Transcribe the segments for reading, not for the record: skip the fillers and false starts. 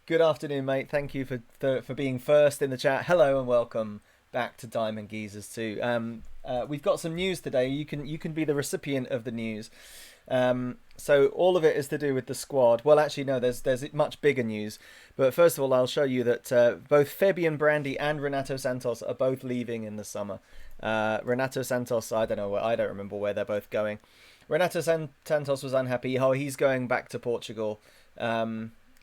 Good afternoon, mate. Thank you for being first in the chat. Hello and welcome back to Diamond Geezers too. We've got some news today. You can be the recipient of the news. So all of it is to do with the squad. Well, actually, no. There's much bigger news. But first of all, I'll show you that both Fabian Brandy and Renato Santos are both leaving in the summer. Renato Santos, I don't remember where they're both going. Renato Santos was unhappy. Oh, he's going back to Portugal.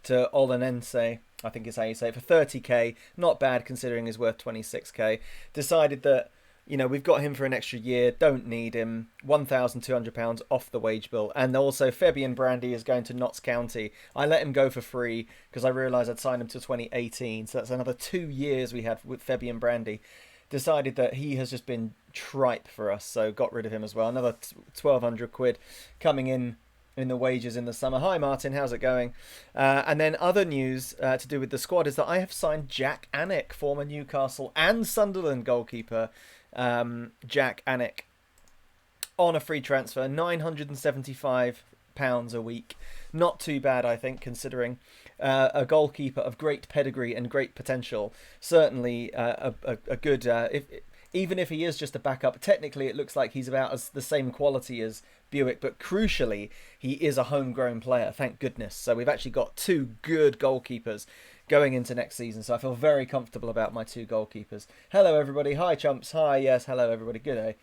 To Olhanense, I think is how you say it, for 30k. Not bad considering he's worth 26k. Decided that, we've got him for an extra year, don't need him. £1,200 off the wage bill. And also Fabian Brandy is going to Notts County. I let him go for free because I realised I'd signed him to 2018. So that's another 2 years we had with Fabian Brandy. Decided that he has just been tripe for us, so got rid of him as well. Another 1,200 quid coming in the wages in the summer. Hi Martin, how's it going? And then other news to do with the squad is that I have signed Jack Anick, former Newcastle and Sunderland goalkeeper. Jack Anick on a free transfer, £975 a week. Not too bad, I think, considering a goalkeeper of great pedigree and great potential. Certainly a good... even if he is just a backup, technically it looks like he's about as the same quality as Buick, but crucially, he is a homegrown player, thank goodness. So we've actually got two good goalkeepers going into next season, so I feel very comfortable about my two goalkeepers. Hello, everybody. Hi, chumps. Hi, yes, hello, everybody. Good day.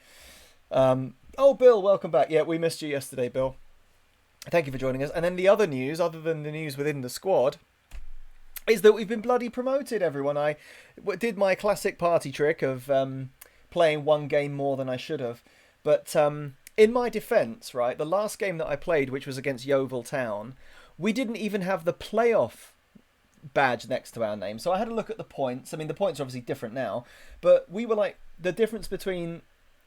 Oh, Bill, welcome back. Yeah, we missed you yesterday, Bill. Thank you for joining us. And then the other news, other than the news within the squad, is that we've been bloody promoted, everyone. I did my classic party trick of playing one game more than I should have. But in my defence, right, the last game that I played, which was against Yeovil Town, we didn't even have the playoff badge next to our name. So I had a look at the points. I mean, the points are obviously different now. But we were like, the difference between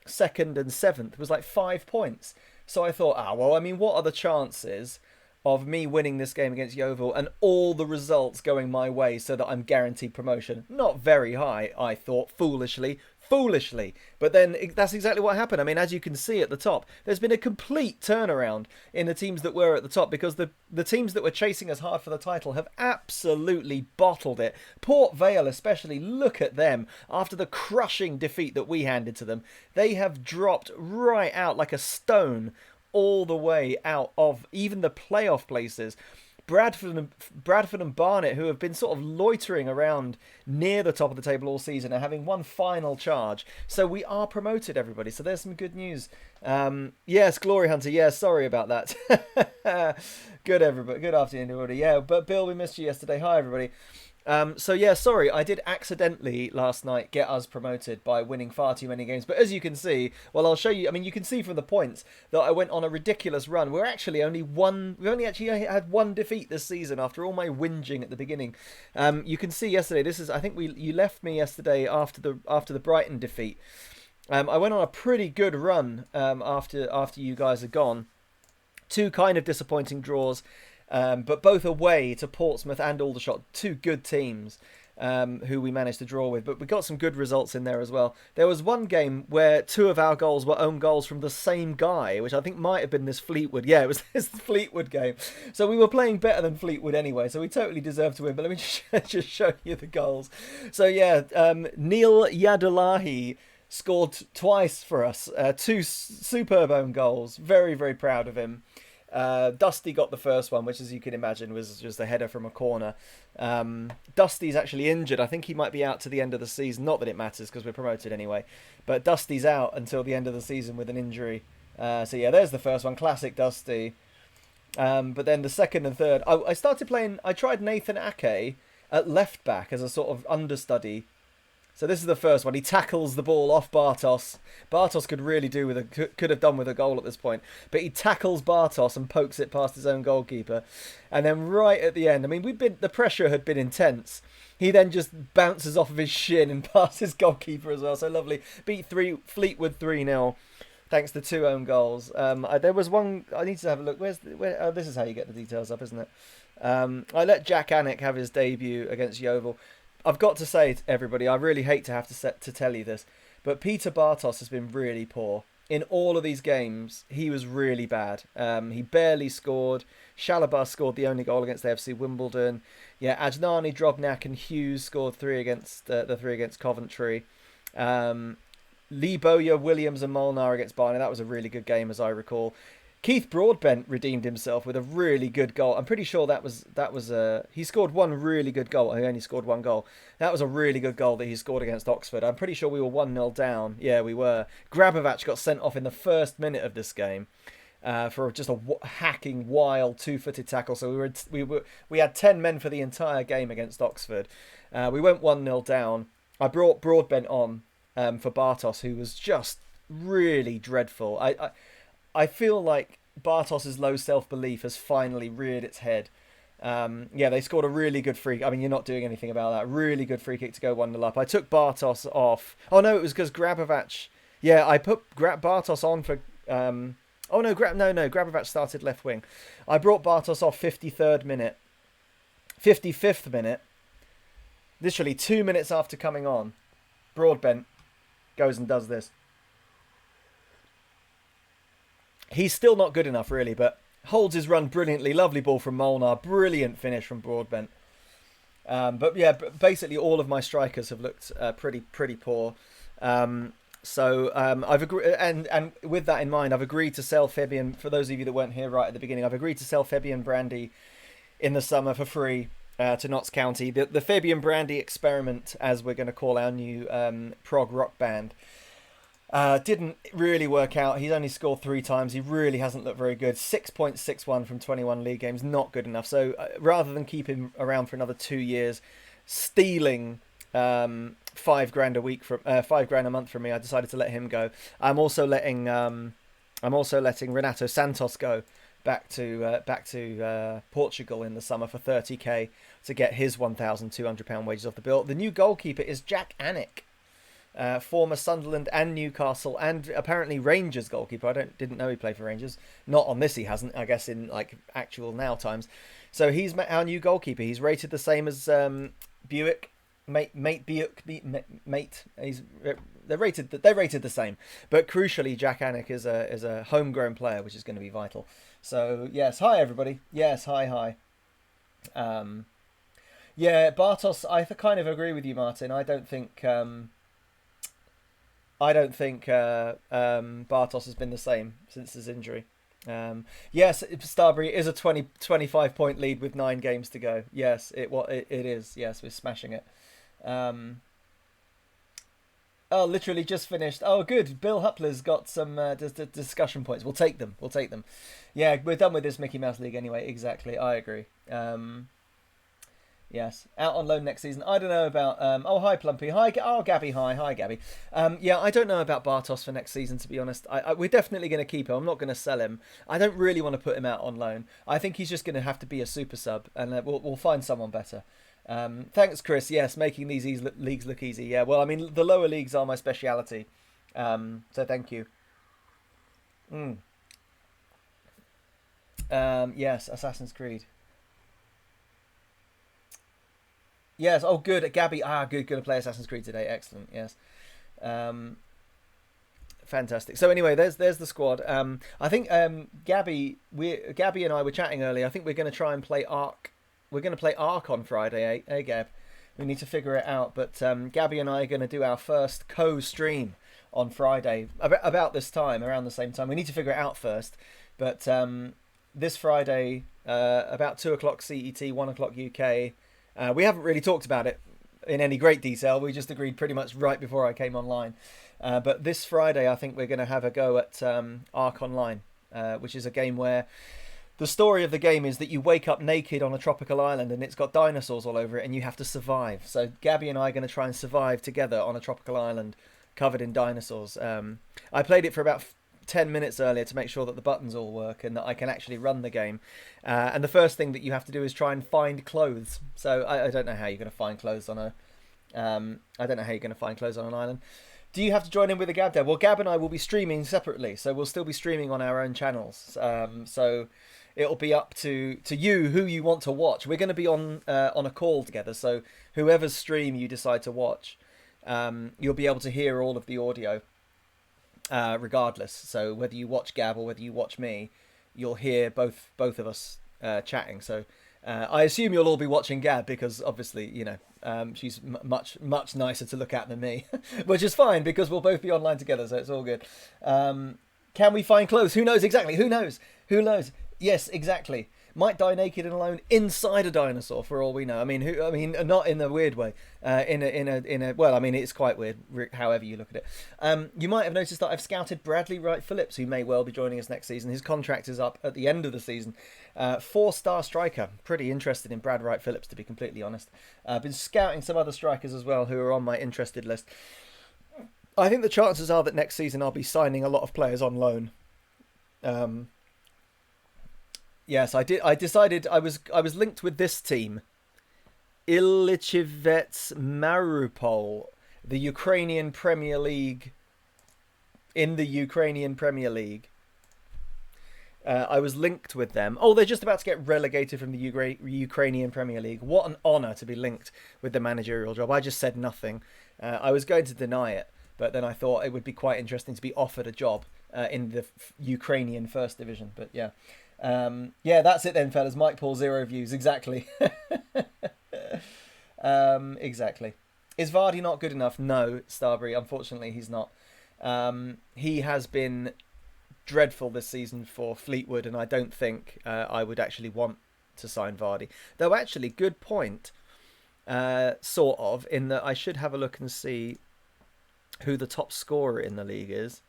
second and seventh was like 5 points. So I thought, what are the chances of me winning this game against Yeovil and all the results going my way so that I'm guaranteed promotion? Not very high, I thought, foolishly. But then that's exactly what happened. I mean, as you can see at the top, there's been a complete turnaround in the teams that were at the top, because the teams that were chasing us hard for the title have absolutely bottled it. Port Vale especially, look at them. After the crushing defeat that we handed to them, they have dropped right out like a stone all the way out of even the playoff places. Bradford and Barnet, who have been sort of loitering around near the top of the table all season, are having one final charge. So we are promoted, everybody. So there's some good news. Yes, Glory Hunter. Yeah, sorry about that. Good, everybody. Good afternoon, everybody. Yeah, but Bill, we missed you yesterday. Hi, everybody. Sorry, I did accidentally last night get us promoted by winning far too many games. But as you can see, well, I'll show you. I mean, you can see from the points that I went on a ridiculous run. We've only actually had one defeat this season after all my whinging at the beginning. You can see yesterday. I think you left me yesterday after the Brighton defeat. I went on a pretty good run after you guys are gone. Two kind of disappointing draws. But both away to Portsmouth and Aldershot, two good teams who we managed to draw with. But we got some good results in there as well. There was one game where two of our goals were own goals from the same guy, which I think might have been this Fleetwood. Yeah, it was this Fleetwood game. So we were playing better than Fleetwood anyway, so we totally deserved to win. But let me just show you the goals. So yeah, Neil Yadulahi scored twice for us. Two superb own goals. Very, very proud of him. Dusty got the first one, which, as you can imagine, was just a header from a corner. Dusty's actually injured. I think he might be out to the end of the season. Not that it matters because we're promoted anyway. But Dusty's out until the end of the season with an injury. So yeah, there's the first one. Classic Dusty. But then the second and third, I tried Nathan Ake at left back as a sort of understudy. So this is the first one. He tackles the ball off Bartos. Bartos could have done with a goal at this point, but he tackles Bartos and pokes it past his own goalkeeper. And then right at the end, I mean, the pressure had been intense. He then just bounces off of his shin and past his goalkeeper as well. So lovely. Beat Fleetwood 3-0. Thanks to two own goals. There was one. I need to have a look. This is how you get the details up, isn't it? I let Jack Anick have his debut against Yeovil. I've got to say to everybody, I really hate to have to tell you this, but Peter Bartos has been really poor. in all of these games, he was really bad. He barely scored. Shalabah scored the only goal against AFC Wimbledon. Yeah, Ajnani, Drobnak, and Hughes scored the three against Coventry. Lee Bowyer, Williams, and Molnar against Barnet. That was a really good game, as I recall. Keith Broadbent redeemed himself with a really good goal. I'm pretty sure he scored one really good goal. He only scored one goal. That was a really good goal that he scored against Oxford. I'm pretty sure we were 1-0 down. Yeah, we were. Grabovac got sent off in the first minute of this game for just a hacking, wild, two-footed tackle. So we had 10 men for the entire game against Oxford. We went 1-0 down. I brought Broadbent on for Bartos, who was just really dreadful. I feel like Bartos's low self-belief has finally reared its head. They scored a really good free. I mean, you're not doing anything about that. Really good free kick to go 1-0 up. I took Bartos off. Oh no, it was because Grabovac. Yeah, I put Bartos on for. Grabovac started left wing. I brought Bartos off 53rd minute, 55th minute. Literally 2 minutes after coming on, Broadbent goes and does this. He's still not good enough, really, but holds his run brilliantly. Lovely ball from Molnar. Brilliant finish from Broadbent. Basically all of my strikers have looked pretty poor. I've agreed, and with that in mind, I've agreed to sell Fabian. For those of you that weren't here right at the beginning, I've agreed to sell Fabian Brandy in the summer for free to Notts County. The Fabian Brandy experiment, as we're going to call our new prog rock band. Didn't really work out. He's only scored 3 times. He really hasn't looked very good. 6.61 from 21 league games, not good enough. So rather than keep him around for another 2 years, stealing $5,000 a week from $5,000 a month from me, I decided to let him go. I'm also letting Renato Santos go back to Portugal in the summer for 30k to get his £1,200 wages off the bill. The new goalkeeper is Jack Annick. Former Sunderland and Newcastle and apparently Rangers goalkeeper. I didn't know he played for Rangers. Not on this, he hasn't. I guess in like actual now times. So he's our new goalkeeper. He's rated the same as Buick, mate Buick, mate. They're rated the same. But crucially, Jack Annick is a homegrown player, which is going to be vital. So yes, hi everybody. Yes, hi. Bartos. I kind of agree with you, Martin. I don't think Bartos has been the same since his injury. Yes, Starbury is a 25 point lead with 9 games to go. Yes, it is. Yes, we're smashing it. Literally just finished. Oh, good. Bill Hupler's got some discussion points. We'll take them. Yeah, we're done with this Mickey Mouse League anyway. Exactly. I agree. Yes, out on loan next season. I don't know about... hi, Plumpy. Hi, Gabby. Hi, Gabby. I don't know about Bartos for next season, to be honest. We're definitely going to keep him. I'm not going to sell him. I don't really want to put him out on loan. I think he's just going to have to be a super sub, and we'll find someone better. Thanks, Chris. Yes, making these leagues look easy. Yeah, well, I mean, the lower leagues are my speciality. So thank you. Yes, Assassin's Creed. Yes. Oh, good. Gabby. Good. Going to play Assassin's Creed today. Excellent. Yes. Fantastic. So anyway, there's the squad. I think Gabby and I were chatting earlier. I think we're going to try and play Ark. We're going to play Ark on Friday, eh, Gab? We need to figure it out. But Gabby and I are going to do our first co-stream on Friday about this time, around the same time. We need to figure it out first. But this Friday, about 2:00 CET, 1:00 UK. We haven't really talked about it in any great detail. We just agreed pretty much right before I came online. But this Friday, I think we're going to have a go at Ark Online, which is a game where the story of the game is that you wake up naked on a tropical island and it's got dinosaurs all over it and you have to survive. So Gabby and I are going to try and survive together on a tropical island covered in dinosaurs. I played it for about 10 minutes earlier to make sure that the buttons all work and that I can actually run the game. And the first thing that you have to do is try and find clothes. So I don't know how you're going to find clothes on an island. Do you have to join in with the Gab Dev? Well, Gab and I will be streaming separately, so we'll still be streaming on our own channels. So it'll be up to you who you want to watch. We're going to be on a call together, so whoever's stream you decide to watch, you'll be able to hear all of the audio. regardless. So whether you watch Gab or whether you watch me, you'll hear both of us chatting. So I assume you'll all be watching Gab because obviously, she's much nicer to look at than me, which is fine because we'll both be online together, so it's all good. Can we find clothes? Who knows exactly? Who knows? Yes, exactly. Might die naked and alone inside a dinosaur, for all we know. I mean, not in a weird way. Well, I mean, it's quite weird, however you look at it. You might have noticed that I've scouted Bradley Wright Phillips, who may well be joining us next season. His contract is up at the end of the season. 4-star striker. Pretty interested in Brad Wright Phillips, to be completely honest. I've been scouting some other strikers as well who are on my interested list. I think the chances are that next season I'll be signing a lot of players on loan. Yes, I did. I decided I was linked with this team, Ilichivets Mariupol, the Ukrainian Premier League. In the Ukrainian Premier League, I was linked with them. Oh, they're just about to get relegated from the Ukrainian Premier League. What an honour to be linked with the managerial job. I just said nothing. I was going to deny it, but then I thought it would be quite interesting to be offered a job in the Ukrainian First Division. But yeah. That's it then, fellas. Mike Paul, 0 views. Exactly. Exactly. Is Vardy not good enough? No, Starbury. Unfortunately, he's not. He has been dreadful this season for Fleetwood, and I don't think I would actually want to sign Vardy. Though, actually, good point. Sort of, in that I should have a look and see who the top scorer in the league is.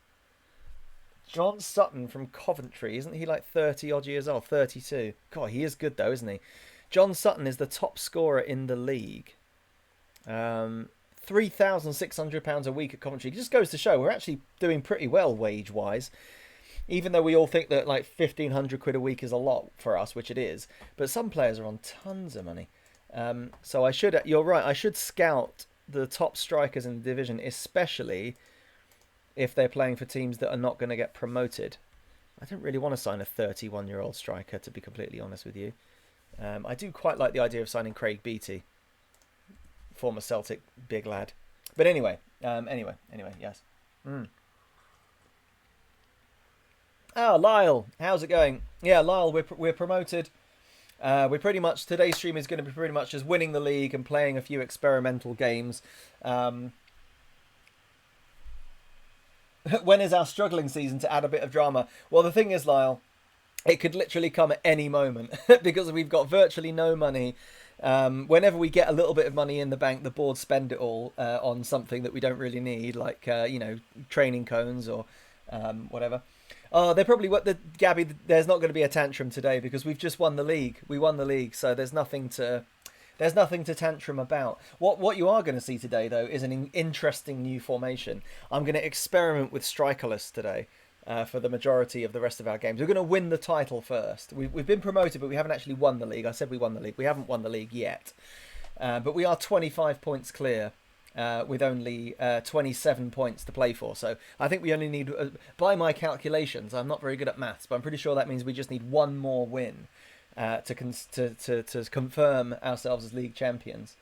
John Sutton from Coventry. Isn't he like 30 odd years old? 32. God, he is good though, isn't he? John Sutton is the top scorer in the league. £3,600 a week at Coventry. It just goes to show we're actually doing pretty well wage-wise. Even though we all think that like 1,500 quid a week is a lot for us, which it is. But some players are on tons of money. So you're right, I should scout the top strikers in the division, especially if they're playing for teams that are not going to get promoted. I don't really want to sign a 31-year-old striker, to be completely honest with you. I do quite like the idea of signing Craig Beattie, former Celtic big lad. But anyway, yes. Oh, Lyle, how's it going? Yeah, Lyle, we're promoted. We're pretty much, today's stream is going to be pretty much just winning the league and playing a few experimental games. When is our struggling season, to add a bit of drama? Well, the thing is, Lyle, it could literally come at any moment because we've got virtually no money. Whenever we get a little bit of money in the bank, the board spend it all on something that we don't really need, like training cones or whatever. Oh, they probably Gabby. There's not going to be a tantrum today because we've just won the league. We won the league, so there's nothing to tantrum about. What you are going to see today, though, is an interesting new formation. I'm going to experiment with strikerless today for the majority of the rest of our games. We're going to win the title first. We've been promoted, but we haven't actually won the league. I said we won the league. We haven't won the league yet. But we are 25 points clear with only 27 points to play for. So I think we only need, by my calculations, I'm not very good at maths, but I'm pretty sure that means we just need one more win to confirm ourselves as league champions.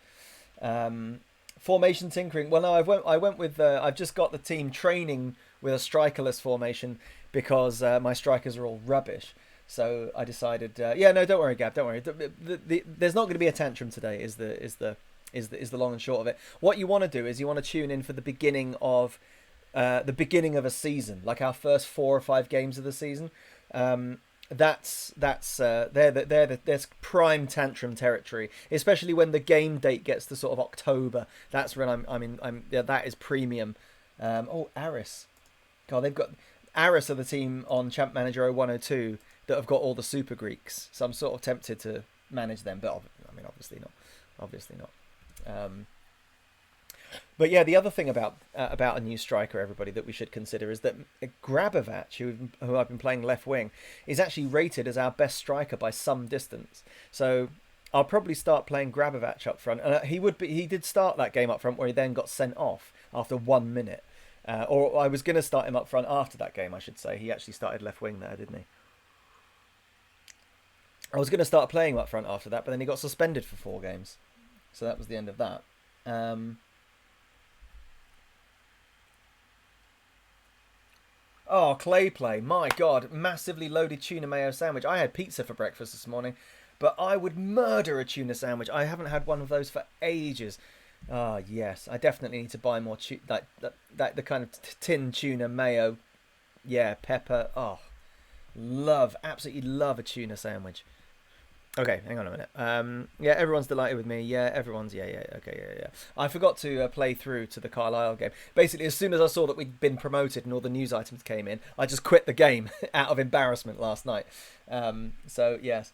Formation tinkering. Well, no, I went with. I've just got the team training with a strikerless formation because my strikers are all rubbish. So I decided. No, don't worry, Gab. Don't worry. There's not going to be a tantrum today. Is the long and short of it. What you want to do is you want to tune in for the beginning of a season, like our first 4 or 5 games of the season. That's prime tantrum territory, especially when the game date gets to sort of October. That's when that is premium. Aris, God, they've got Aris are the team on Champ Manager 0102 that have got all the Super Greeks. So I'm sort of tempted to manage them, but obviously not. But yeah, the other thing about a new striker, everybody, that we should consider is that Grabovac, who I've been playing left wing, is actually rated as our best striker by some distance. So I'll probably start playing Grabovac up front. He did start that game up front where he then got sent off after 1 minute. Or I was going to start him up front after that game, I should say. He actually started left wing there, didn't he? I was going to start playing him up front after that, but then he got suspended for 4 games. So that was the end of that. Oh, clay play. My God. Massively loaded tuna mayo sandwich. I had pizza for breakfast this morning, but I would murder a tuna sandwich. I haven't had one of those for ages. Ah, yes. I definitely need to buy more the kind of tin tuna mayo. Yeah, pepper. Oh, absolutely love a tuna sandwich. Okay, hang on a minute. Yeah, everyone's delighted with me. Yeah, everyone's Okay, yeah. I forgot to play through to the Carlisle game. Basically, as soon as I saw that we'd been promoted and all the news items came in, I just quit the game out of embarrassment last night. So yes.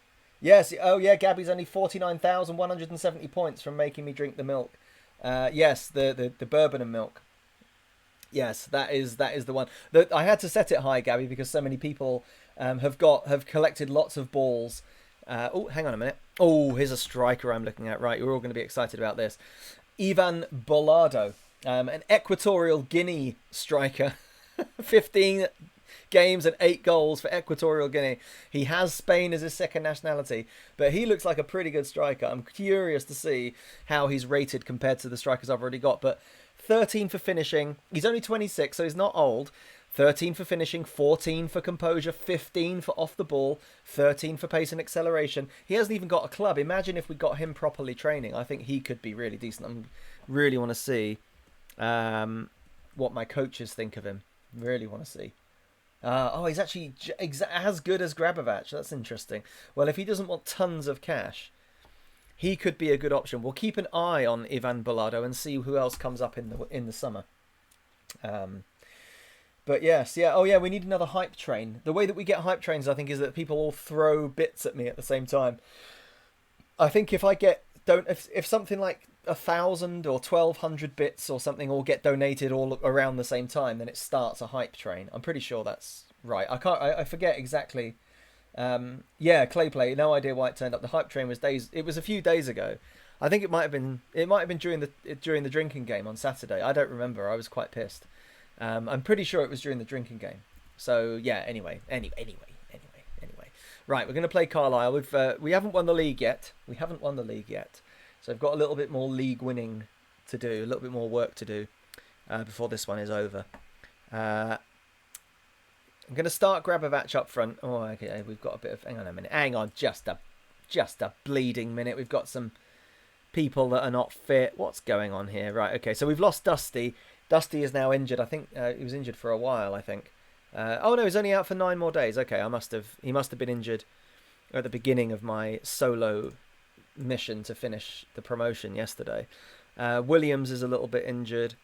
Oh yeah, Gabby's only 49,170 points from making me drink the milk. Yes, the bourbon and milk. Yes, that is the one. I had to set it high, Gabby, because so many people have collected lots of balls. Oh, hang on a minute. Oh, here's a striker I'm looking at. Right, you're all going to be excited about this. Ivan Bolado, an Equatorial Guinea striker. 15 games and 8 goals for Equatorial Guinea. He has Spain as his second nationality, but he looks like a pretty good striker. I'm curious to see how he's rated compared to the strikers I've already got. But 13 for finishing. He's only 26, so he's not old. 13 for finishing, 14 for composure, 15 for off the ball, 13 for pace and acceleration. He hasn't even got a club. Imagine if we got him properly training. I think he could be really decent. I really want to see what my coaches think of him. Really want to see. He's actually as good as Grabovac. That's interesting. Well, if he doesn't want tons of cash, he could be a good option. We'll keep an eye on Ivan Bolado and see who else comes up in the summer. But yes, yeah. Oh yeah, we need another hype train. The way that we get hype trains, I think, is that people all throw bits at me at the same time. I think if something like 1,000 or 1,200 bits or something all get donated all around the same time, then it starts a hype train. I'm pretty sure that's right. I forget exactly. Yeah, clay play. No idea why it turned up. The hype train was It was a few days ago. I think it might have been during the drinking game on Saturday. I don't remember. I was quite pissed. I'm pretty sure it was during the drinking game. So yeah. Anyway. Right, we're going to play Carlisle. We haven't won the league yet. So I've got a little bit more league winning to do, a little bit more work to do before this one is over. I'm going to start Grabovac up front. Oh, okay. We've got a bit of. Hang on a minute. Hang on, just a bleeding minute. We've got some people that are not fit. What's going on here? Right. Okay. So we've lost Dusty. Dusty is now injured. I think he was injured for a while. I think. Oh no, he's only out for 9 more days. Okay, he must have been injured at the beginning of my solo mission to finish the promotion yesterday. Williams is a little bit injured.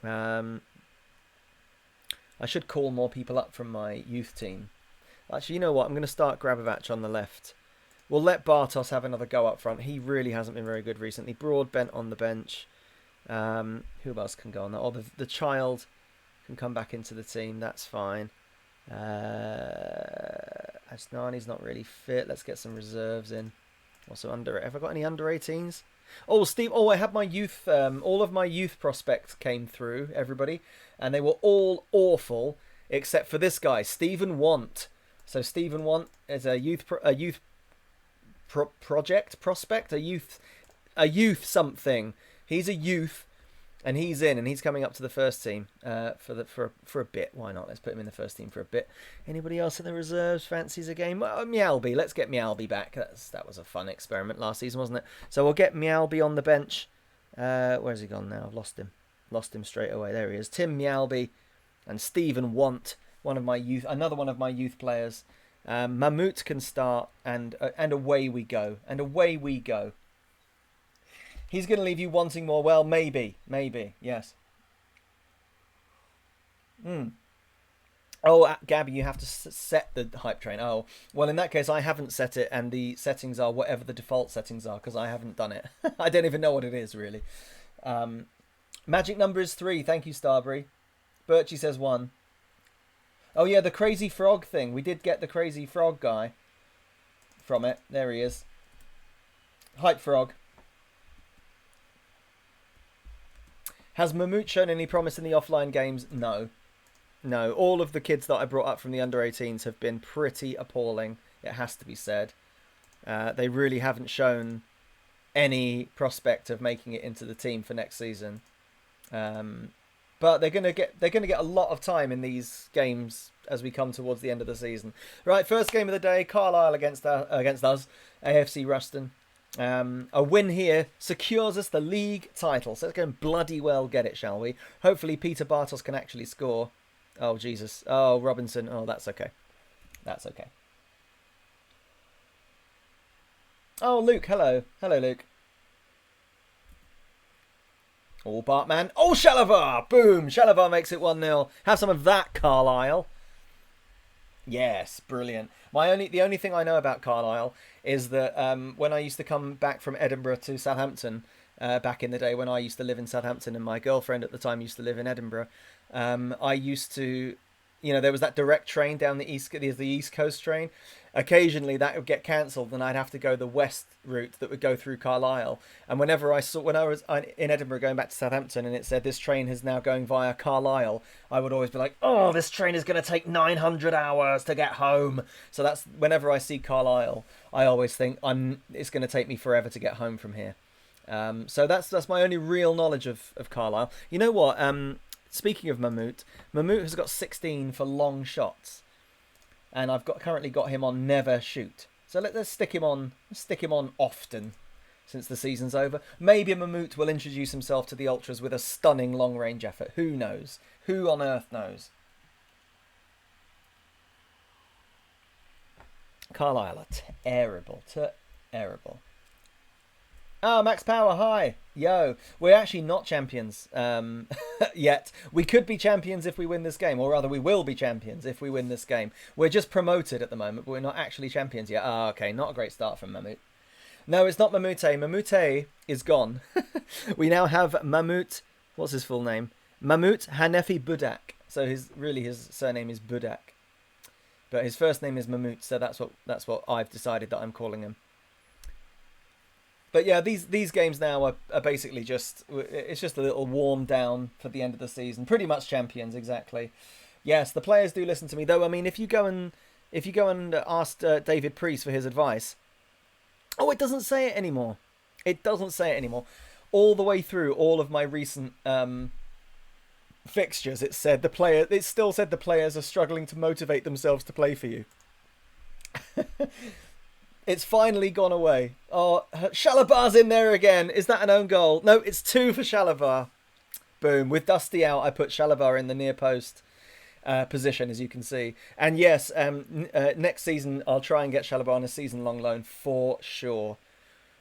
I should call more people up from my youth team. Actually, you know what? I'm going to start Grabovac on the left. We'll let Bartos have another go up front. He really hasn't been very good recently. Broadbent on the bench. Who else can go on that? Oh, the child can come back into the team. That's fine. Asnani's not really fit. Let's get some reserves in. Also have I got any under 18s? Oh, Steve. Oh, I had my youth. All of my youth prospects came through. Everybody, and they were all awful except for this guy, Stephen Want. So Stephen Want is a youth project prospect. A youth something. He's a youth, and he's in, and he's coming up to the first team for a bit. Why not? Let's put him in the first team for a bit. Anybody else in the reserves fancies a game? Mialby. Let's get Mialby back. That was a fun experiment last season, wasn't it? So we'll get Mialby on the bench. Where's he gone now? I've lost him. Lost him straight away. There he is. Tim Mialby and Stephen Want, another one of my youth players. Mahmout can start, and away we go. And away we go. He's going to leave you wanting more. Well, maybe, yes. Oh, Gabby, you have to set the hype train. Oh, well, in that case, I haven't set it, and the settings are whatever the default settings are, because I haven't done it. I don't even know what it is, really. Magic number is 3. Thank you, Starbury. Birchie says 1. Oh, yeah, the crazy frog thing. We did get the crazy frog guy from it. There he is. Hype frog. Has Mahmout shown any promise in the offline games? No. All of the kids that I brought up from the under-18s have been pretty appalling, it has to be said. They really haven't shown any prospect of making it into the team for next season. but they're gonna get a lot of time in these games as we come towards the end of the season. Right, first game of the day: Carlisle against us, AFC Ruston. A win here secures us the league title, so let's go and bloody well get it, shall we? Hopefully Peter Bartos can actually score. Oh Jesus! Oh Robinson! Oh, that's okay. That's okay. Oh Luke, hello, Luke. Oh, Bartman. Oh, Shalavar! Boom! Shalavar makes it 1-0. Have some of that, Carlisle. Yes, brilliant. The only thing I know about Carlisle is that when I used to come back from Edinburgh to Southampton, back in the day when I used to live in Southampton and my girlfriend at the time used to live in Edinburgh, I used to, there was that direct train down the East Coast train. Occasionally that would get cancelled and I'd have to go the west route that would go through Carlisle. And when I was in Edinburgh going back to Southampton and it said this train is now going via Carlisle, I would always be like, oh, this train is going to take 900 hours to get home. So that's whenever I see Carlisle, I always think it's going to take me forever to get home from here. So that's my only real knowledge of Carlisle. You know what? Speaking of Mahmout has got 16 for long shots. And I've currently got him on never shoot. So let's stick him on often since the season's over. Maybe Mahmout will introduce himself to the Ultras with a stunning long-range effort. Who knows? Who on earth knows? Carlisle are terrible. Terrible. Oh, Max Power, hi. Yo, we're actually not champions yet. We could be champions if we win this game, or rather we will be champions if we win this game. We're just promoted at the moment, but we're not actually champions yet. Ah, okay, not a great start from Mahmout. No, it's not Mamute. Mamute is gone. We now have Mahmout, what's his full name? Mahmout Hanefi Budak. So his surname is Budak. But his first name is Mahmout, so that's what I've decided that I'm calling him. But yeah, these games now are basically it's just a little warm down for the end of the season. Pretty much champions, exactly. Yes, the players do listen to me, though. I mean, if you go and ask David Priest for his advice, it doesn't say it anymore. It doesn't say it anymore. All the way through all of my recent fixtures, it still said the players are struggling to motivate themselves to play for you. It's finally gone away. Oh, Shalabar's in there again. Is that an own goal? No, it's 2 for Shalabar. Boom. With Dusty out, I put Shalabar in the near post position, as you can see. And yes, next season, I'll try and get Shalabar on a season-long loan for sure.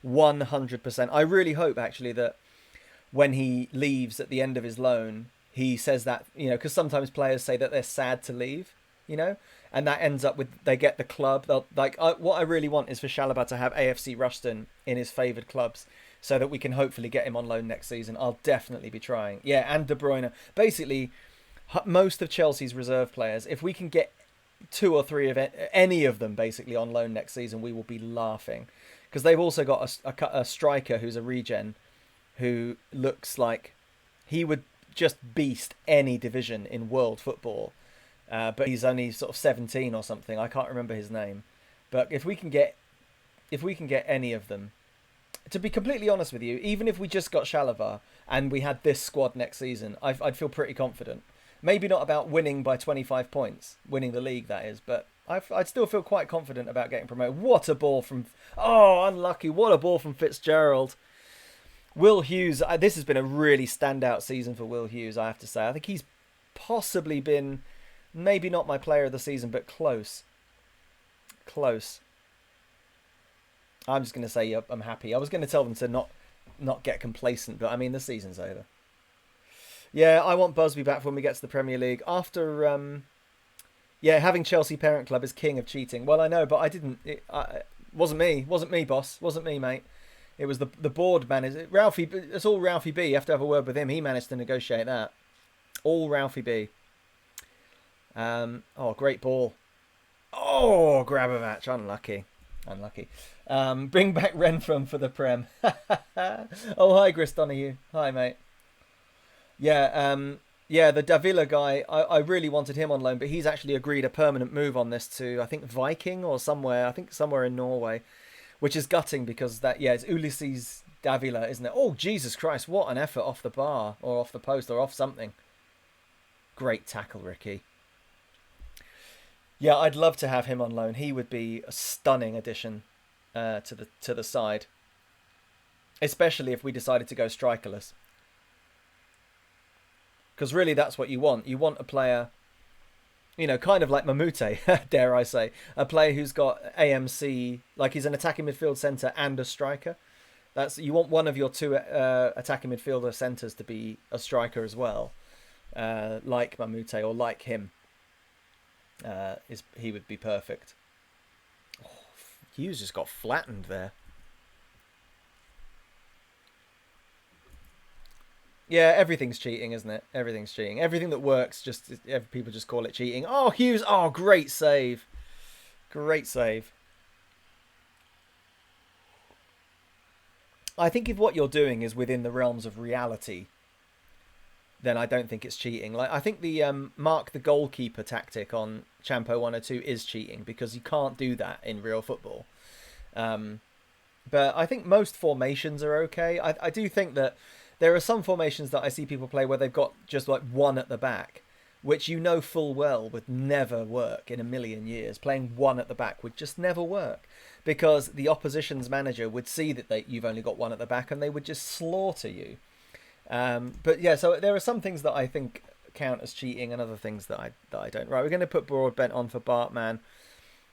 100%. I really hope, actually, that when he leaves at the end of his loan, he says that, because sometimes players say that they're sad to leave, and that ends up with they get the club. What I really want is for Shalabar to have AFC Ruston in his favoured clubs so that we can hopefully get him on loan next season. I'll definitely be trying. Yeah, and De Bruyne. Basically, most of Chelsea's reserve players, if we can get 2 or 3 of any of them basically on loan next season, we will be laughing. Because they've also got a striker who's a regen who looks like he would just beast any division in world football. But he's only sort of 17 or something. I can't remember his name. But if we can get any of them, to be completely honest with you, even if we just got Shalavar and we had this squad next season, I'd feel pretty confident. Maybe not about winning by 25 points, winning the league, that is, but I'd still feel quite confident about getting promoted. What a ball from... Oh, unlucky. What a ball from Fitzgerald. Will Hughes, this has been a really standout season for Will Hughes, I have to say. I think he's possibly been... Maybe not my player of the season, but close. Close. I'm just going to say I'm happy. I was going to tell them to not get complacent, but I mean, the season's over. Yeah, I want Busby back when we get to the Premier League. After, having Chelsea parent club is king of cheating. Well, I know, but I didn't. It wasn't me. Wasn't me, boss. Wasn't me, mate. It was the board manager. Ralphie, it's all Ralphie B. You have to have a word with him. He managed to negotiate that. All Ralphie B. Great ball. Oh, grab a match. Unlucky. Bring back Renfram for the Prem. Oh, hi, Chris Donahue. Hi, mate. Yeah, the Davila guy, I really wanted him on loan, but he's actually agreed a permanent move on this to, I think, Viking or somewhere. I think somewhere in Norway, which is gutting because it's Ulysses Davila, isn't it? Oh, Jesus Christ, what an effort off the bar or off the post or off something. great tackle, Ricky. Yeah, I'd love to have him on loan. He would be a stunning addition to the side, especially if we decided to go strikerless. Because really, that's what you want. You want a player, you know, kind of like Mamute, dare I say, a player who's got AMC, like he's an attacking midfield centre and a striker. You want one of your two attacking midfielder centres to be a striker as well, like Mamute or like him. He would be perfect. Oh, Hughes just got flattened there. Yeah, everything's cheating, isn't it? Everything's cheating. Everything that works, people just call it cheating. Oh, Hughes! Oh, great save! Great save. I think if what you're doing is within the realms of reality, then I don't think it's cheating. Like, I think the mark the goalkeeper tactic on Champo 102 is cheating, because you can't do that in real football. But I think most formations are okay. I do think that there are some formations that I see people play where they've got just like one at the back, which you know full well would never work in a million years. Playing one at the back would just never work, because the opposition's manager would see that you've only got one at the back and they would just slaughter you. But yeah, so there are some things that I think count as cheating and other things that I don't. Right, we're going to put Broadbent on for Bartman.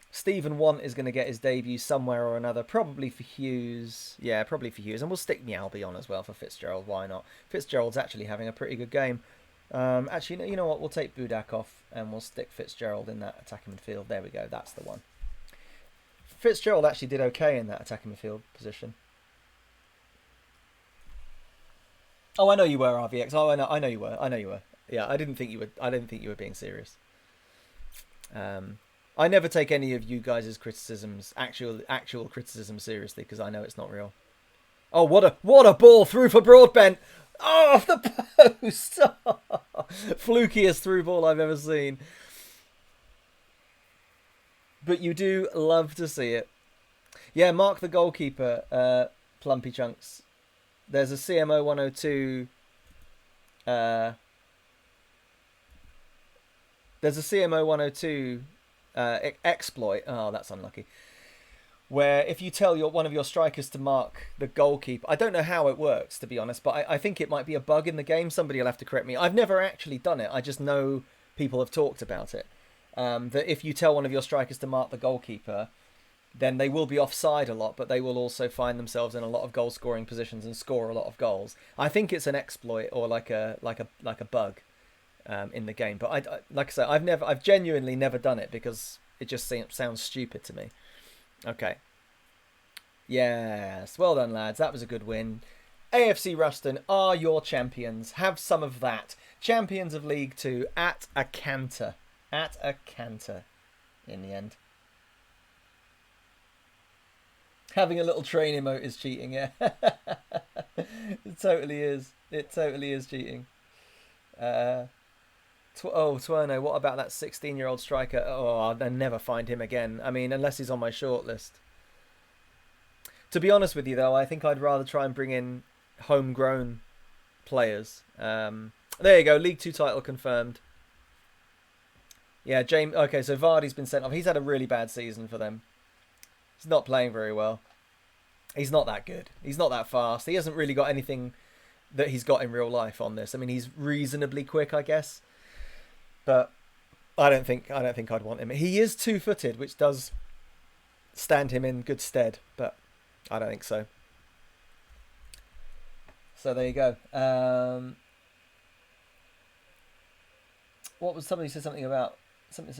Stephen Want is going to get his debut somewhere or another, probably for Hughes. Yeah, probably for Hughes. And we'll stick Mialby on as well for Fitzgerald. Why not? Fitzgerald's actually having a pretty good game. Actually, you know what? We'll take Budak off and we'll stick Fitzgerald in that attacking midfield. There we go. That's the one. Fitzgerald actually did okay in that attacking midfield position. Oh, I know you were, RVX. Oh, I know you were. I know you were. Yeah, I didn't think you were being serious. I never take any of you guys' criticisms, actual criticism, seriously, because I know it's not real. Oh, what a ball through for Broadbent! Oh, off the post! Flukiest through ball I've ever seen. But you do love to see it. Yeah, mark the goalkeeper, Plumpy Chunks. There's a CMO 102. There's a CMO 102 exploit. Oh, that's unlucky. Where if you tell one of your strikers to mark the goalkeeper, I don't know how it works, to be honest, but I think it might be a bug in the game. Somebody will have to correct me. I've never actually done it. I just know people have talked about it. That if you tell one of your strikers to mark the goalkeeper, then they will be offside a lot, but they will also find themselves in a lot of goal-scoring positions and score a lot of goals. I think it's an exploit or like a bug in the game. But I like I say, I've genuinely never done it because it just sounds stupid to me. Okay. Yes, well done, lads. That was a good win. AFC Ruston are your champions. Have some of that. Champions of League 2 at a canter. At a canter in the end. Having a little train emote is cheating, yeah. It totally is. It totally is cheating. Twerno, what about that 16-year-old striker? Oh, I'll never find him again. I mean, unless he's on my shortlist. To be honest with you, though, I think I'd rather try and bring in homegrown players. There you go, League 2 title confirmed. Yeah, James. Okay, so Vardy's been sent off. He's had a really bad season for them. He's not playing very well. He's not that good. He's not that fast. He hasn't really got anything that he's got in real life on this. I mean, he's reasonably quick, I guess. But I don't think I'd want him. He is two-footed, which does stand him in good stead, but I don't think so. So there you go. What was somebody said something about something?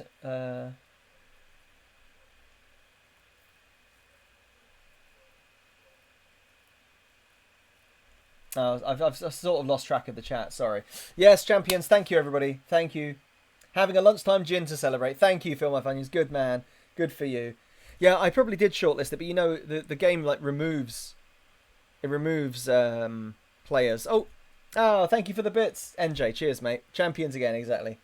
I've sort of lost track of the chat. Sorry. Yes, champions. Thank you, everybody. Thank you. Having a lunchtime gin to celebrate. Thank you, Phil My Funyuns. Good man. Good for you. Yeah, I probably did shortlist it, but you know the game like removes players. Oh, thank you for the bits, NJ. Cheers, mate. Champions again, exactly.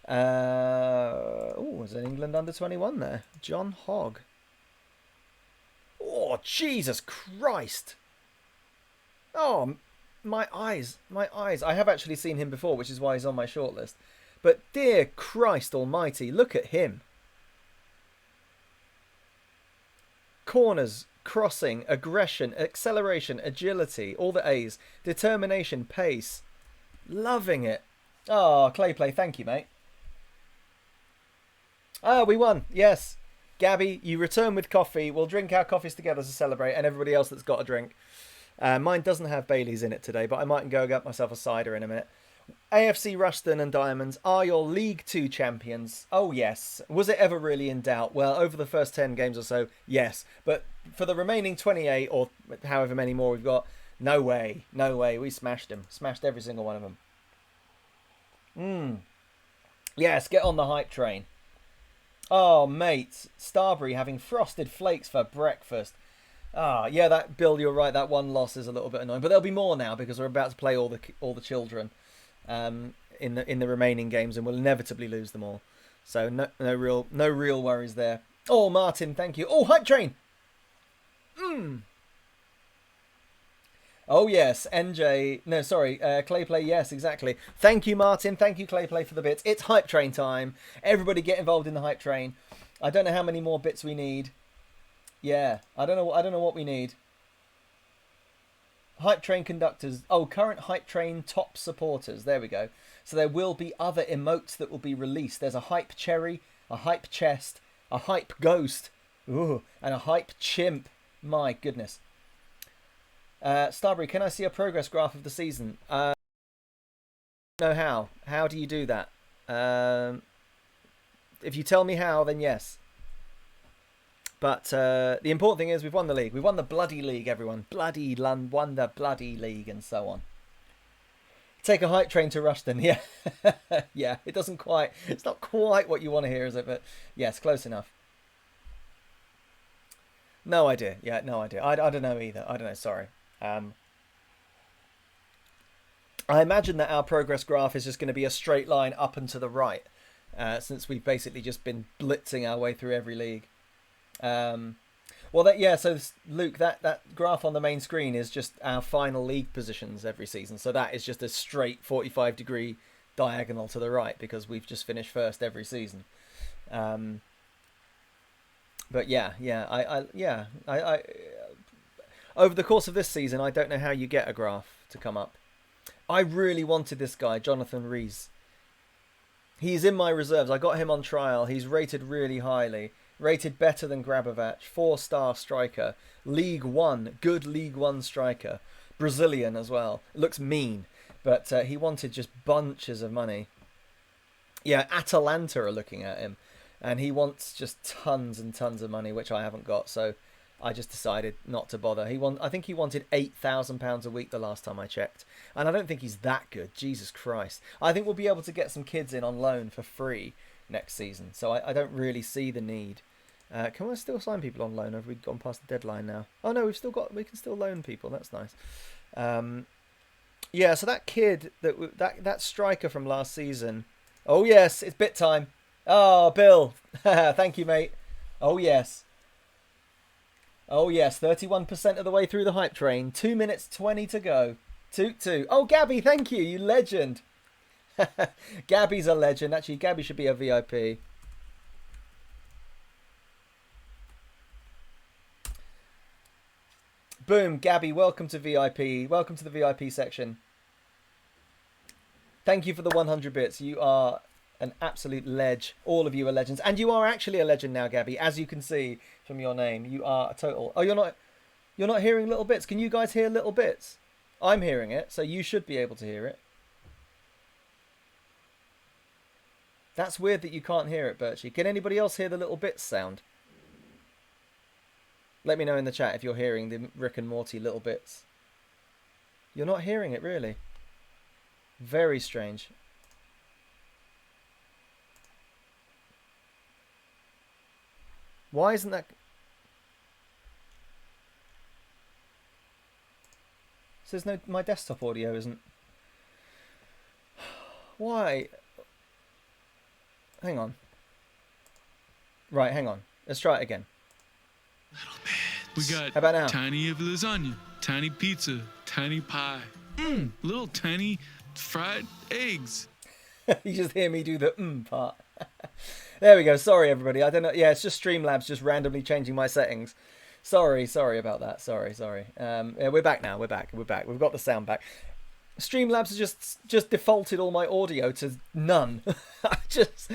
Was it England under 21 there? John Hogg. Oh, Jesus Christ. Oh, my eyes. I have actually seen him before, which is why he's on my shortlist. But dear Christ almighty, look at him. Corners, crossing, aggression, acceleration, agility, all the A's. Determination, pace. Loving it. Oh, Clay Play, thank you, mate. Ah, we won. Yes. Gabby, you return with coffee. We'll drink our coffees together to celebrate, and everybody else that's got a drink. Mine doesn't have Baileys in it today, but I might go get myself a cider in a minute. AFC Rushden and Diamonds are your League 2 champions. Oh, yes. Was it ever really in doubt? Well, over the first 10 games or so, yes. But for the remaining 28, or however many more we've got, no way. No way. We smashed them. Smashed every single one of them. Yes, get on the hype train. Oh, mate. Starbury having frosted flakes for breakfast. Ah, yeah, that Bill, you're right. That one loss is a little bit annoying, but there'll be more now because we're about to play all the children in the remaining games, and we'll inevitably lose them all. So no real worries there. Oh, Martin, thank you. Oh, hype train. Oh yes, NJ. No, sorry, Clayplay. Yes, exactly. Thank you, Martin. Thank you, Clayplay, for the bits. It's hype train time. Everybody get involved in the hype train. I don't know how many more bits we need. Yeah, I don't know what we need. Hype train conductors. Oh, current hype train top supporters. There we go. So there will be other emotes that will be released. There's a hype cherry, a hype chest, a hype ghost, ooh, and a hype chimp. My goodness. Starbury, can I see a progress graph of the season? Know how. How do you do that? If you tell me how, then yes. But the important thing is we've won the league. We've won the bloody league, everyone. Won the bloody league, and so on. Take a hype train to Rushden. Yeah. Yeah, it's not quite what you want to hear, is it? But yes, close enough. No idea. Yeah, no idea. I don't know either. I don't know, sorry. I imagine that our progress graph is just going to be a straight line up and to the right, since we've basically just been blitzing our way through every league. So Luke, that graph on the main screen is just our final league positions every season. So that is just a straight 45-degree diagonal to the right because we've just finished first every season. But I over the course of this season, I don't know how you get a graph to come up. I really wanted this guy, Jonathan Rees. He's in my reserves. I got him on trial. He's rated really highly. Rated better than Grabovac. 4-star striker. League 1. Good League 1 striker. Brazilian as well. Looks mean. But he wanted just bunches of money. Yeah, Atalanta are looking at him. And he wants just tons and tons of money, which I haven't got. So I just decided not to bother. I think he wanted £8,000 a week the last time I checked. And I don't think he's that good. Jesus Christ. I think we'll be able to get some kids in on loan for free next season. So I don't really see the need. Can we still sign people on loan? Have we gone past the deadline now? Oh no, we can still loan people. That's nice. Yeah, so that kid, that striker from last season. Oh yes, it's bit time. Oh, Bill. Thank you, mate. Oh yes. Oh yes, 31% of the way through the hype train. 2 minutes 20 to go. Toot toot. Oh, Gabby, thank you. You legend. Gabby's a legend. Actually, Gabby should be a VIP. Boom, Gabby, welcome to VIP. Welcome to the VIP section. Thank you for the 100 bits. You are an absolute ledge. All of you are legends. And you are actually a legend now, Gabby. As you can see from your name, you are a total... Oh, you're not hearing little bits. Can you guys hear little bits? I'm hearing it, so you should be able to hear it. That's weird that you can't hear it, Birchie. Can anybody else hear the little bits sound? Let me know in the chat if you're hearing the Rick and Morty little bits. You're not hearing it, really? Very strange. Why isn't that... Says no, my desktop audio isn't... Why? Hang on. Right, hang on. Let's try it again. We got How about now? tiny of lasagna, tiny pizza, tiny pie, little tiny fried eggs. You just hear me do the part. There we go. Sorry, everybody. I don't know. Yeah, it's just Streamlabs just randomly changing my settings. Sorry about that. Sorry. Yeah, we're back now. We're back. We've got the sound back. Streamlabs has just defaulted all my audio to none. It just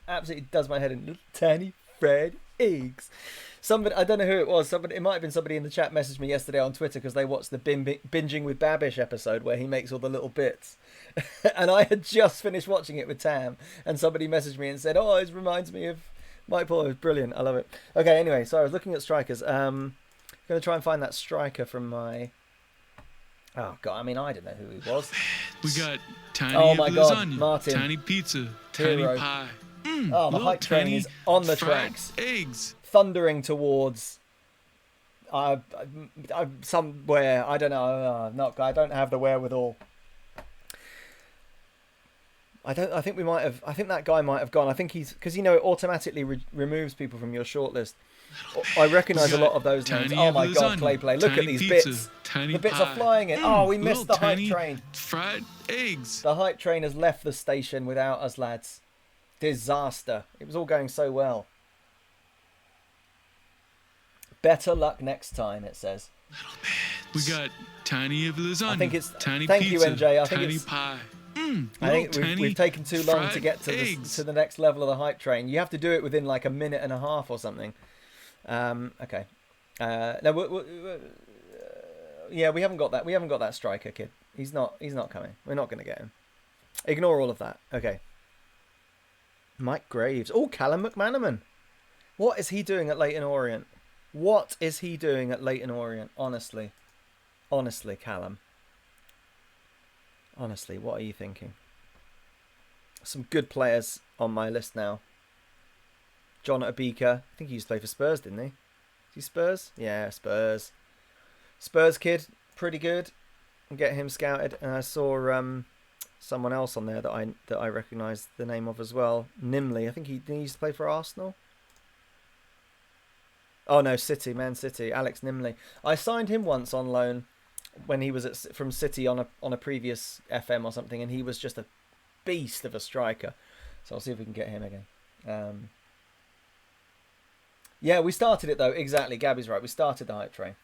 absolutely does my head in. Little tiny fried eggs. Somebody, I don't know who it was. It might have been somebody in the chat messaged me yesterday on Twitter because they watched the Binging with Babish episode where he makes all the little bits. And I had just finished watching it with Tam, and somebody messaged me and said, "Oh, it reminds me of Mike Paul." It was brilliant. I love it. Okay, anyway, so I was looking at strikers. Going to try and find that striker from my... Oh, God, I mean, I don't know who he was. We got tiny lasagna, Martin. Tiny pizza, Hero. tiny pie. The hype train is on the tracks. Eggs. Thundering towards somewhere. I don't know. I don't have the wherewithal. I think that guy might have gone. I think he's, because it automatically removes people from your shortlist. I recognise a lot of those names. Oh my God, Clayplay! Look at these bits. The bits are flying in. Oh, we missed the hype train. Fried eggs. The hype train has left the station without us, lads. Disaster. It was all going so well. Better luck next time, it says. We got tiny lasagna. I think it's tiny thank pizza, you, NJ. I think tiny it's pie. I think we've taken too long to get to the next level of the hype train. You have to do it within like a minute and a half or something. Okay. No, yeah, we haven't got that. We haven't got that striker kid. He's not coming. We're not going to get him. Ignore all of that. Okay. Mike Graves. Oh, Callum McManaman. What is he doing at Leyton Orient? What is he doing at Leyton Orient? Honestly, Callum. Honestly, what are you thinking? Some good players on my list now. John Abika. I think he used to play for Spurs, didn't he? Is he Spurs? Yeah, Spurs. Spurs kid, pretty good. Get him scouted. And I saw someone else on there that I recognised the name of as well. Nimley. I think he used to play for Arsenal. Oh no, City, Man City. Alex Nimley. I signed him once on loan when he was from City on a previous FM or something, and he was just a beast of a striker. So I'll see if we can get him again. Yeah, we started it though. Exactly, Gabby's right. We started the hype train.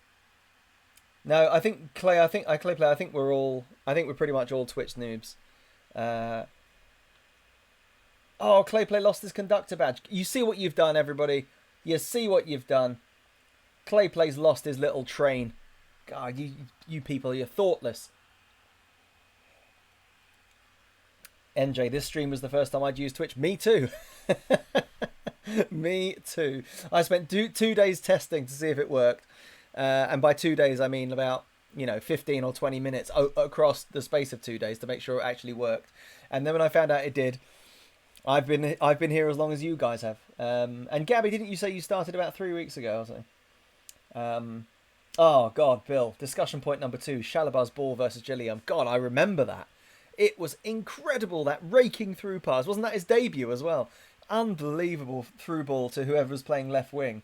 No, I think Clay. I think we're pretty much all Twitch noobs. Clayplay lost his conductor badge. You see what you've done, everybody. You see what you've done. Clayplay's lost his little train. God, you people, you're thoughtless. NJ, this stream was the first time I'd used Twitch. Me too. Me too. I spent 2 days testing to see if it worked. And by 2 days, I mean about 15 or 20 minutes across the space of 2 days to make sure it actually worked. And then when I found out it did, I've been here as long as you guys have. And Gabby, didn't you say you started about 3 weeks ago or something? Oh God, Bill. Discussion point number 2: Shalabah's ball versus Gilliam. God, I remember that. It was incredible, that raking through pass. Wasn't that his debut as well? Unbelievable through ball to whoever was playing left wing.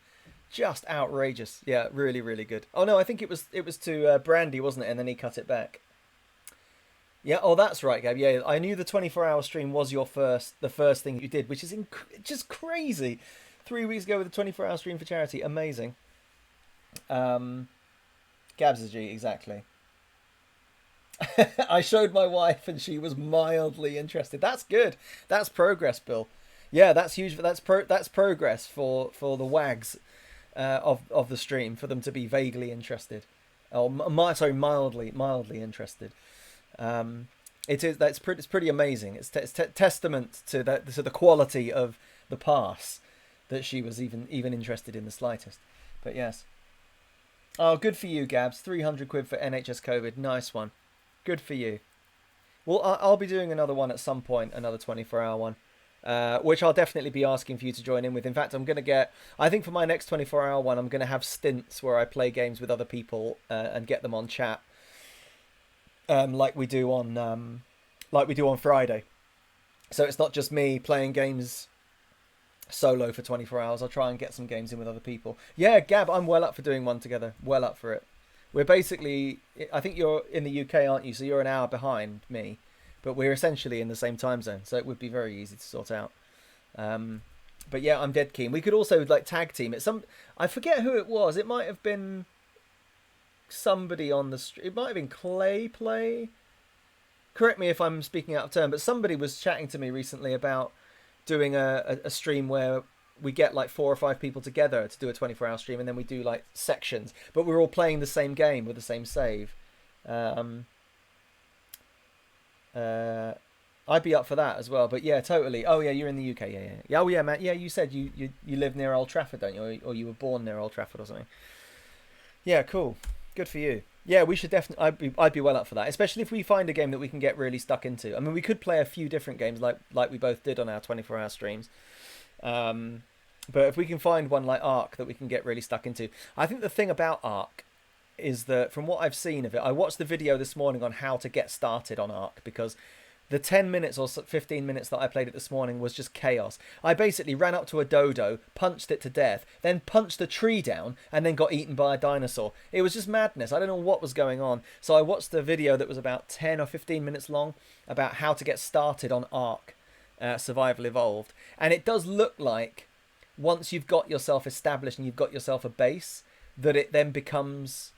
Just outrageous. Yeah, really, really good. Oh no, I think it was to Brandy, wasn't it? And then he cut it back. Yeah, oh that's right, Gab. Yeah, I knew the 24-hour stream was the first thing you did, which is just crazy. 3 weeks ago with a 24-hour stream for charity, amazing. Gabs is G, exactly. I showed my wife and she was mildly interested. That's good. That's progress, Bill. Yeah, that's huge. That's progress for the wags of the stream, for them to be vaguely interested. Mildly interested. It's pretty amazing. It's testament to the quality of the pass that she was even interested in the slightest. But yes. Oh, good for you, Gabs. 300 quid for NHS COVID. Nice one. Good for you. Well, I'll be doing another one at some point, another 24-hour one, which I'll definitely be asking for you to join in with. In fact, I think for my next 24-hour one, I'm going to have stints where I play games with other people and get them on chat, like we do on Friday. So it's not just me playing games solo for 24 hours. I'll try and get some games in with other people. Yeah, Gab, I'm well up for doing one together. Well up for it. We're basically, I think you're in the UK, aren't you? So you're an hour behind me, but we're essentially in the same time zone, so it would be very easy to sort out. But yeah, I'm dead keen. We could also like tag team it. I forget who it was. It might have been somebody on the street. It might have been Clay Play. Correct me if I'm speaking out of turn, but somebody was chatting to me recently about doing a stream where we get like 4 or 5 people together to do a 24-hour stream, and then we do like sections, but we're all playing the same game with the same save. I'd be up for that as well, but yeah, totally. Oh yeah, you're in the UK, yeah. Oh yeah, Matt. Yeah, you said you live near Old Trafford, don't you, or you were born near Old Trafford or something? Yeah, cool. Good for you. Yeah, we should definitely. I'd be well up for that, especially if we find a game that we can get really stuck into. I mean, we could play a few different games like we both did on our 24-hour streams. But if we can find one like Ark that we can get really stuck into, I think the thing about Ark is that from what I've seen of it, I watched the video this morning on how to get started on Ark, because the 10 minutes or 15 minutes that I played it this morning was just chaos. I basically ran up to a dodo, punched it to death, then punched a tree down, and then got eaten by a dinosaur. It was just madness. I don't know what was going on. So I watched a video that was about 10 or 15 minutes long about how to get started on Ark, Survival Evolved. And it does look like once you've got yourself established and you've got yourself a base, that it then becomes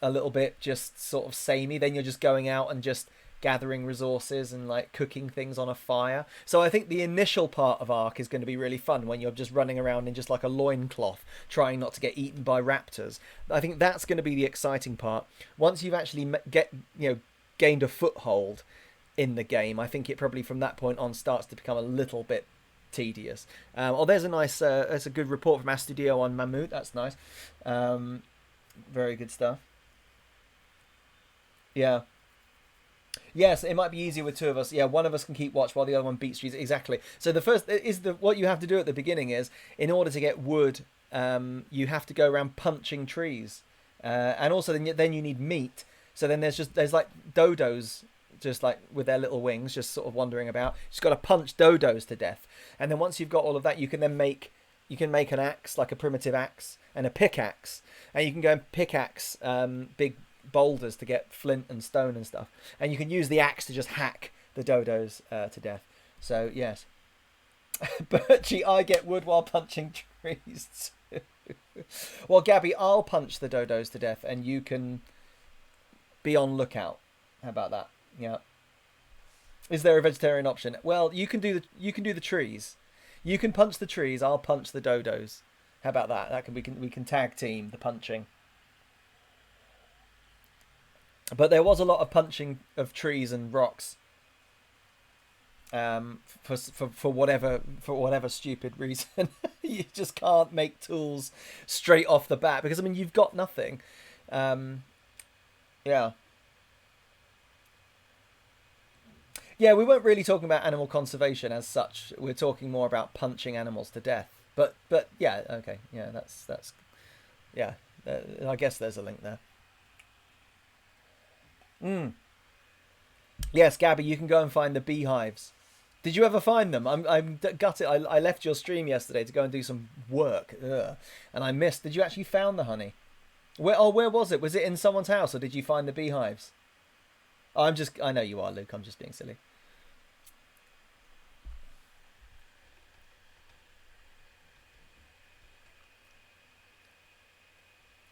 a little bit just sort of samey. Then you're just going out and just gathering resources and like cooking things on a fire. So I think the initial part of Ark is going to be really fun when you're just running around in just like a loincloth trying not to get eaten by raptors. I think that's going to be the exciting part. Once you've actually gained a foothold in the game, I think it probably from that point on starts to become a little bit tedious. There's a good report from Astudio on Mammut. That's nice. Very good stuff. Yeah. Yes, it might be easier with 2 of us. Yeah, one of us can keep watch while the other one beats trees. Exactly. So what you have to do at the beginning is, in order to get wood, you have to go around punching trees, and also then you need meat. So then there's like dodos, just like with their little wings, just sort of wandering about. You just got to punch dodos to death, and then once you've got all of that, you can make an axe, like a primitive axe, and a pickaxe, and you can go and pickaxe big boulders to get flint and stone and stuff, and you can use the axe to just hack the dodos to death. So yes, Birchie, I get wood while punching trees too. Well, Gabby, I'll punch the dodos to death, and you can be on lookout. How about that? Yeah. Is there a vegetarian option? Well, you can do the trees. You can punch the trees. I'll punch the dodos. How about that? We can tag team the punching. But there was a lot of punching of trees and rocks, for whatever stupid reason. You just can't make tools straight off the bat because, I mean, you've got nothing. Yeah. Yeah, we weren't really talking about animal conservation as such. We're talking more about punching animals to death. But yeah, okay, yeah, that's yeah. I guess there's a link there. Yes, Gabby, you can go and find the beehives. Did you ever find them? I'm gutted. I left your stream yesterday to go and do some work, and I missed. Did you actually found the honey? Where was it? Was it in someone's house, or did you find the beehives? I know you are, Luke. I'm just being silly.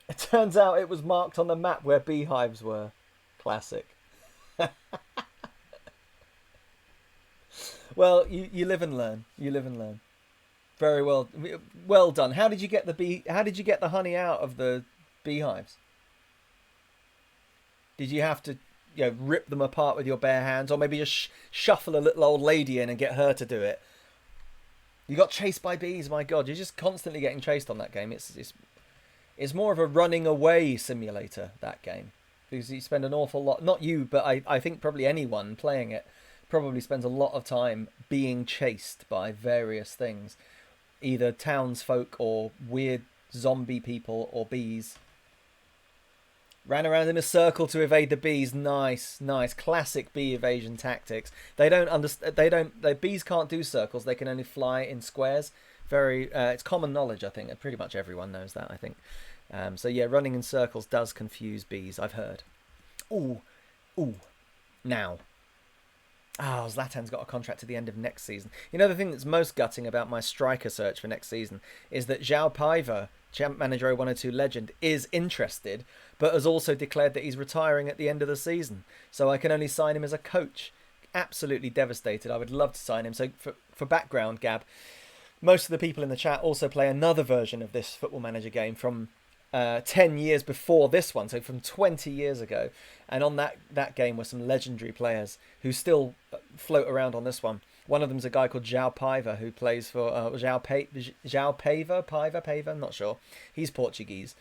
It turns out it was marked on the map where beehives were. Classic. Well, you live and learn. You live and learn. Very well done. How did you get the honey out of the beehives? Did you have to, rip them apart with your bare hands, or maybe just shuffle a little old lady in and get her to do it? You got chased by bees. My God, you're just constantly getting chased on that game. It's more of a running away simulator, that game, because you spend an awful lot. Not you, but I think probably anyone playing it probably spends a lot of time being chased by various things, either townsfolk or weird zombie people or bees. Ran around in a circle to evade the bees. Nice. Classic bee evasion tactics. They don't understand. The bees can't do circles. They can only fly in squares. It's common knowledge, I think. Pretty much everyone knows that, I think. So yeah, running in circles does confuse bees, I've heard. Ooh, now. Zlatan's got a contract to the end of next season. You know, the thing that's most gutting about my striker search for next season is that João Paiva, Champ Manager 0102 legend, is interested, but has also declared that he's retiring at the end of the season. So I can only sign him as a coach. Absolutely devastated. I would love to sign him. So for background, Gab, most of the people in the chat also play another version of this Football Manager game from 10 years before this one, so from 20 years ago. And on that game were some legendary players who still float around on this one. One of them's a guy called João Paiva, who plays for João Paiva, I'm not sure. He's Portuguese.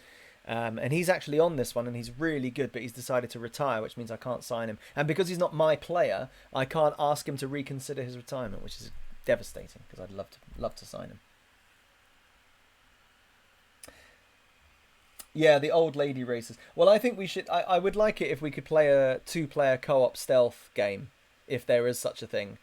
And he's actually on this one, and he's really good, but he's decided to retire, which means I can't sign him. And because he's not my player, I can't ask him to reconsider his retirement, which is devastating, because I'd love to sign him. Yeah, the old lady races. Well, I think we should... I would like it if we could play a 2-player co-op stealth game, if there is such a thing.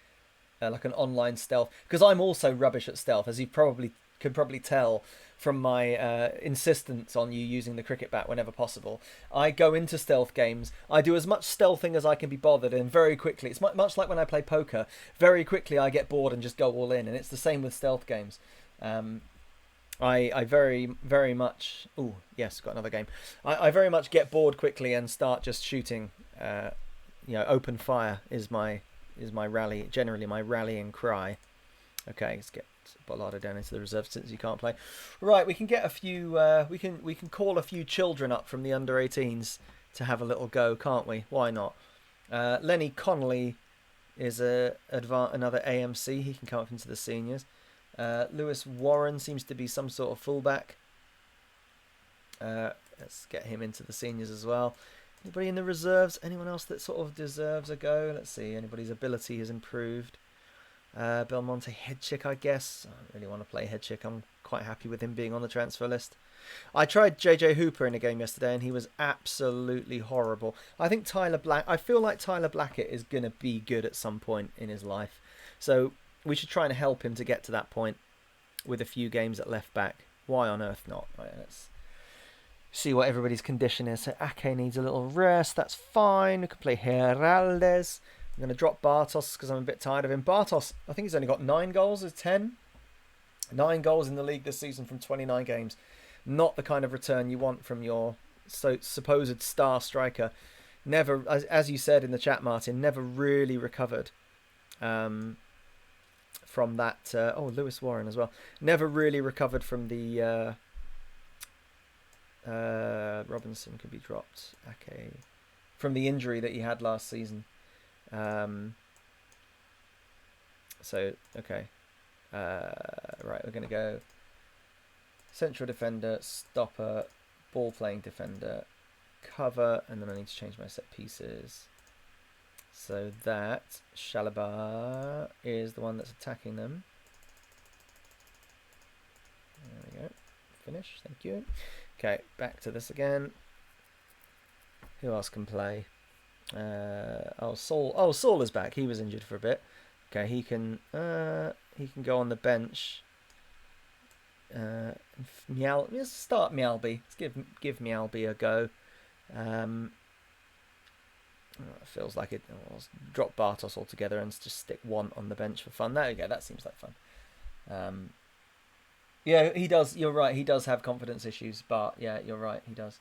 Like an online stealth. Because I'm also rubbish at stealth, as you could probably tell from my insistence on you using the cricket bat whenever possible. I go into stealth games. I do as much stealthing as I can be bothered, and very quickly... It's much like when I play poker. Very quickly I get bored and just go all in, and it's the same with stealth games. I very, very much... Ooh, yes, got another game. I very much get bored quickly and start just shooting. Open fire is my rally, generally my rallying cry. Okay, let's get Bollardo down into the reserve since you can't play. Right, we can get a few... we can call a few children up from the under-18s to have a little go, can't we? Why not? Lenny Connolly is another AMC. He can come up into the seniors. Lewis Warren seems to be some sort of fullback. Let's get him into the seniors as well. Anybody in the reserves? Anyone else that sort of deserves a go? Let's see. Anybody's ability has improved. Belmonte Headchick, I guess. I don't really want to play Headchick. I'm quite happy with him being on the transfer list. I tried JJ Hooper in a game yesterday and he was absolutely horrible. I feel like Tyler Blackett is going to be good at some point in his life. So we should try and help him to get to that point with a few games at left back. Why on earth not? Right, let's see what everybody's condition is. So Ake needs a little rest. That's fine. We can play Heraldes. I'm going to drop Bartos because I'm a bit tired of him. Bartos, I think he's only got 9 goals. Is 10? 9 goals in the league this season from 29 games. Not the kind of return you want from your supposed star striker. Never, as you said in the chat, Martin, never really recovered from that. Lewis Warren as well. Never really recovered from the... Robinson could be dropped. Okay. From the injury that he had last season. Okay. Right, we're going to go central defender, stopper, ball playing defender, cover, and then I need to change my set pieces. So that Shalabar is the one that's attacking them. There we go. Finish. Thank you. Okay, back to this again. Who else can play? Saul. Oh, Saul is back. He was injured for a bit. Okay, he can go on the bench. Let's start Mialby. Let's give Mialby a go. It feels like it. Let's drop Bartos altogether and just stick one on the bench for fun. There we go. That seems like fun. Yeah, he does. You're right. He does have confidence issues, but yeah, you're right. He does.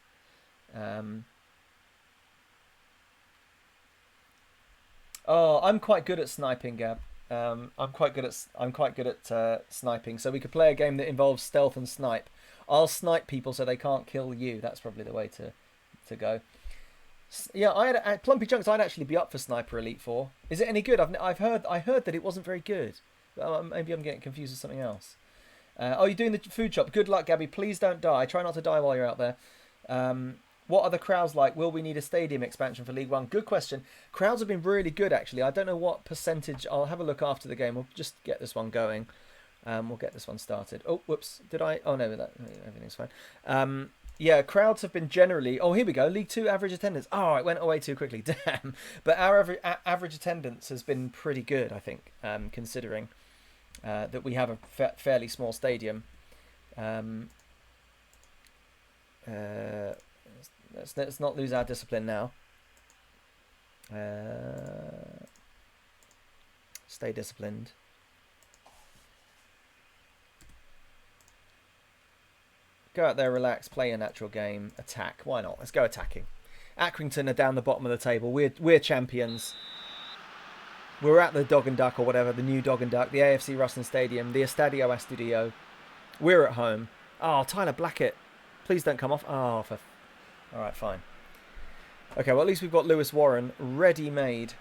I'm quite good at sniping, Gab. I'm quite good at sniping. So we could play a game that involves stealth and snipe. I'll snipe people so they can't kill you. That's probably the way to go. Yeah, at Plumpy Chunks, I'd actually be up for Sniper Elite 4. Is it any good? I heard that it wasn't very good. Maybe I'm getting confused with something else. You're doing the food shop. Good luck, Gabby. Please don't die. Try not to die while you're out there. What are the crowds like? Will we need a stadium expansion for League One? Good question. Crowds have been really good, actually. I don't know what percentage. I'll have a look after the game. We'll just get this one going. We'll get this one started. Oh, whoops. Did I? Oh, no, everything's fine. Yeah, crowds have been generally... Oh, here we go. League 2 average attendance. Oh, it went away too quickly. Damn. But our average attendance has been pretty good, I think, considering that we have a fairly small stadium. Let's not lose our discipline now. Stay disciplined. Go out there, relax, play a natural game, attack. Why not? Let's go attacking. Accrington are down the bottom of the table. We're champions. We're at the Dog and Duck or whatever, the new Dog and Duck, the AFC Ruston Stadium, the Estadio Astudio. We're at home. Oh, Tyler Blackett. Please don't come off. Oh, all right, fine. Okay, well, at least we've got Lewis Warren ready-made.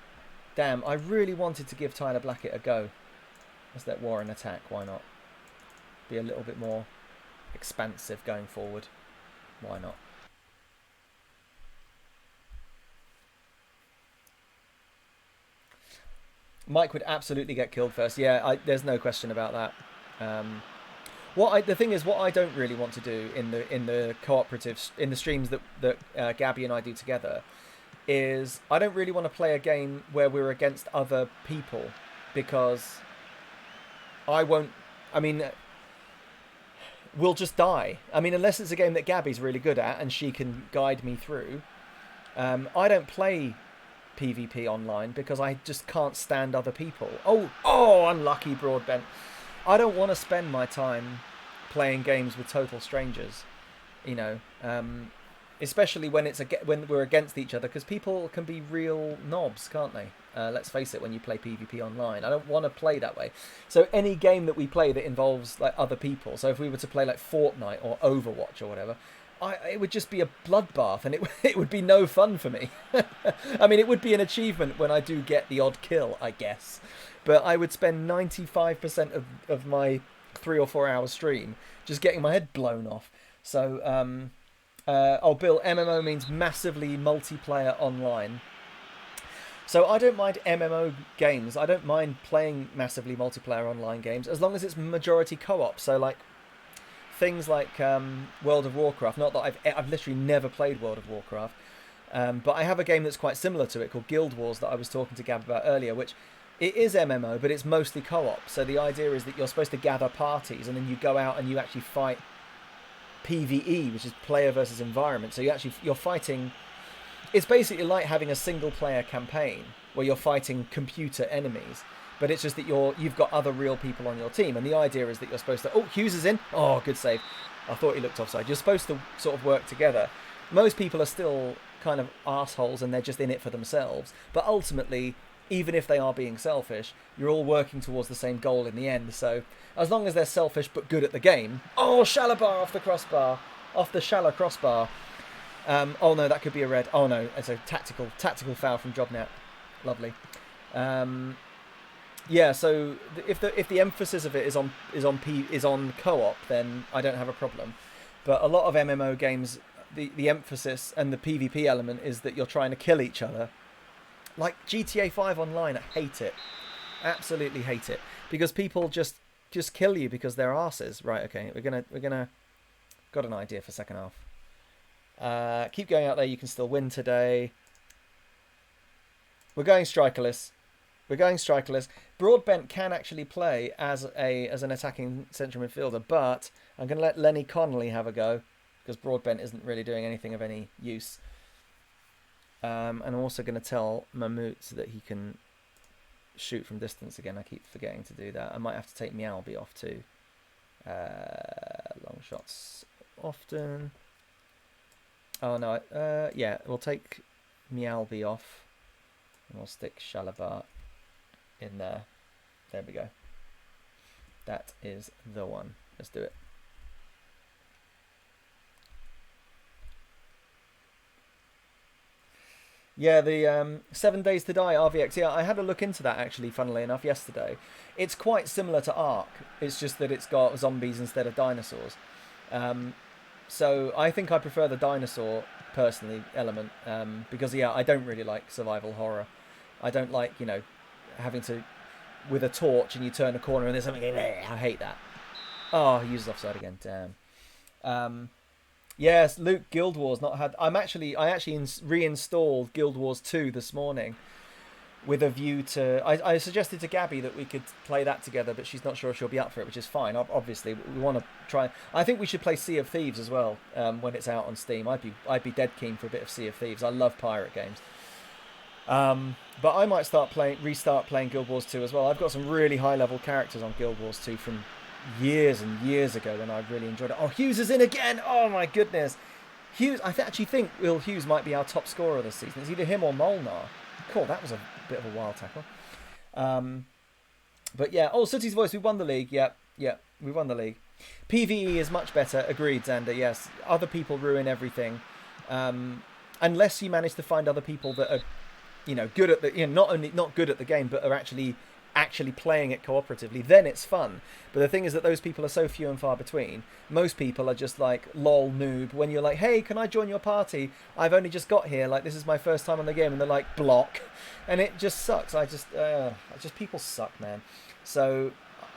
Damn, I really wanted to give Tyler Blackett a go. Let's let Warren attack. Why not? Be a little bit more expansive going forward. Why not? Mike would absolutely get killed first. Yeah, there's no question about that. The thing is, what I don't really want to do in the cooperatives, in the streams that Gabby and I do together, is I don't really want to play a game where we're against other people, because we'll just die. I mean, unless it's a game that Gabby's really good at and she can guide me through. I don't play PvP online because I just can't stand other people. Oh, unlucky Broadbent. I don't want to spend my time playing games with total strangers, especially when when we're against each other, because people can be real knobs, can't they? Let's face it, when you play PvP online, I don't want to play that way. So any game that we play that involves like other people, so if we were to play like Fortnite or Overwatch or whatever, it would just be a bloodbath, and it would be no fun for me. I mean, it would be an achievement when I do get the odd kill, I guess. But I would spend 95% of my 3 or 4 hour stream just getting my head blown off. So, Bill, MMO means massively multiplayer online. So I don't mind MMO games. I don't mind playing massively multiplayer online games as long as it's majority co-op. So like things like World of Warcraft. Not that I've literally never played World of Warcraft, but I have a game that's quite similar to it called Guild Wars that I was talking to Gab about earlier, which it is MMO, but it's mostly co-op. So the idea is that you're supposed to gather parties and then you go out and you actually fight PvE, which is player versus environment. So you're fighting. It's basically like having a single player campaign where you're fighting computer enemies, but it's just that you've got other real people on your team, and the idea is that you're supposed to... Oh, Hughes is in. Oh, good save. I thought he looked offside. You're supposed to sort of work together. Most people are still kind of arseholes and they're just in it for themselves, but ultimately, even if they are being selfish, you're all working towards the same goal in the end. So as long as they're selfish but good at the game... Oh, Shalabar off the crossbar. Off the shallow crossbar. Oh no, that could be a red. Oh no, it's a tactical foul from Jobnet. Lovely. Yeah, so if the emphasis of it is on co-op, then I don't have a problem. But a lot of MMO games, the emphasis and the PvP element is that you're trying to kill each other. Like GTA 5 Online, I hate it. Absolutely hate it, because people just kill you because they're arses. Right? Okay, we're gonna got an idea for second half. Keep going out there. You can still win today. We're going strikerless. Broadbent can actually play as an attacking central midfielder, but I'm going to let Lenny Connolly have a go because Broadbent isn't really doing anything of any use. And I'm also going to tell Mahmout that he can shoot from distance again. I keep forgetting to do that. I might have to take Meowby off too. Long shots often. Oh no, yeah, we'll take Meowby off and we'll stick Shalabar in there. There we go. That is the one. Let's do it. Yeah, the 7 Days to Die RVX. Yeah, I had a look into that actually, funnily enough, yesterday. It's quite similar to Ark. It's just that it's got zombies instead of dinosaurs. So I think I prefer the dinosaur, personally, element. Because, yeah, I don't really like survival horror. I don't like, having to... with a torch and you turn a corner and there's something... I hate that. Oh, he uses offside again. Damn. Yes, Luke, Guild Wars not had... I actually reinstalled Guild Wars 2 this morning. with a view to. I suggested to Gabby that we could play that together, but she's not sure she'll be up for it, which is fine. Obviously, we want to try. I think we should play Sea of Thieves as well when it's out on Steam. I'd be dead keen for a bit of Sea of Thieves. I love pirate games. But I might restart playing Guild Wars 2 as well. I've got some really high level characters on Guild Wars 2 from years and years ago when I really enjoyed it. Oh, Hughes is in again! Oh my goodness! Hughes, I actually think Will Hughes might be our top scorer this season. It's either him or Molnar. Cool, that was a bit of a wild tackle. But yeah, City's Voice, we won the league. Yeah, we won the league. PvE is much better. Agreed, Xander. Yes, other people ruin everything. Unless you manage to find other people that are, good at the, not good at the game, but are actually playing it cooperatively, then it's fun. But the thing is that those people are so few and far between. Most people are just like, lol, noob. When you're like, hey, can I join your party? I've only just got here. Like, this is my first time on the game. And they're like, block. And it just sucks. People suck, man. So,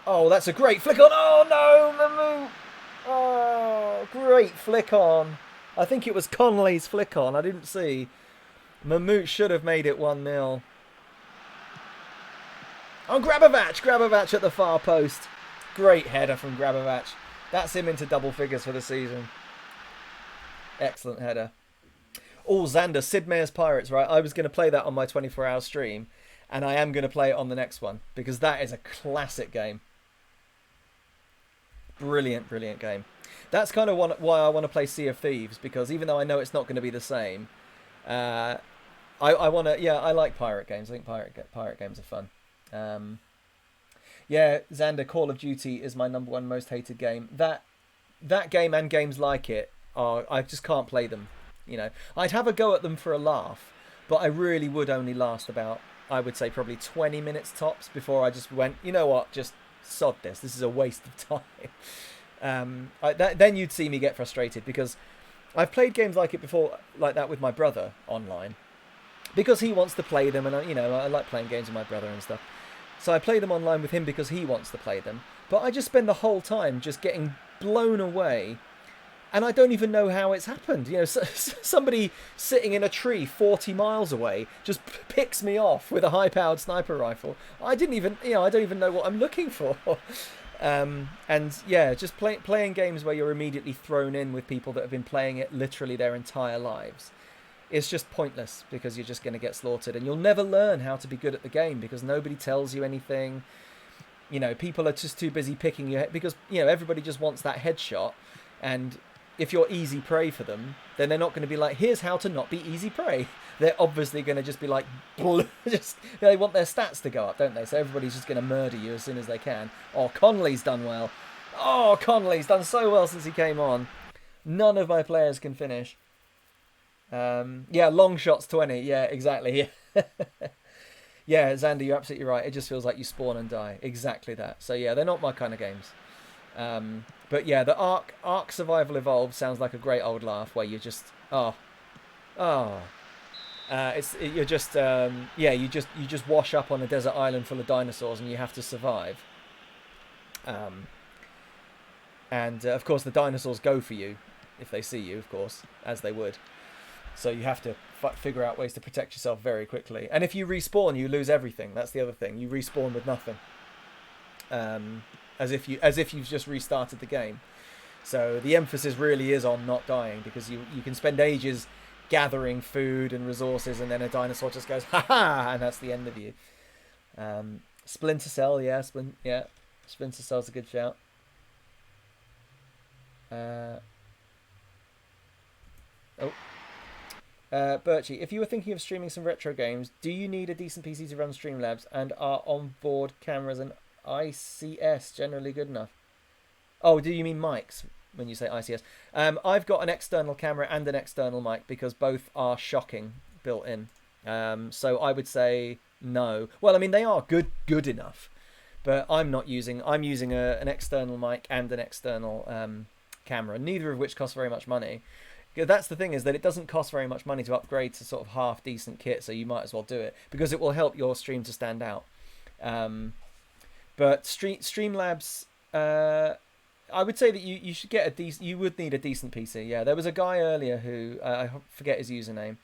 oh, that's a great flick on. Oh, no, Mamoot. Oh, great flick on. I think it was Conley's flick on. I didn't see. Mamoot should have made it 1-0. Oh, Grabovac at the far post. Great header from Grabovac. That's him into double figures for the season. Excellent header. Oh, Xander, Sid Meier's Pirates, right? I was going to play that on my 24-hour stream, and I am going to play it on the next one, because that is a classic game. Brilliant, brilliant game. That's kind of why I want to play Sea of Thieves, because even though I know it's not going to be the same, I want to... Yeah, I like pirate games. I think pirate games are fun. Yeah, Xander, Call of Duty is my #1 most hated game. That game and games like it I just can't play them. I'd have a go at them for a laugh, but I really would only last about, I would say, probably 20 minutes tops before I just went, you know what, just sod this. This is a waste of time. Then you'd see me get frustrated, because I've played games like it before, like that with my brother online, because he wants to play them, and I like playing games with my brother and stuff. So I play them online with him because he wants to play them. But I just spend the whole time just getting blown away, and I don't even know how it's happened. Somebody sitting in a tree 40 miles away just picks me off with a high-powered sniper rifle. I don't even know what I'm looking for. And yeah, just playing games where you're immediately thrown in with people that have been playing it literally their entire lives. It's just pointless, because you're just going to get slaughtered, and you'll never learn how to be good at the game because nobody tells you anything. People are just too busy picking your head, because everybody just wants that headshot, and if you're easy prey for them, then they're not going to be like, here's how to not be easy prey. They're obviously going to just be like, they want their stats to go up, don't they? So everybody's just going to murder you as soon as they can. Oh, Conley's done well. Oh, Conley's done so well since he came on. None of my players can finish. Yeah, long shots 20. Yeah, exactly. Yeah. Yeah, Xander, you're absolutely right. It just feels like you spawn and die. Exactly that. So yeah, they're not my kind of games. But yeah, the Ark Survival Evolved sounds like a great old laugh where you just you just wash up on a desert island full of dinosaurs and you have to survive. And of course the dinosaurs go for you if they see you, of course, as they would. So you have to figure out ways to protect yourself very quickly. And if you respawn, you lose everything. That's the other thing. You respawn with nothing. As if you've just restarted the game. So the emphasis really is on not dying, because you can spend ages gathering food and resources, and then a dinosaur just goes, ha ha, and that's the end of you. Splinter Cell, yeah, Splinter Cell's a good shout. Birchie, if you were thinking of streaming some retro games, do you need a decent PC to run Streamlabs, and are onboard cameras and ICS generally good enough? Oh, do you mean mics when you say ICS? I've got an external camera and an external mic, because both are shocking built in. So I would say no. Well, I mean, they are good enough, but I'm using an external mic and an external camera, neither of which costs very much money. That's the thing, is that it doesn't cost very much money to upgrade to sort of half decent kit, so you might as well do it, because it will help your stream to stand out. But Streamlabs, I would say that you should get you would need a decent PC. Yeah, there was a guy earlier who I forget his username,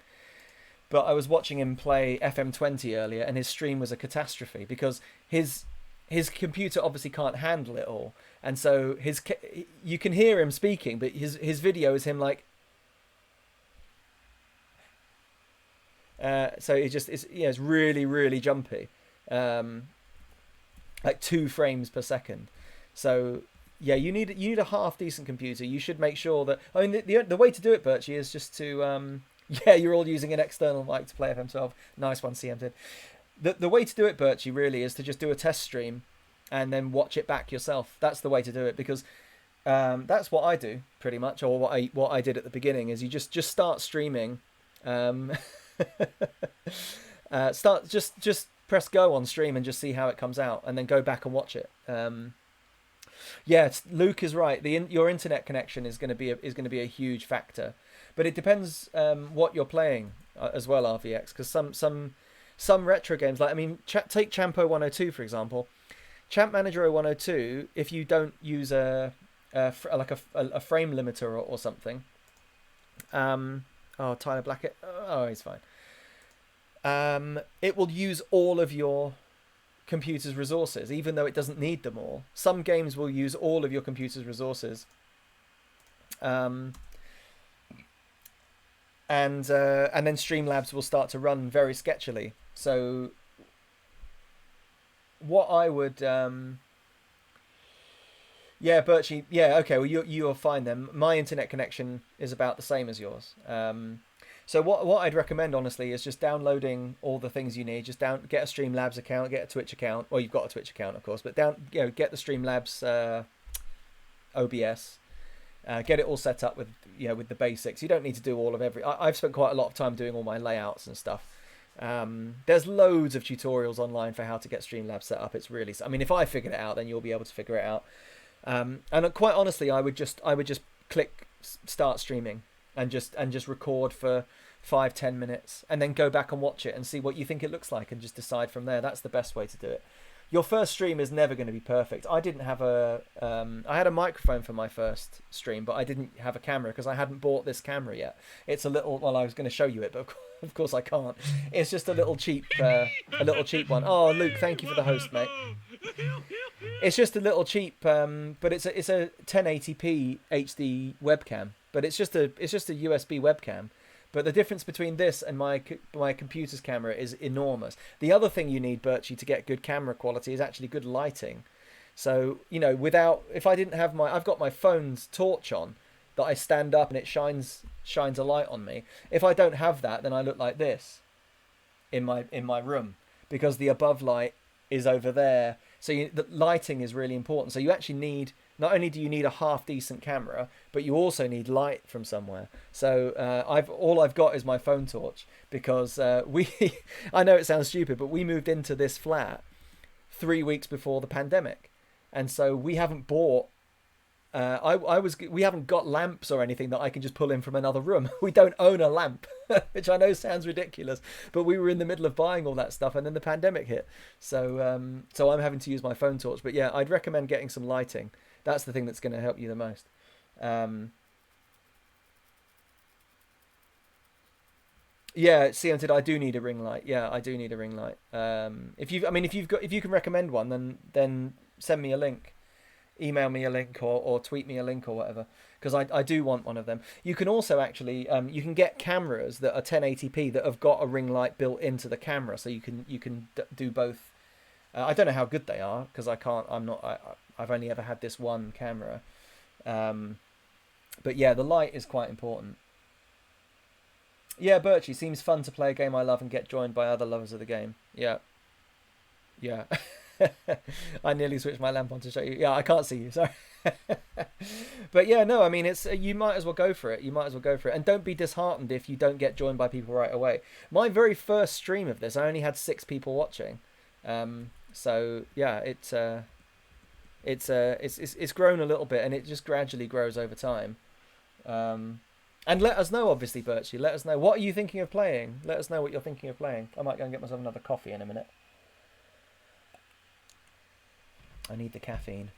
but I was watching him play FM20 earlier, and his stream was a catastrophe because his computer obviously can't handle it all, and so you can hear him speaking, but his video is him like. So it's really, really jumpy, like 2 frames per second. So yeah, you need a half decent computer. You should make sure that, I mean, the way to do it, Birchie, is just to yeah, you're all using an external mic to play FM12. Nice one, CM did. The way to do it, Birchie, really is to just do a test stream, and then watch it back yourself. That's the way to do it, because that's what I do pretty much, or what I did at the beginning is you just start streaming. Just press go on stream and just see how it comes out, and then go back and watch it. Yeah, Luke is right. Your internet connection is going to be a huge factor, but it depends what you're playing as well, RVX, because some retro games, like, I mean, take Champo 102 for example. Champ Manager 102, if you don't use a frame limiter or something. Oh, Tyler Blackett. Oh, he's fine. It will use all of your computer's resources, even though it doesn't need them all. Some games will use all of your computer's resources. And then Streamlabs will start to run very sketchily. So what I would... Yeah, Birchie. Yeah, okay. Well, you're fine then. My internet connection is about the same as yours. So what I'd recommend, honestly, is just downloading all the things you need. Just get a Streamlabs account, get a Twitch account. Well, you've got a Twitch account, of course, but get the Streamlabs OBS. Get it all set up with the basics. You don't need to do all of I've spent quite a lot of time doing all my layouts and stuff. There's loads of tutorials online for how to get Streamlabs set up. It's really, I mean, if I figured it out, then you'll be able to figure it out. And quite honestly, I would just click start streaming and just record for 5-10 minutes, and then go back and watch it and see what you think it looks like, and just decide from there. That's the best way to do it. Your first stream is never going to be perfect. I didn't have I had a microphone for my first stream, but I didn't have a camera because I hadn't bought this camera yet. It's a little, well, I was going to show you it, but of course I can't. It's just a little cheap one. Oh, Luke, thank you for the host, mate. It's just a little cheap, but it's a 1080p HD webcam, but it's just a USB webcam. But the difference between this and my computer's camera is enormous. The other thing you need, Birchie, to get good camera quality is actually good lighting. So, if I didn't have I've got my phone's torch on that I stand up and it shines a light on me. If I don't have that, then I look like this in my room, because the above light is over there. So the lighting is really important. So you actually not only do you need a half decent camera, but you also need light from somewhere. So all I've got is my phone torch, because I know it sounds stupid, but we moved into this flat 3 weeks before the pandemic, and so we haven't bought. We haven't got lamps or anything that I can just pull in from another room. We don't own a lamp, which I know sounds ridiculous, but we were in the middle of buying all that stuff, and then the pandemic hit. So I'm having to use my phone torch. But yeah, I'd recommend getting some lighting. That's the thing that's going to help you the most. Yeah, CM, I do need a ring light. Yeah, I do need a ring light. If you can recommend one, then send me a link. Email me a link or tweet me a link or whatever, because I do want one of them. You can also actually you can get cameras that are 1080p that have got a ring light built into the camera, so you can do both. I don't know how good they are, because I've only ever had this one camera, but yeah, the light is quite important. Yeah, Birchie, seems fun to play a game I love and get joined by other lovers of the game. Yeah. I nearly switched my lamp on to show you. Yeah, I can't see you, sorry. But yeah, no, I mean, it's you might as well go for it. And don't be disheartened if you don't get joined by people right away. My very first stream of this, I only had 6 people watching. So yeah, it's grown a little bit, and it just gradually grows over time. And let us know, obviously, Birchie. Let us know, what are you thinking of playing? Let us know what you're thinking of playing. I might go and get myself another coffee in a minute. I need the caffeine.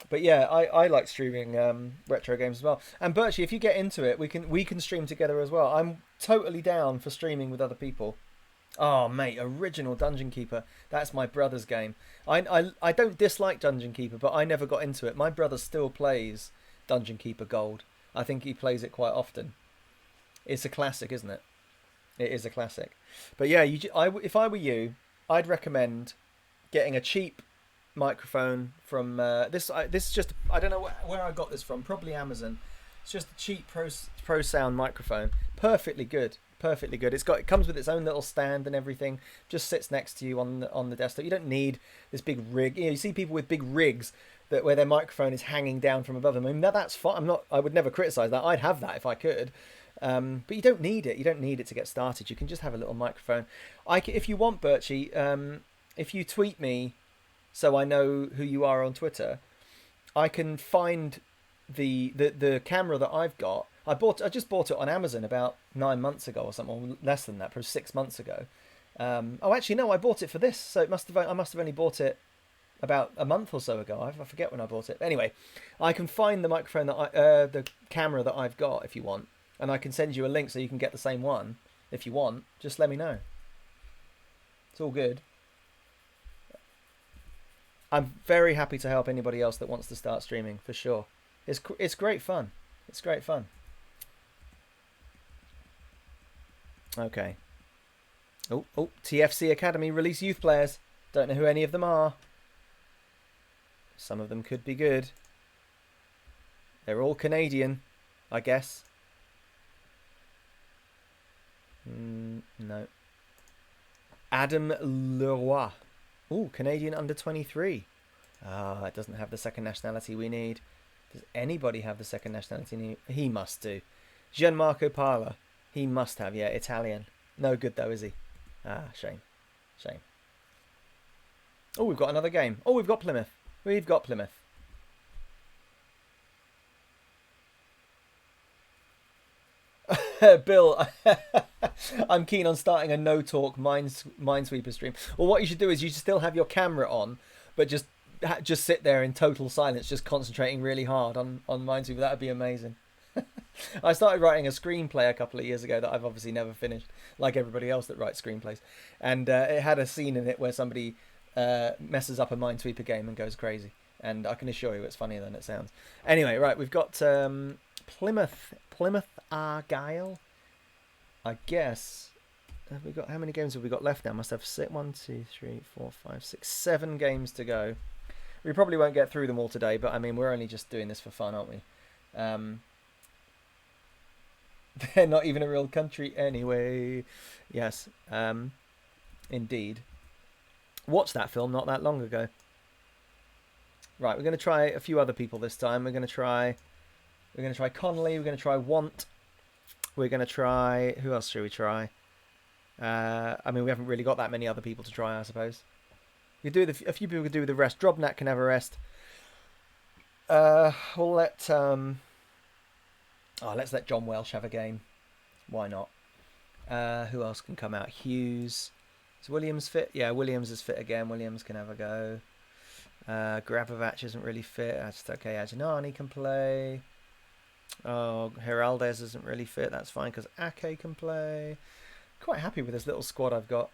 But yeah, I like streaming retro games as well. And Birchie, if you get into it, we can stream together as well. I'm totally down for streaming with other people. Oh mate, original Dungeon Keeper. That's my brother's game. I don't dislike Dungeon Keeper, but I never got into it. My brother still plays Dungeon Keeper Gold. I think he plays it quite often. It's a classic, isn't it? It is a classic. But yeah, if I were you, I'd recommend getting a cheap microphone from this. This is just, I don't know where I got this from. Probably Amazon. It's just a cheap pro sound microphone. Perfectly good. Perfectly good. It comes with its own little stand and everything. Just sits next to you on the desktop. You don't need this big rig. You see people with big rigs where their microphone is hanging down from above them. I mean, that's fine. I would never criticize that. I'd have that if I could. But you don't need it. You don't need it to get started. You can just have a little microphone. If you want, Birchie, if you tweet me, so I know who you are on Twitter, I can find the camera that I've got. I just bought it on Amazon about 9 months ago or something, or less than that, probably 6 months ago. Actually no, I bought it for this, so I must have only bought it about a month or so ago. I forget when I bought it. Anyway, I can find the microphone the camera that I've got if you want, and I can send you a link so you can get the same one if you want. Just let me know. It's all good. I'm very happy to help anybody else that wants to start streaming, for sure. It's great fun. It's great fun. Okay. Oh, TFC Academy release youth players. Don't know who any of them are. Some of them could be good. They're all Canadian, I guess. No. Adam Leroy. Ooh, Canadian under 23. It doesn't have the second nationality we need. Does anybody have the second nationality? He must do. Gianmarco Parla. He must have, yeah, Italian. No good though, is he? Shame. Shame. Oh, we've got another game. Oh, we've got Plymouth. We've got Plymouth. Bill, I'm keen on starting a no-talk Minesweeper stream. Well, what you should do is you should still have your camera on, but just sit there in total silence, just concentrating really hard on Minesweeper. That would be amazing. I started writing a screenplay a couple of years ago that I've obviously never finished, like everybody else that writes screenplays. And it had a scene in it where somebody messes up a Minesweeper game and goes crazy. And I can assure you it's funnier than it sounds. Anyway, right, we've got Plymouth Argyle. I guess. Have we got, how many games have we got left now? Must have 1, 2, 3, 4, 5, 6, 7 games to go. We probably won't get through them all today, but I mean, we're only just doing this for fun, aren't we? They're not even a real country anyway. Yes, indeed. Watched that film not that long ago. Right, we're going to try a few other people this time. We're going to try Connolly. We're going to try Want. We're going to try, who else should we try? I mean, we haven't really got that many other people to try, I suppose. We do a few people could do the rest. Drobnat can have a rest. We'll let let's let John Welsh have a game. Why not? Who else can come out? Hughes. Is Williams fit? Yeah, Williams is fit again. Williams can have a go. Grabovac isn't really fit. That's okay. Aginani can play. Oh, Heraldez isn't really fit. That's fine because Ake can play. Quite happy with this little squad I've got.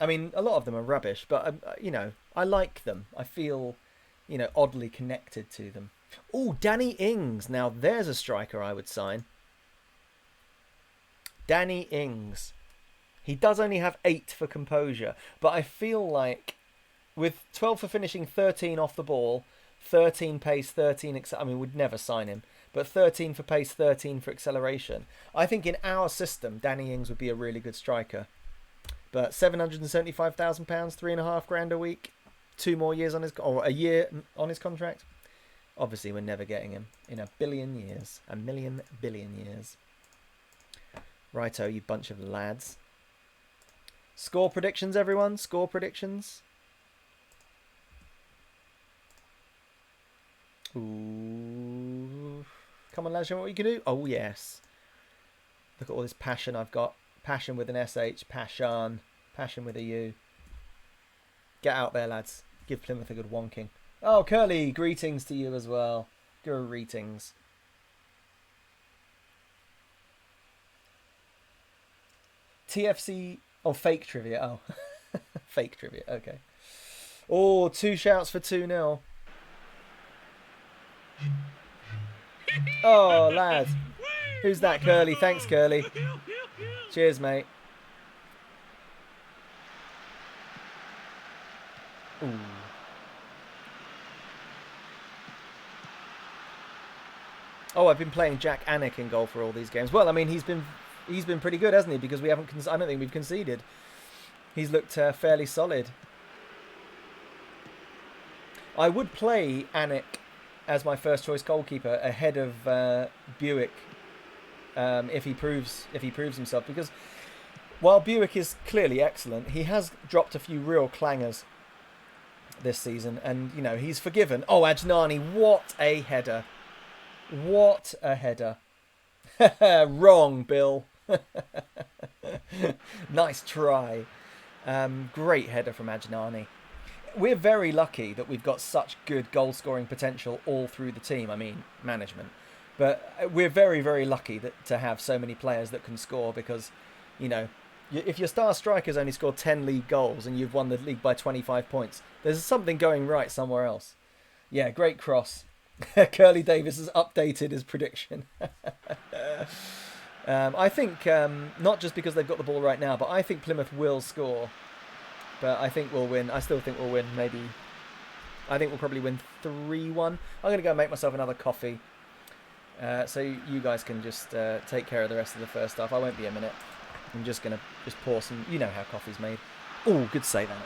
I mean, a lot of them are rubbish, but you know, I like them. I feel, you know, oddly connected to them. Oh, Danny Ings. Now there's a striker I would sign. Danny Ings. He does only have 8 for composure, but I feel like with 12 for finishing, 13 off the ball, 13 pace, 13 I mean, we'd never sign him, but 13 for pace, 13 for acceleration. I think in our system, Danny Ings would be a really good striker. But £775,000, £3.5 grand a week, 2 more years on his, or a year on his contract. Obviously, we're never getting him in a billion years, a million billion years. Righto, you bunch of lads. Score predictions, everyone. Score predictions. Ooh. Come on, lads, show me what you can do. Oh, yes. Look at all this passion I've got. Passion with an SH. Passion. Passion with a U. Get out there, lads. Give Plymouth a good wonking. Oh, Curly, greetings to you as well. Greetings. TFC... Oh, fake trivia. Oh, fake trivia. Okay. Oh, 2 shouts for 2-0. Oh, lad. Who's that, Curly? Thanks, Curly. Cheers, mate. Ooh. Oh, I've been playing Jack Anick in goal for all these games. Well, I mean, he's been pretty good, hasn't he? Because we haven't. I don't think we've conceded. He's looked fairly solid. I would play Anick as my first choice goalkeeper ahead of Buick if he proves himself, because while Buick is clearly excellent, he has dropped a few real clangers this season, and you know he's forgiven. Oh, Ajnani, what a header! What a header! Wrong, Bill. Nice try. Great header from Ajnani. We're very lucky that we've got such good goal-scoring potential all through the team. I mean, management. But we're very, very lucky to have so many players that can score, because, you know, if your star striker's only scored 10 league goals and you've won the league by 25 points, there's something going right somewhere else. Yeah, great cross. Curly Davis has updated his prediction. I think, not just because they've got the ball right now, but I think Plymouth will score. But I think we'll win. I still think we'll win. I think we'll probably win 3-1. I'm going to go and make myself another coffee. So you guys can just take care of the rest of the first half. I won't be a minute. I'm just going to pour some... You know how coffee's made. Oh, good save, Anna.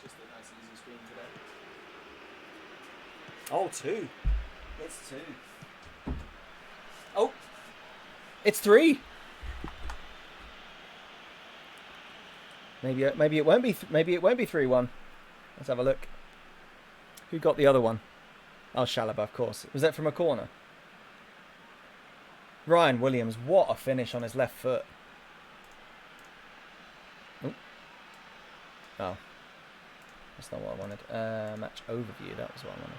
Just a nice easy stream today. Oh, 2. It's 2. Oh, it's 3. Maybe it won't be. Maybe it won't be 3-1. Let's have a look. Who got the other one? Oh, Shalaba, of course. Was that from a corner? Ryan Williams. What a finish on his left foot. Oh. That's not what I wanted. Match overview, that was what I wanted.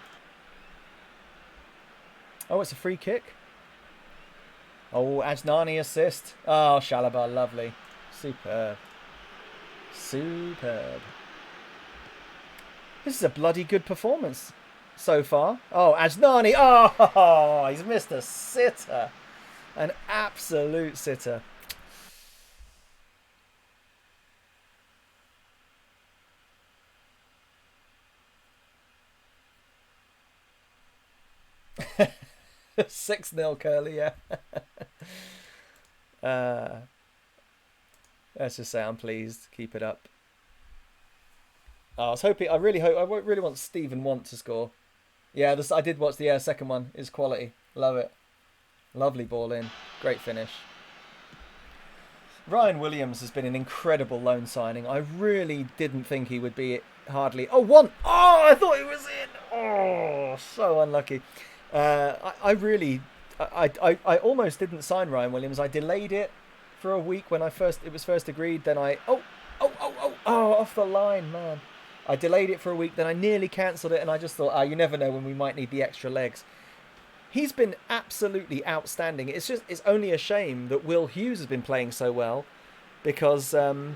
Oh, it's a free kick. Oh, Ajnani assist. Oh, Shalaba, lovely. Superb. Superb. This is a bloody good performance so far. Oh, Ajnani. Oh, he's missed a sitter. An absolute sitter. – 6-0 Curly, yeah. Let's just say I'm pleased. Keep it up. Oh, I was hoping. I really want Stephen Want to score. Yeah, I did watch the second one. It's quality. Love it. Lovely ball in. Great finish. Ryan Williams has been an incredible loan signing. I really didn't think he would be hardly. Oh, 1. Oh, I thought he was in. Oh, so unlucky. I almost didn't sign Ryan Williams. I delayed it for a week when it was first agreed. Then off the line, man. I delayed it for a week. Then I nearly cancelled it, and I just thought, you never know when we might need the extra legs. He's been absolutely outstanding. It's only a shame that Will Hughes has been playing so well, because I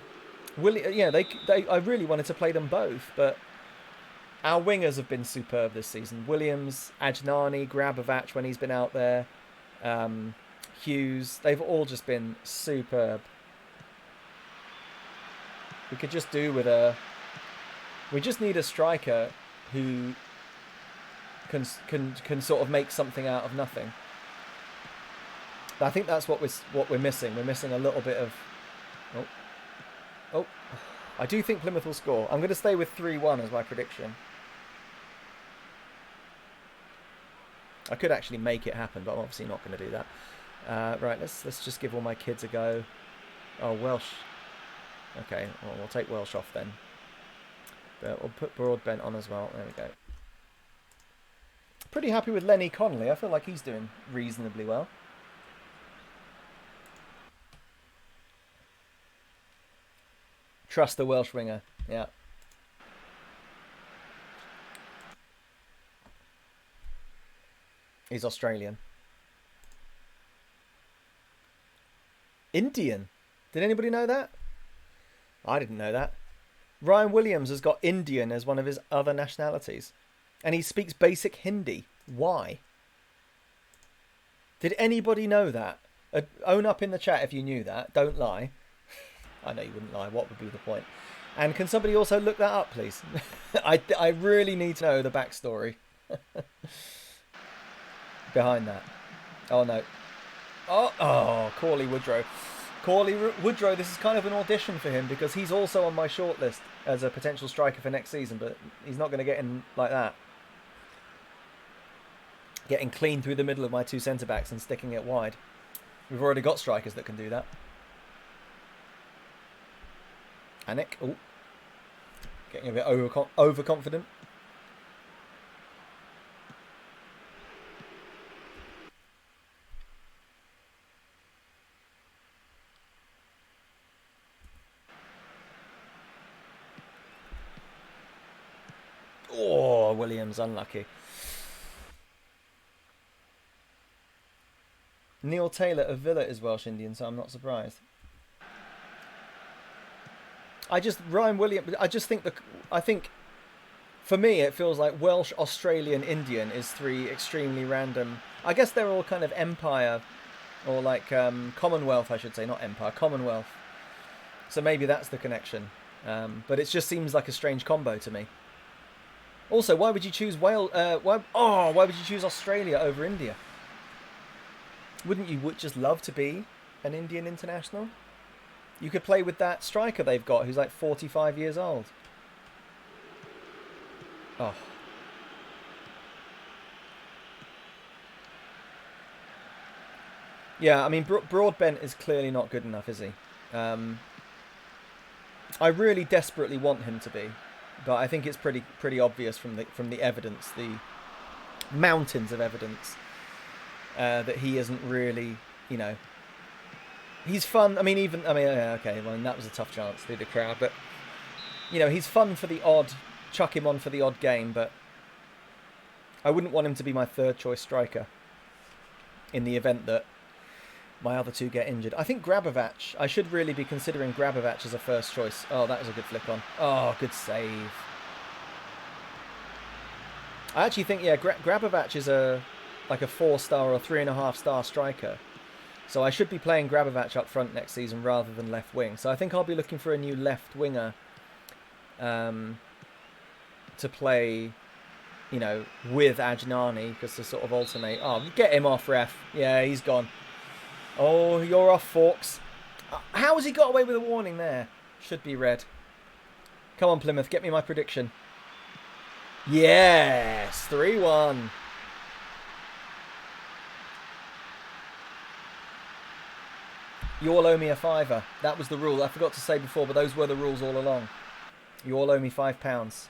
really wanted to play them both, but our wingers have been superb this season. Williams, Ajnani, Grabovac when he's been out there, Hughes, they've all just been superb. We could just do with we just need a striker who can sort of make something out of nothing. I think that's what we're missing. We're missing a little bit of. Oh, I do think Plymouth will score. I'm going to stay with 3-1 as my prediction. I could actually make it happen, but I'm obviously not going to do that. Right, let's just give all my kids a go. Oh, Welsh. Okay, well, we'll take Welsh off then. But we'll put Broadbent on as well. There we go. Pretty happy with Lenny Connolly. I feel like he's doing reasonably well. Trust the Welsh winger. Yeah. He's Australian. Indian. Did anybody know that? I didn't know that. Ryan Williams has got Indian as one of his other nationalities. And he speaks basic Hindi. Why? Did anybody know that? Own up in the chat if you knew that. Don't lie. I know you wouldn't lie. What would be the point? And can somebody also look that up, please? I really need to know the backstory behind that. Oh, no. Oh, Corley Woodrow. Corley Woodrow, this is kind of an audition for him, because he's also on my shortlist as a potential striker for next season, but he's not going to get in like that. Getting clean through the middle of my two centre-backs and sticking it wide. We've already got strikers that can do that. Anik, oh, getting a bit overconfident. Oh, Williams, unlucky. Neil Taylor of Villa is Welsh Indian, so I'm not surprised. Ryan Williams, I think for me it feels like Welsh, Australian, Indian is three extremely random. I guess they're all kind of empire, or like Commonwealth, I should say, not empire, Commonwealth. So maybe that's the connection. But it just seems like a strange combo to me. Also, why would you choose Wales? Why would you choose Australia over India? Wouldn't you just love to be an Indian international? You could play with that striker they've got, who's like 45 years old. Oh. Yeah, I mean, Broadbent is clearly not good enough, is he? I really desperately want him to be, but I think it's pretty obvious from the evidence, the mountains of evidence, that he isn't really, you know. He's fun. Okay, well, that was a tough chance through the crowd, but you know, he's fun for the odd. Chuck him on for the odd game, but I wouldn't want him to be my third choice striker in the event that my other two get injured. I think Grabovac. I should really be considering Grabovac as a first choice. Oh, that was a good flick on. Oh, good save. I actually think, yeah, Grabovac is like a 4-star or 3.5-star striker. So I should be playing Grabovac up front next season rather than left wing. So I think I'll be looking for a new left winger to play, you know, with Ajnani, because to sort of alternate. Oh, get him off, ref. Yeah, he's gone. Oh, you're off, Forks. How has he got away with a warning there? Should be red. Come on, Plymouth, get me my prediction. Yes, 3-1. You all owe me a £5. That was the rule. I forgot to say before, but those were the rules all along. You all owe me £5.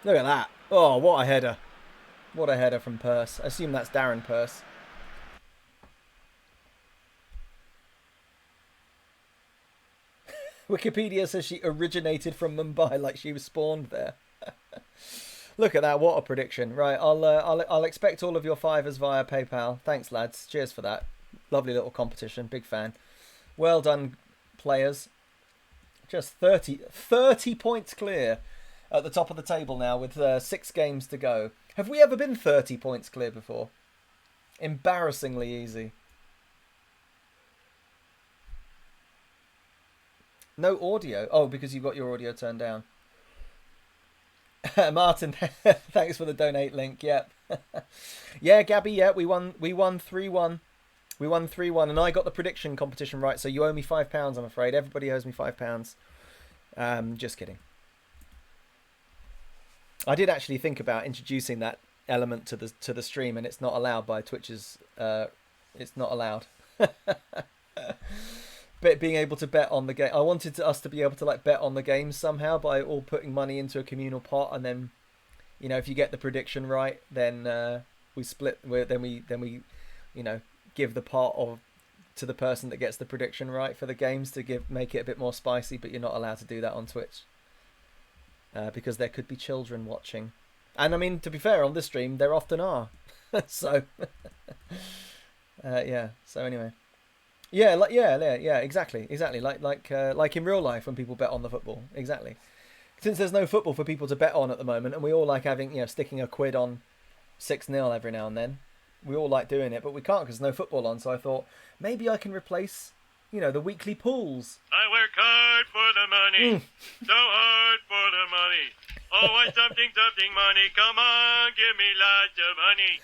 Look at that. Oh, what a header. What a header from Pearce. I assume that's Darren Pearce. Wikipedia says she originated from Mumbai, like she was spawned there. Look at that! What a prediction! Right, I'll expect all of your fivers via PayPal. Thanks, lads. Cheers for that. Lovely little competition. Big fan. Well done, players. Just 30 points clear at the top of the table now with 6 games to go. Have we ever been 30 points clear before? Embarrassingly easy. No audio. Oh, because you've got your audio turned down. Martin, thanks for the donate link. Yep. Yeah, Gabby, yeah, we won 3-1. We won 3-1 and I got the prediction competition right, so you owe me £5, I'm afraid. Everybody owes me £5. Just kidding. I did actually think about introducing that element to the stream, and it's not allowed by Twitch's it's not allowed. But being able to bet on the game, I wanted us to be able to like bet on the games somehow by all putting money into a communal pot, and then, you know, if you get the prediction right, then we split. Then we, you know, give the pot to the person that gets the prediction right for the games to make it a bit more spicy. But you're not allowed to do that on Twitch because there could be children watching, and I mean, to be fair, on this stream there often are. So yeah. So anyway. Yeah, exactly. Like in real life when people bet on the football, exactly. Since there's no football for people to bet on at the moment, and we all like having, you know, sticking a quid on 6-0 every now and then. We all like doing it, but we can't because there's no football on. So I thought maybe I can replace, you know, the weekly pools. I work hard for the money, so hard for the money. Oh, I something money. Come on, give me lots of money.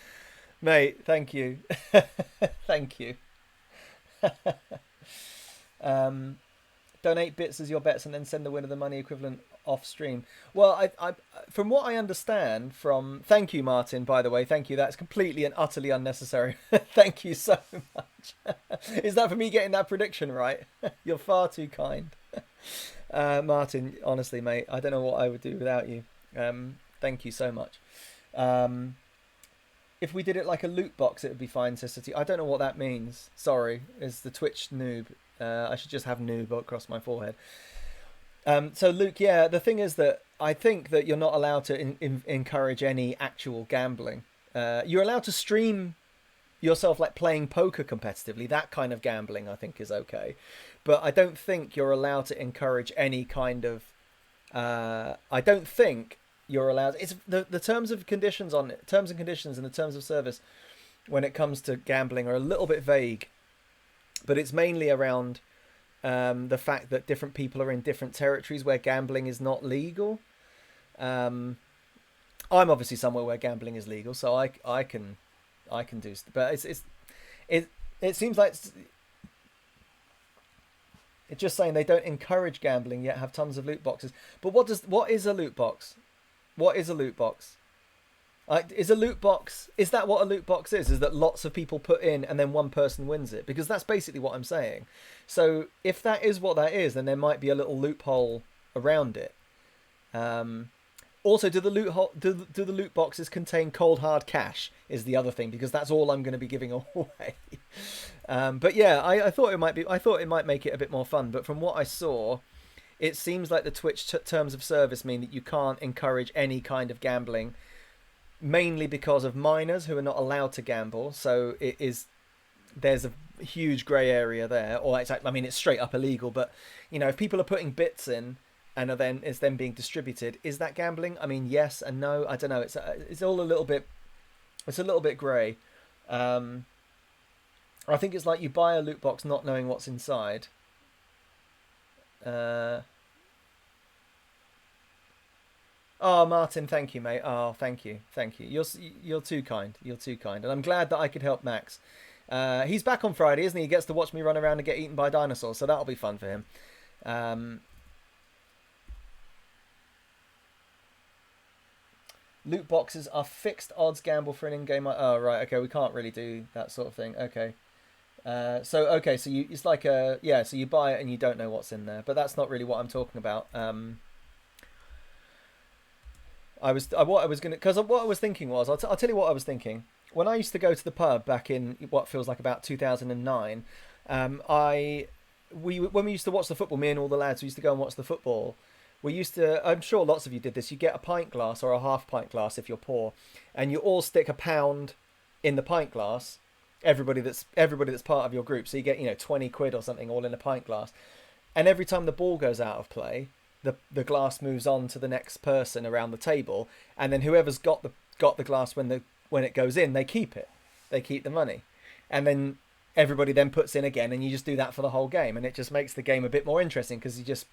Mate, thank you, thank you. Donate bits as your bets and then send the winner the money equivalent off stream. Well, I from what I understand from, thank you, Martin, by the way, thank you, that's completely and utterly unnecessary. Thank you so much. Is that for me getting that prediction right? You're far too kind. Martin, honestly, mate, I don't know what I would do without you. Thank you so much. If we did it like a loot box, it would be fine, says City. I don't know what that means. Sorry, it's the Twitch noob. I should just have noob across my forehead. So, Luke, yeah, the thing is that I think that you're not allowed to encourage any actual gambling. You're allowed to stream yourself like playing poker competitively. That kind of gambling, I think, is okay. But I don't think you're allowed to encourage any kind of... I don't think... you're allowed. It's the terms and conditions and the terms of service when it comes to gambling are a little bit vague, but it's mainly around the fact that different people are in different territories where gambling is not legal. I'm obviously somewhere where gambling is legal, so I can do. But it seems like it's just saying they don't encourage gambling yet have tons of loot boxes. But what is a loot box? What is a loot box? Is that what a loot box is? Is that lots of people put in and then one person wins it? Because that's basically what I'm saying. So if that is what that is, then there might be a little loophole around it. Also, do the loot boxes contain cold hard cash? Is the other thing, because that's all I'm going to be giving away. But yeah, I thought it might make it a bit more fun. But from what I saw, it seems like the Twitch terms of service mean that you can't encourage any kind of gambling, mainly because of minors who are not allowed to gamble. So there's a huge grey area there, or it's straight up illegal. But you know, if people are putting bits in and it's then being distributed, is that gambling? I mean, yes and no. I don't know. It's all a little bit grey. I think it's like you buy a loot box not knowing what's inside. Oh, Martin, thank you, mate. Oh, thank you. You're too kind. And I'm glad that I could help Max. He's back on Friday, isn't he? He gets to watch me run around and get eaten by dinosaurs, so that'll be fun for him. Loot boxes are fixed odds gamble for an in-game. Oh, right. Okay, we can't really do that sort of thing. Okay. So you buy it and you don't know what's in there, but that's not really what I'm talking about. What I was thinking was, I'll tell you what I was thinking. When I used to go to the pub back in what feels like about 2009, when we used to watch the football, me and all the lads, we used to go and watch the football. We used to, I'm sure lots of you did this, you get a pint glass or a half pint glass if you're poor, and you all stick £1 in the pint glass, everybody that's part of your group, so you get, 20 quid or something all in a pint glass. And every time the ball goes out of play, the glass moves on to the next person around the table, and then whoever's got the glass when it goes in, they keep it. They keep the money. And then everybody then puts in again, and you just do that for the whole game, and it just makes the game a bit more interesting because you just,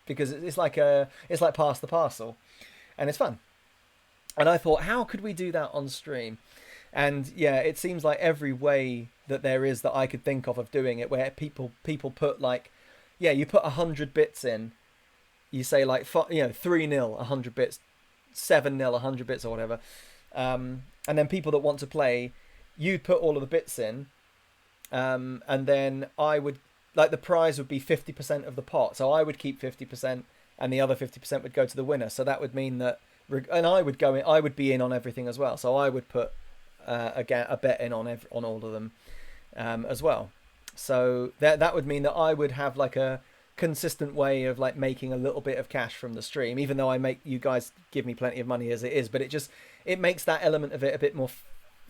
because it's like pass the parcel, and it's fun. And I thought, how could we do that on stream? And yeah, it seems like every way that there is that I could think of doing it, where people put like, yeah, you put 100 bits in, you say like 3-0 100 bits, 7-0 100 bits or whatever, and then people that want to play, you'd put all of the bits in, and then I would, like, the prize would be 50% of the pot, so I would keep 50% and the other 50% would go to the winner. So that would mean that, and I would be in on everything as well, so I would put a bet in on all of them as well. So that would mean that I would have like a consistent way of like making a little bit of cash from the stream, even though you guys give me plenty of money as it is, but it makes that element of it a bit more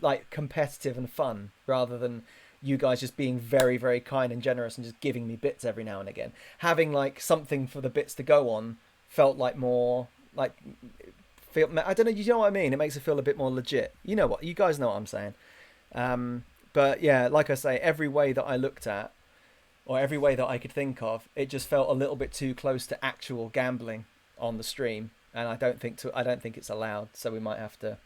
like competitive and fun, rather than you guys just being very, very kind and generous and just giving me bits every now and again. Having like something for the bits to go on felt like more like, I don't know, you know what I mean? It makes it feel a bit more legit. You know what? You guys know what I'm saying. But yeah, like I say, every way that I looked at, or every way that I could think of, it just felt a little bit too close to actual gambling on the stream, and I don't think it's allowed. So we might have to.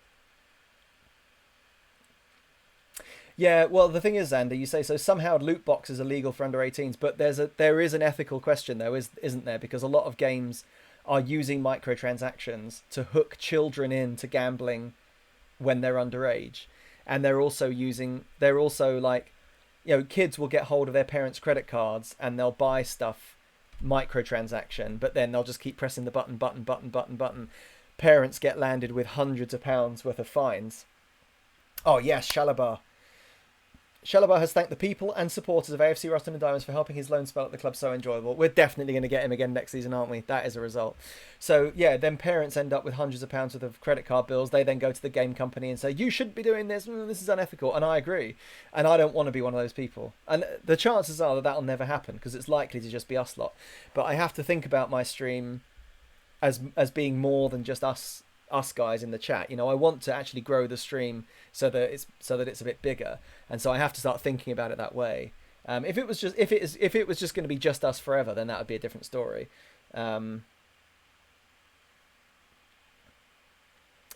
Yeah, well, the thing is, Xander, you say so somehow loot boxes are legal for under 18s, but there is an ethical question though, isn't there? Because a lot of games are using microtransactions to hook children into gambling when they're underage. And they're also like, kids will get hold of their parents' credit cards and they'll buy stuff microtransaction, but then they'll just keep pressing the button. Parents get landed with hundreds of pounds worth of fines. Oh yes, Shalabar. Shalabar has thanked the people and supporters of AFC Ruston and Diamonds for helping his loan spell at the club so enjoyable. We're definitely going to get him again next season, aren't we? That is a result. So, yeah, then parents end up with hundreds of pounds worth of credit card bills. They then go to the game company and say, you shouldn't be doing this. This is unethical. And I agree. And I don't want to be one of those people. And the chances are that that'll never happen because it's likely to just be us lot. But I have to think about my stream as being more than just us guys in the chat. I want to actually grow the stream so that it's a bit bigger, and so I have to start thinking about it that way. If it was just going to be just us forever, then that would be a different story.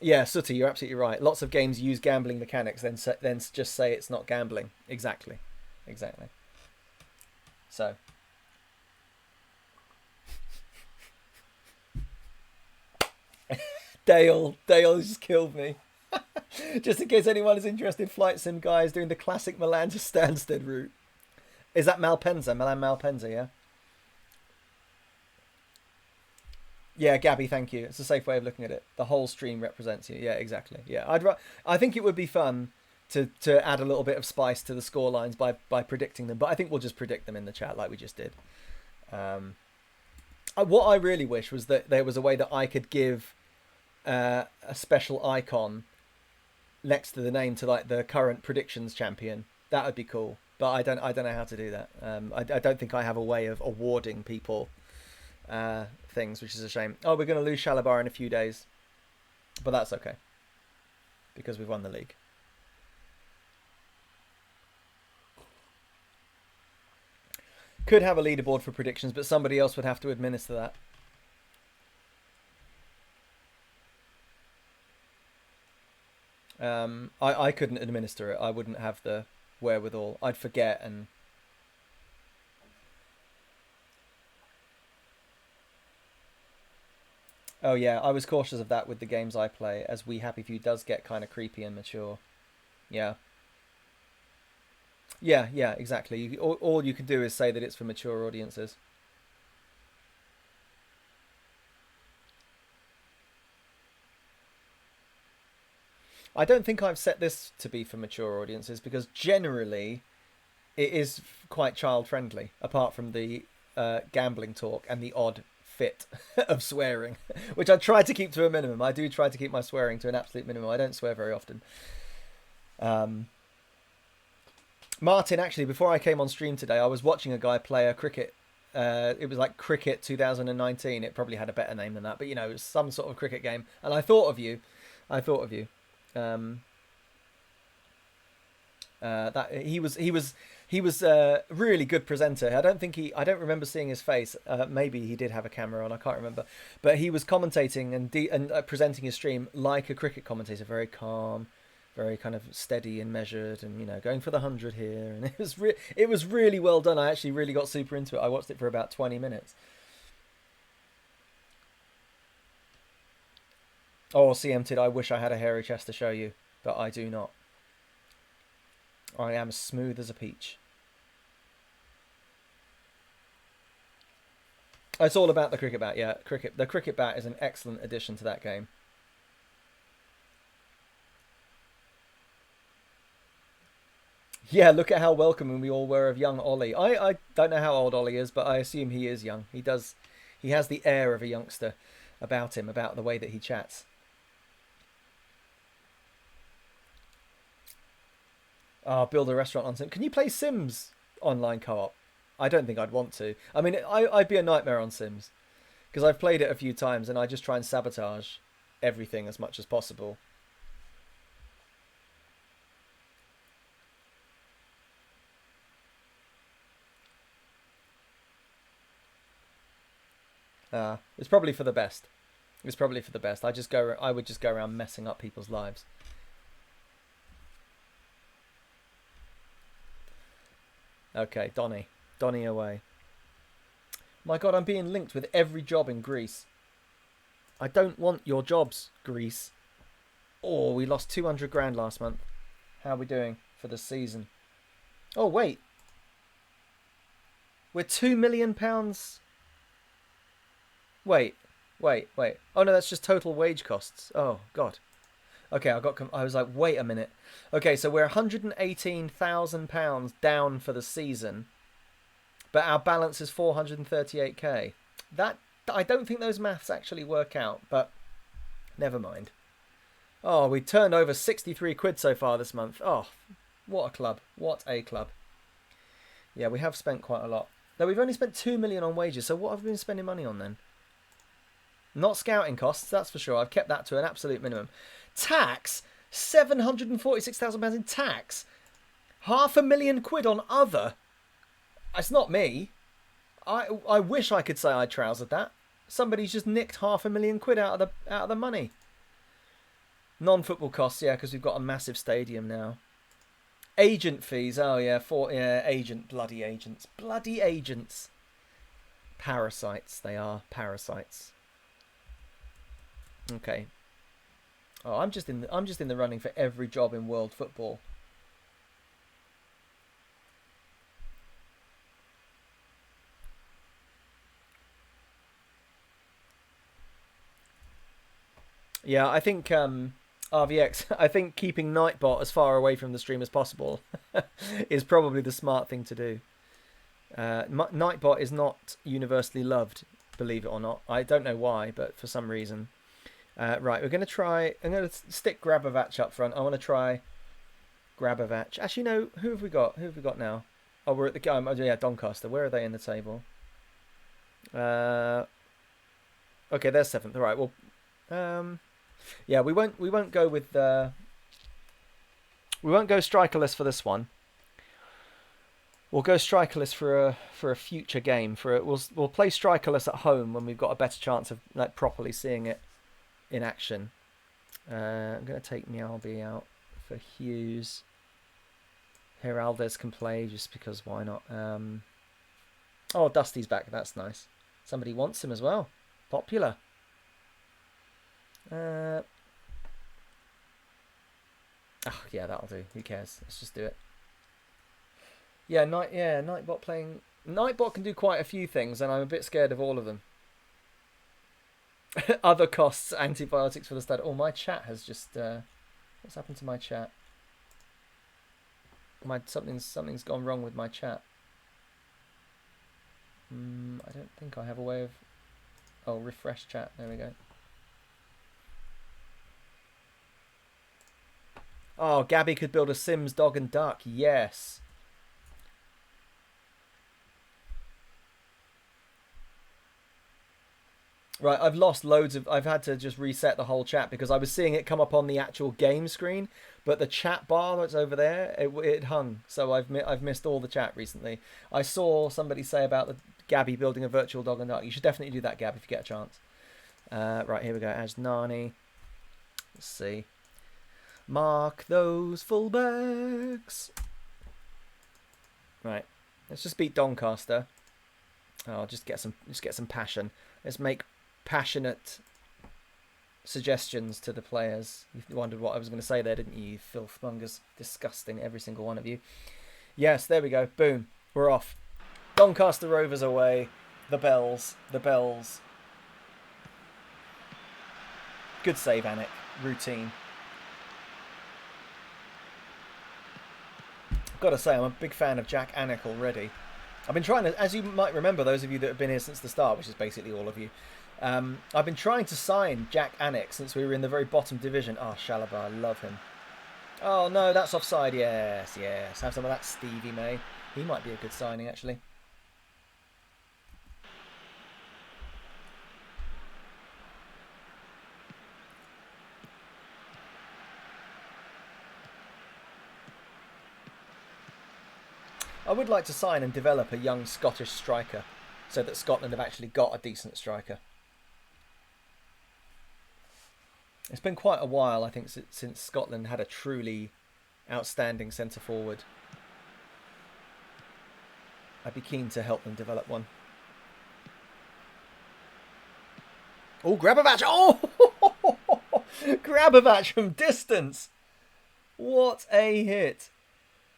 Yeah, Sooty, you're absolutely right. Lots of games use gambling mechanics, then just say it's not gambling. Exactly. So. Dale just killed me. Just in case anyone is interested, Flight Sim guy is doing the classic Milan to Stansted route. Is that Milan Malpensa, yeah? Yeah, Gabby, thank you. It's a safe way of looking at it. The whole stream represents you. Yeah, exactly. Yeah, I think it would be fun to add a little bit of spice to the score lines by predicting them, but I think we'll just predict them in the chat like we just did. What I really wish was that there was a way that I could give a special icon next to the name to like the current predictions champion. That would be cool, but I don't know how to do that. I don't think I have a way of awarding people things, which is a shame. Oh, we're going to lose Shalabar in a few days, but that's okay because we've won the league. Could have a leaderboard for predictions, but somebody else would have to administer that. I couldn't administer it. I wouldn't have the wherewithal. I'd forget and... Oh yeah, I was cautious of that with the games I play, as We Happy Few does get kind of creepy and mature. Yeah. Yeah, exactly. All you can do is say that it's for mature audiences. I don't think I've set this to be for mature audiences because generally it is quite child friendly, apart from the gambling talk and the odd fit of swearing, which I try to keep to a minimum. I do try to keep my swearing to an absolute minimum. I don't swear very often. Martin, actually, before I came on stream today, I was watching a guy play a cricket. It was like Cricket 2019. It probably had a better name than that, but it was some sort of cricket game. And I thought of you. That he was a really good presenter. I don't remember seeing his face. Maybe he did have a camera on. I can't remember. But he was commentating and presenting his stream like a cricket commentator, very calm, very kind of steady and measured, and going for the 100 here. And it was really well done. I actually really got super into it. I watched it for about 20 minutes. Oh, CMT'd, I wish I had a hairy chest to show you, but I do not. I am smooth as a peach. It's all about the cricket bat, yeah. The cricket bat is an excellent addition to that game. Yeah, look at how welcoming we all were of young Ollie. I don't know how old Ollie is, but I assume he is young. He has the air of a youngster about him, about the way that he chats. Build a restaurant on Sims. Can you play Sims online co-op? I don't think I'd want to. I mean, I'd be a nightmare on Sims, because I've played it a few times and I just try and sabotage everything as much as possible. It's probably for the best. It's probably for the best. I would just go around messing up people's lives. Okay, Donny away. My God, I'm being linked with every job in Greece. I don't want your jobs, Greece. Oh, we lost 200 grand last month. How are we doing for the season? Oh, wait. We're £2 million. Wait. Oh, no, that's just total wage costs. Oh, God. Okay, I was like, wait a minute. Okay, so we're £118,000 down for the season, but our balance is 438k. That, I don't think those maths actually work out, but never mind. Oh, we turned over 63 quid so far this month. Oh, what a club. What a club. Yeah, we have spent quite a lot. Though we've only spent 2 million on wages, so what have we been spending money on then? Not scouting costs, that's for sure. I've kept that to an absolute minimum. Tax, £746,000 in tax. £500,000 on other. It's not me. I wish I could say I trousered that. Somebody's just nicked £500,000 out of the money. Non-football costs, yeah, because we've got a massive stadium now. Agent fees, oh yeah, bloody agents. Parasites, they are parasites. Okay. Oh, I'm just in the running for every job in world football. Yeah, I think RVX. I think keeping Nightbot as far away from the stream as possible is probably the smart thing to do. Nightbot is not universally loved, believe it or not. I don't know why, but for some reason. Right, we're going to try... I'm going to stick Grabovac up front. I want to try Grabovac. Actually, no, who have we got? Who have we got now? Oh, we're at the... yeah, Doncaster. Where are they in the table? Okay, they're 7th. All right, well... yeah, we won't go with... we won't go strikerless for this one. We'll go strikerless for a future game. We'll play strikerless at home when we've got a better chance of properly seeing it in action. I'm going to take Mialbi out for Hughes. Heraldez can play just because why not? Oh, Dusty's back. That's nice. Somebody wants him as well. Popular. Oh, yeah, that'll do. Who cares? Let's just do it. Yeah, Nightbot playing. Nightbot can do quite a few things, and I'm a bit scared of all of them. Other costs, antibiotics for the stud. Oh, my chat has just... what's happened to my chat? Something's gone wrong with my chat. I don't think I have a way of... Oh, refresh chat. There we go. Oh, Gabby could build a Sims dog and duck. Yes. Right, I've lost loads of... I've had to just reset the whole chat because I was seeing it come up on the actual game screen, but the chat bar that's over there, it hung. So I've missed all the chat recently. I saw somebody say about the Gabby building a virtual dog and duck. You should definitely do that, Gab, if you get a chance. Right, here we go. Ajnani. Let's see. Mark those fullbacks. Right, let's just beat Doncaster. Oh, just get some passion. Let's make passionate suggestions to the players. You wondered what I was going to say there, didn't you? You filthmongers. Disgusting, every single one of you. Yes, there we go. Boom. We're off. Doncaster Rovers away. The bells. The bells. Good save, Anik. Routine. Got to say, I'm a big fan of Jack Anik already. I've been trying to, as you might remember, those of you that have been here since the start, which is basically all of you, I've been trying to sign Jack Anik since we were in the very bottom division. Oh, Shalaba, I love him. Oh, no, that's offside. Yes, yes. Have some of that Stevie May. He might be a good signing, actually. I would like to sign and develop a young Scottish striker so that Scotland have actually got a decent striker. It's been quite a while, I think, since Scotland had a truly outstanding centre-forward. I'd be keen to help them develop one. Oh, Grabovac! Oh! Grabovac from distance! What a hit!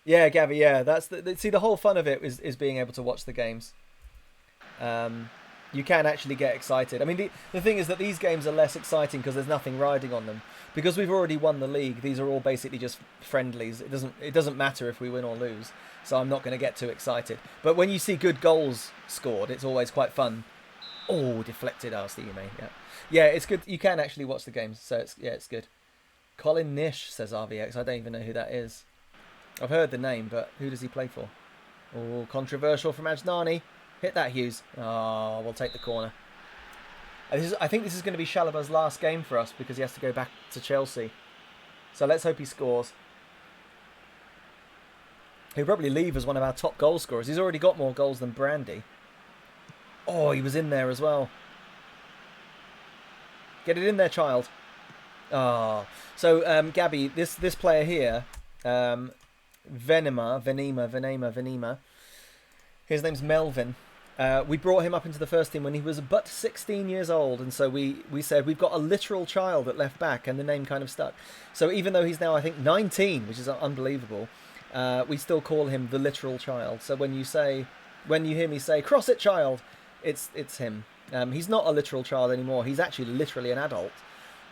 Yeah, Gabby, yeah. That's see, the whole fun of it is being able to watch the games. You can actually get excited. I mean, the thing is that these games are less exciting because there's nothing riding on them. Because we've already won the league, these are all basically just friendlies. It doesn't matter if we win or lose. So I'm not going to get too excited. But when you see good goals scored, it's always quite fun. Oh, deflected. I'll see you, mate. Yeah, yeah, it's good. You can actually watch the games, so it's good. Colin Nish, says RVX. I don't even know who that is. I've heard the name, but who does he play for? Oh, controversial from Ajnani. Hit that, Hughes. Oh, we'll take the corner. I think this is going to be Shalaba's last game for us because he has to go back to Chelsea. So let's hope he scores. He'll probably leave as one of our top goal scorers. He's already got more goals than Brandy. Oh, he was in there as well. Get it in there, child. Oh, so Gabby, this player here, Venema. His name's Melvin. We brought him up into the first team when he was but 16 years old, and so we said we've got a literal child at left back, and the name kind of stuck. So even though he's now, I think, 19, which is unbelievable, we still call him the literal child. So when you hear me say "cross it, child," it's him. He's not a literal child anymore. He's actually literally an adult,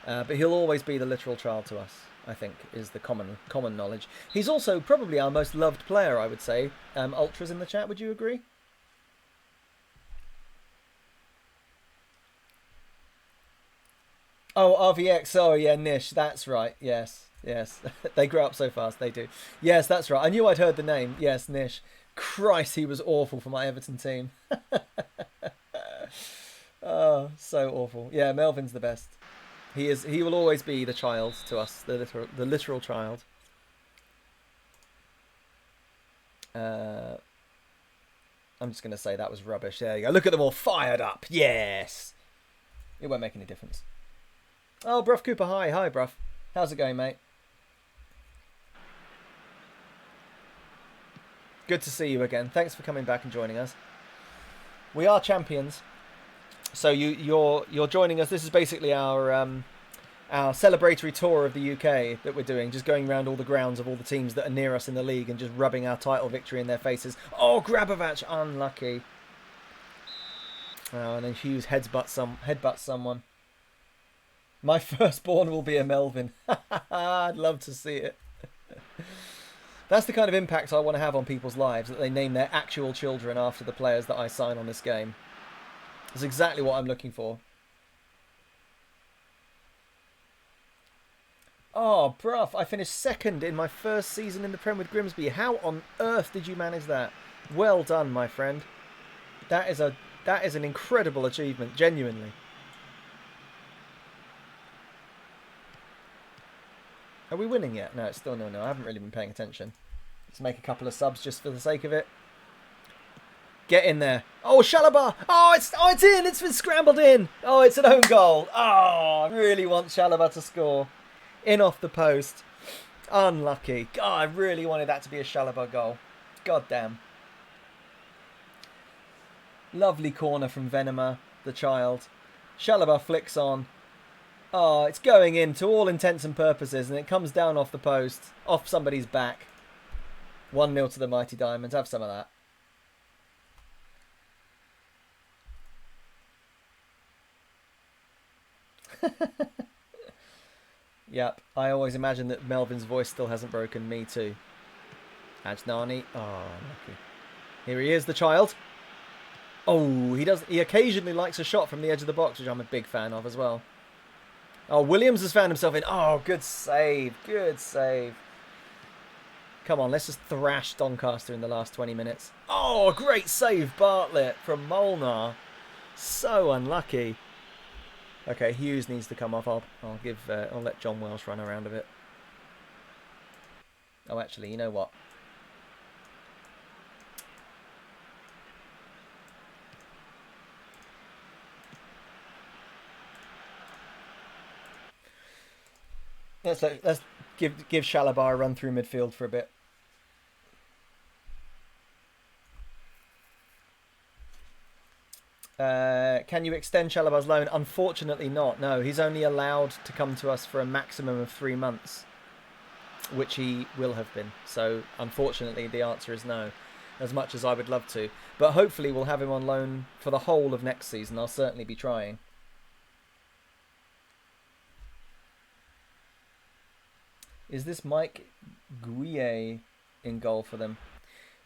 but he'll always be the literal child to us, I think, is the common knowledge. He's also probably our most loved player, I would say. Ultras in the chat, would you agree? Oh, RVX. Oh, yeah, Nish. That's right. Yes. They grow up so fast. They do. Yes, that's right. I knew I'd heard the name. Yes, Nish. Christ, he was awful for my Everton team. Oh, so awful. Yeah, Melvin's the best. He will always be the child to us, the literal child. I'm just going to say that was rubbish. There you go. Look at them all fired up. Yes. It won't make any difference. Oh, Bruff Cooper, hi. Hi, Bruff. How's it going, mate? Good to see you again. Thanks for coming back and joining us. We are champions. So you're joining us. This is basically our celebratory tour of the UK that we're doing, just going around all the grounds of all the teams that are near us in the league and just rubbing our title victory in their faces. Oh, Grabovac, unlucky. Oh, and then Hughes headbutts someone. My firstborn will be a Melvin. I'd love to see it. That's the kind of impact I want to have on people's lives, that they name their actual children after the players that I sign on this game. That's exactly what I'm looking for. Oh, bruv, I finished second in my first season in the Prem with Grimsby. How on earth did you manage that? Well done, my friend. That is an incredible achievement, genuinely. Are we winning yet? No, it's still 0-0. I haven't really been paying attention. Let's make a couple of subs just for the sake of it. Get in there. Oh, Shalaba. Oh, it's in. It's been scrambled in. Oh, it's an own goal. Oh, I really want Shalaba to score. In off the post. Unlucky. God, I really wanted that to be a Shalaba goal. God damn. Lovely corner from Venema, the child. Shalaba flicks on. Oh, it's going in to all intents and purposes, and it comes down off the post, off somebody's back. 1-0 to the Mighty Diamonds. Have some of that. Yep, I always imagine that Melvin's voice still hasn't broken. Me too. Ajnani. Oh, lucky. Here he is, the child. Oh, he occasionally likes a shot from the edge of the box, which I'm a big fan of as well. Oh, Williams has found himself in. Oh, good save. Good save. Come on, let's just thrash Doncaster in the last 20 minutes. Oh, great save, Bartlett from Molnar. So unlucky. Okay, Hughes needs to come off. I'll let John Welsh run around a bit. Oh, actually, you know what? Let's give Shalabar a run through midfield for a bit. Can you extend Shalabar's loan? Unfortunately not. No, he's only allowed to come to us for a maximum of 3 months, which he will have been. So unfortunately the answer is no, as much as I would love to. But hopefully we'll have him on loan for the whole of next season. I'll certainly be trying. Is this Mike Guille in goal for them?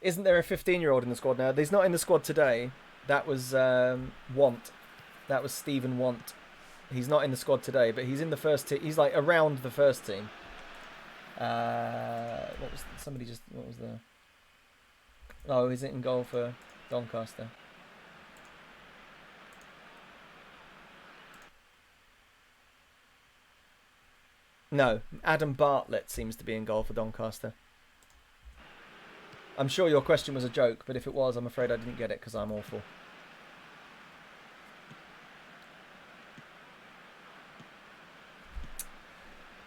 Isn't there a 15-year-old in the squad now? He's not in the squad today. That was Want. That was Stephen Want. He's not in the squad today, but he's in the first team. He's like around the first team. What was the... Oh, is it in goal for Doncaster? No, Adam Bartlett seems to be in goal for Doncaster. I'm sure your question was a joke, but if it was, I'm afraid I didn't get it because I'm awful.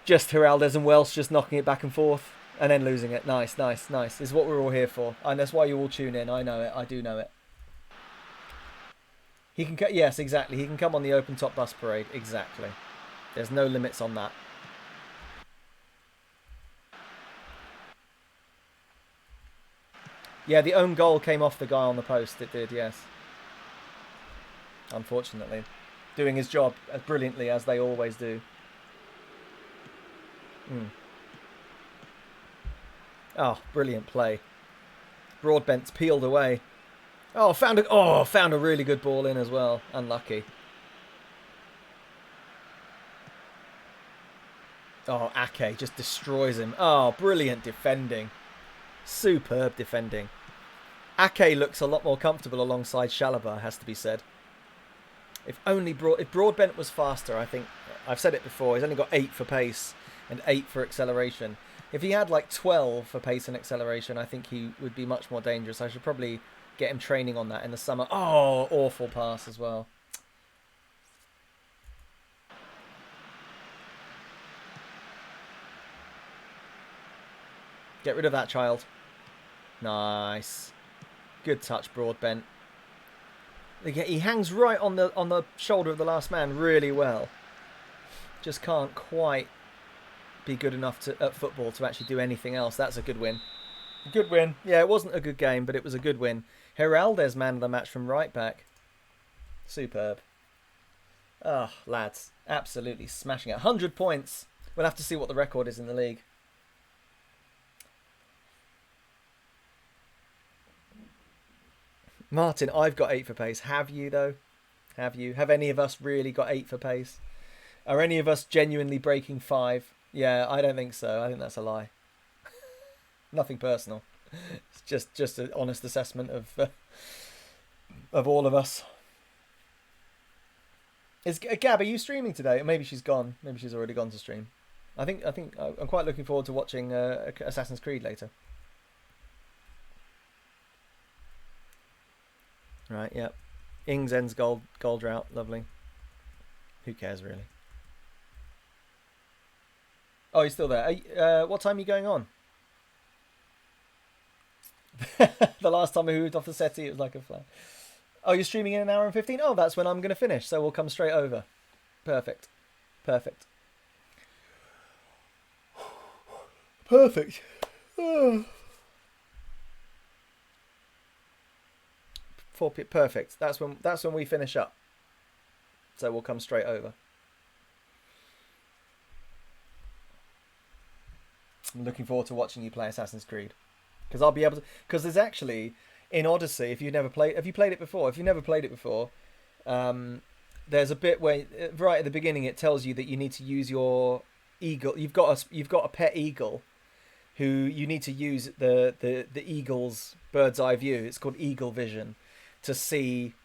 Just Heraldez and Welsh just knocking it back and forth and then losing it. Nice, nice, nice. This is what we're all here for. And that's why you all tune in. I know it. I do know it. He can... Yes, exactly. He can come on the open top bus parade. Exactly. There's no limits on that. Yeah, the own goal came off the guy on the post. It did, yes. Unfortunately. Doing his job as brilliantly as they always do. Oh, brilliant play. Broadbent's peeled away. Oh, found a really good ball in as well. Unlucky. Oh, Ake just destroys him. Oh, brilliant defending. Superb defending. Ake looks a lot more comfortable alongside Shalabar, has to be said. If Broadbent was faster, I think... I've said it before, he's only got 8 for pace and 8 for acceleration. If he had like 12 for pace and acceleration, I think he would be much more dangerous. I should probably get him training on that in the summer. Oh, awful pass as well. Get rid of that child. Nice. Good touch, Broadbent. He hangs right on the shoulder of the last man really well. Just can't quite be good enough at football to actually do anything else. That's a good win. Good win. Yeah, it wasn't a good game, but it was a good win. Heraldez man of the match from right back. Superb. Oh, lads. Absolutely smashing it. 100 points. We'll have to see what the record is in the league. Martin, I've got 8 for pace. Have you though? Have you? Have any of us really got 8 for pace? Are any of us genuinely breaking 5? Yeah, I don't think so. I think that's a lie. Nothing personal. It's just an honest assessment of all of us. Is Gab, are you streaming today? Maybe she's gone. Maybe she's already gone to stream. I think I'm quite looking forward to watching Assassin's Creed later. Right, yeah. Ings ends gold drought. Lovely. Who cares, really? Oh, he's still there. What time are you going on? The last time I moved off the settee, it was like a flag. Oh, you're streaming in 1 hour and 15? Oh, that's when I'm going to finish, so we'll come straight over. Perfect. Perfect. Perfect. Perfect. That's when we finish up. So we'll come straight over. I'm looking forward to watching you play Assassin's Creed, because I'll be able to. Because there's actually in Odyssey, if you've never played, have you played it before? If you've never played it before, there's a bit where right at the beginning it tells you that you need to use your eagle. You've got a pet eagle, who you need to use the eagle's bird's eye view. It's called eagle vision, to see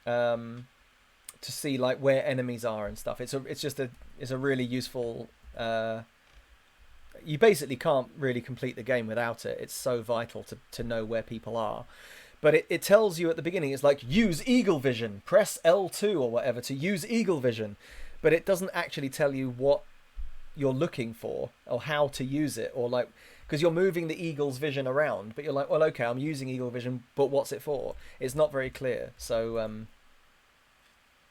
like where enemies are and stuff. It's a really useful. You basically can't really complete the game without it. It's so vital to know where people are. But it tells you at the beginning, it's like, use eagle vision, press L2 or whatever to use eagle vision. But it doesn't actually tell you what you're looking for or how to use it, or like, because you're moving the eagle's vision around, but you're like, well, okay, I'm using eagle vision, but what's it for? It's not very clear. So,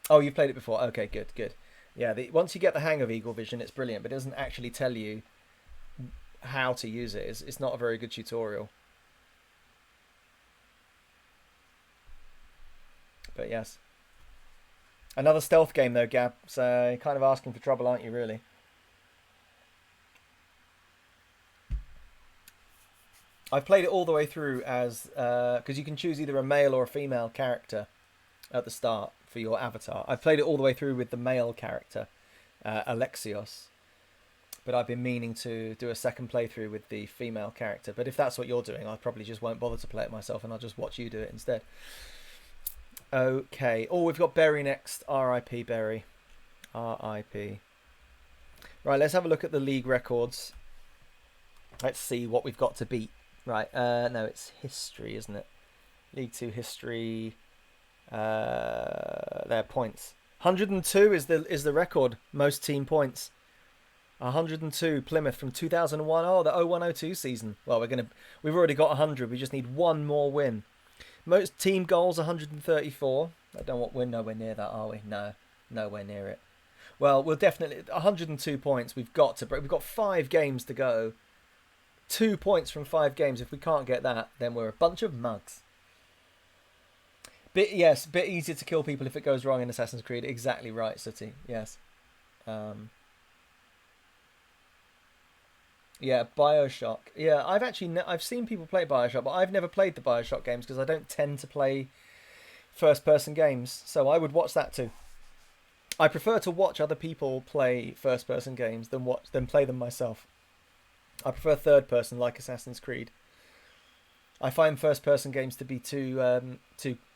oh, you've played it before. Okay, good. Yeah, once you get the hang of eagle vision, it's brilliant, but it doesn't actually tell you how to use it. It's not a very good tutorial. But yes. Another stealth game though, Gab. So you're kind of asking for trouble, aren't you, really? I've played it all the way through as because you can choose either a male or a female character at the start for your avatar. I've played it all the way through with the male character, Alexios. But I've been meaning to do a second playthrough with the female character. But if that's what you're doing, I probably just won't bother to play it myself, and I'll just watch you do it instead. Okay. Oh, we've got Berry next. R.I.P. Berry. R.I.P. Right, let's have a look at the league records. Let's see what we've got to beat. Right, no, it's history, isn't it? League 2 history. Their points. 102 is the record. Most team points. 102 Plymouth from 2001. Oh, the 0102 season. Well, we've already got 100. We just need one more win. Most team goals 134. We're nowhere near that, are we? No, nowhere near it. Well, we'll definitely 102 points. We've got to break. We've got 5 games to go. 2 points from 5 games. If we can't get that, then we're a bunch of mugs. Bit easier to kill people if it goes wrong in Assassin's Creed. Exactly right, City. Yes. Yeah, BioShock. Yeah, I've seen people play BioShock, but I've never played the BioShock games because I don't tend to play first-person games. So I would watch that too. I prefer to watch other people play first-person games than play them myself. I prefer third-person, like Assassin's Creed. I find first-person games to be too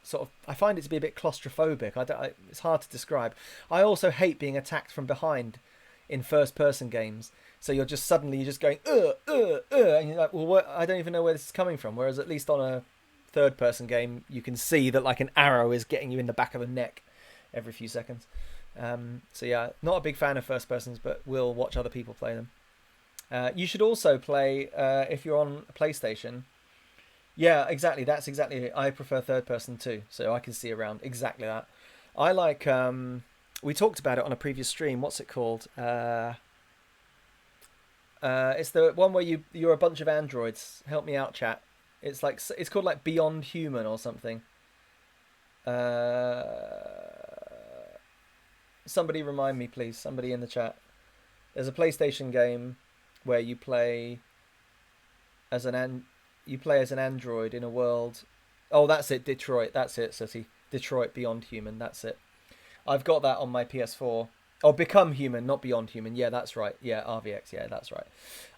sort of. I find it to be a bit claustrophobic. It's hard to describe. I also hate being attacked from behind in first-person games. So you're just going, and you're like, well, I don't even know where this is coming from. Whereas at least on a third-person game, you can see that like an arrow is getting you in the back of the neck every few seconds. So yeah, not a big fan of first-persons, but we'll watch other people play them. You should also play, if you're on a PlayStation. Yeah, exactly. That's exactly it. I prefer third-person too, so I can see around. Exactly that. I like, we talked about it on a previous stream. What's it called? It's the one where you're a bunch of androids. Help me out, chat. It's called like Beyond Human or something. Somebody remind me, please. Somebody in the chat. There's a PlayStation game where you play as an android in a world Oh, that's it, Detroit. That's it, City. Detroit Beyond Human. That's it. I've got that on my PS4. Oh, Become Human, not Beyond Human. Yeah, that's right. Yeah, RVX. Yeah, that's right.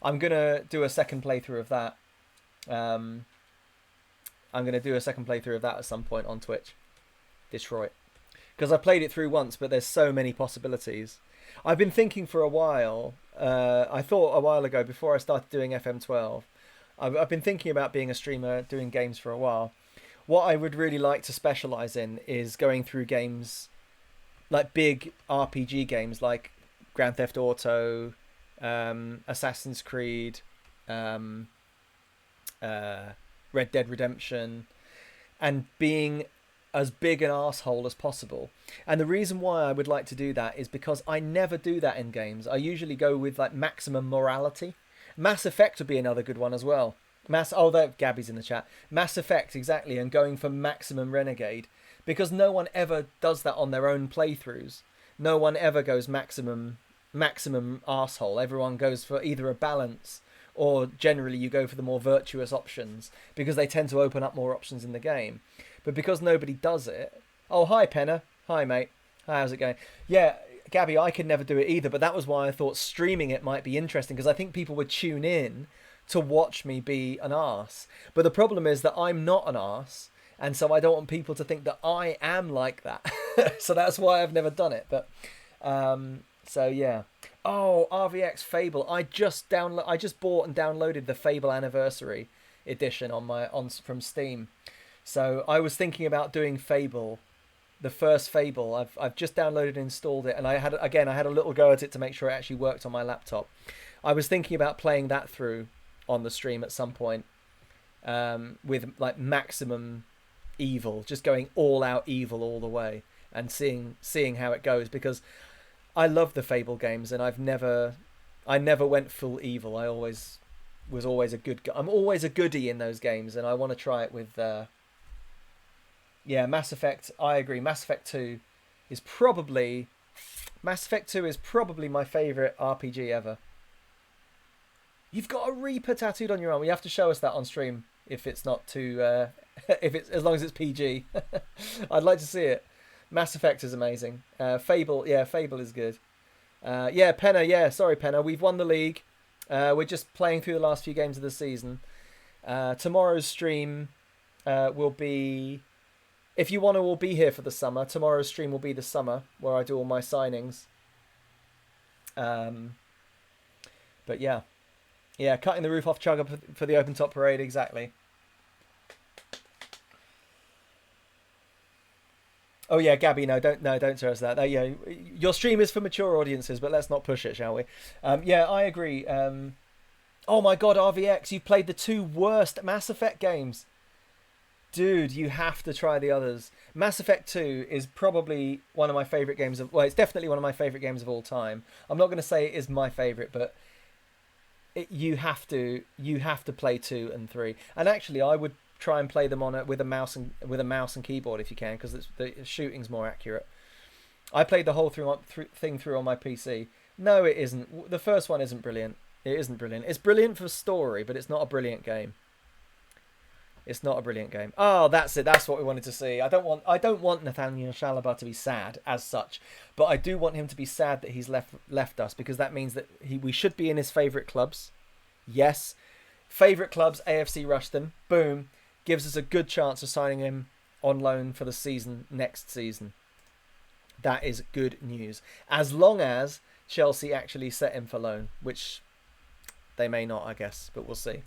I'm gonna do a second playthrough of that. I'm gonna do a second playthrough of that at some point on Twitch. Detroit, because I played it through once, but there's so many possibilities. I've been thinking for a while. I thought a while ago, before I started doing FM12, I've been thinking about being a streamer, doing games for a while. What I would really like to specialize in is going through games, like big RPG games, like Grand Theft Auto, Assassin's Creed, Red Dead Redemption, and being as big an arsehole as possible. And the reason why I would like to do that is because I never do that in games. I usually go with like maximum morality. Mass Effect would be another good one as well. There, Gabby's in the chat. Mass Effect, exactly, and going for maximum renegade, because no one ever does that on their own playthroughs. No one ever goes maximum arsehole. Everyone goes for either a balance, or generally you go for the more virtuous options, because they tend to open up more options in the game. But because nobody does it... Oh, hi, Penner. Hi, mate. Hi, how's it going? Yeah, Gabby, I could never do it either, but that was why I thought streaming it might be interesting, because I think people would tune in to watch me be an arse. But the problem is that I'm not an arse, and so I don't want people to think that I am like that. So that's why I've never done it. But so yeah. Oh, RVX Fable. I just bought and downloaded the Fable Anniversary Edition from Steam. So I was thinking about doing Fable, the first Fable. I've just downloaded and installed it, and I had a little go at it to make sure it actually worked on my laptop. I was thinking about playing that through on the stream at some point, with like maximum evil, just going all out evil all the way, and seeing how it goes, because I love the Fable games, and I never went full evil. I always was always a good guy. I'm always a goodie in those games, and I want to try it with Mass Effect. I agree. Mass Effect 2 is probably my favorite RPG ever. You've got a Reaper tattooed on your arm. You have to show us that on stream if it's not too as long as it's PG. I'd like to see it. Mass Effect is amazing. Fable is good. Penner, sorry Penner, we've won the league. We're just playing through the last few games of the season. Tomorrow's stream will be, if you want to all be here for the summer, tomorrow's stream will be the summer, where I do all my signings. But yeah, cutting the roof off Chugger for the open top parade, exactly. Oh yeah, Gabby, don't tell us that. Your stream is for mature audiences, but let's not push it, shall we? I agree. Oh my god, RVX, you've played the 2 worst Mass Effect games. Dude, you have to try the others. Mass Effect 2 is probably one of my favourite games it's definitely one of my favourite games of all time. I'm not going to say it is my favourite, but you have to play 2 and 3. And actually, I would try and play them with a mouse and keyboard if you can, because the shooting's more accurate. I played the whole thing through on my PC. No, it isn't. The first one isn't brilliant. It isn't brilliant. It's brilliant for story, but it's not a brilliant game. It's not a brilliant game. Oh, that's it. That's what we wanted to see. I don't want Nathaniel Shalaba to be sad as such, but I do want him to be sad that he's left us, because that means that we should be in his favourite clubs. Yes, favourite clubs, AFC Rushden. Boom. Gives us a good chance of signing him on loan for the next season. That is good news. As long as Chelsea actually set him for loan, which they may not, I guess, but we'll see.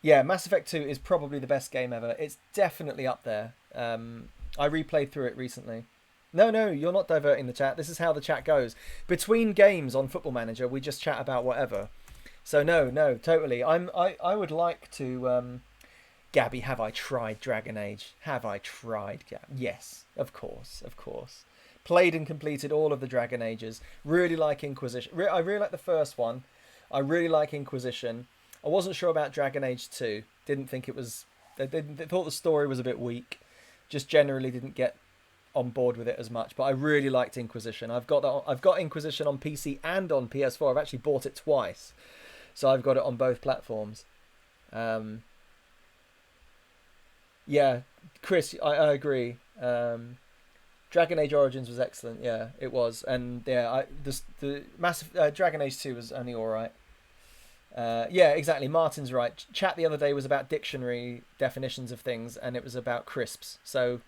Mass Effect 2 is probably the best game ever. It's definitely up there. I replayed through it recently. No, you're not diverting the chat. This is how the chat goes. Between games on Football Manager, we just chat about whatever. So no, totally. I would like to... Gabby, have I tried Dragon Age? Have I tried? Yes, of course. Played and completed all of the Dragon Ages. Really like Inquisition. I really like the first one. I really like Inquisition. I wasn't sure about Dragon Age 2. Didn't think it was... They thought the story was a bit weak. Just generally didn't get on board with it as much. But I really liked Inquisition. I've got Inquisition on PC and on PS4. I've actually bought it twice. So I've got it on both platforms. Um, yeah, Chris, I agree. Dragon Age Origins was excellent. Yeah, it was, and yeah, the massive Dragon Age 2 was only all right. Yeah, exactly. Martin's right. Chat the other day was about dictionary definitions of things, and it was about crisps. So,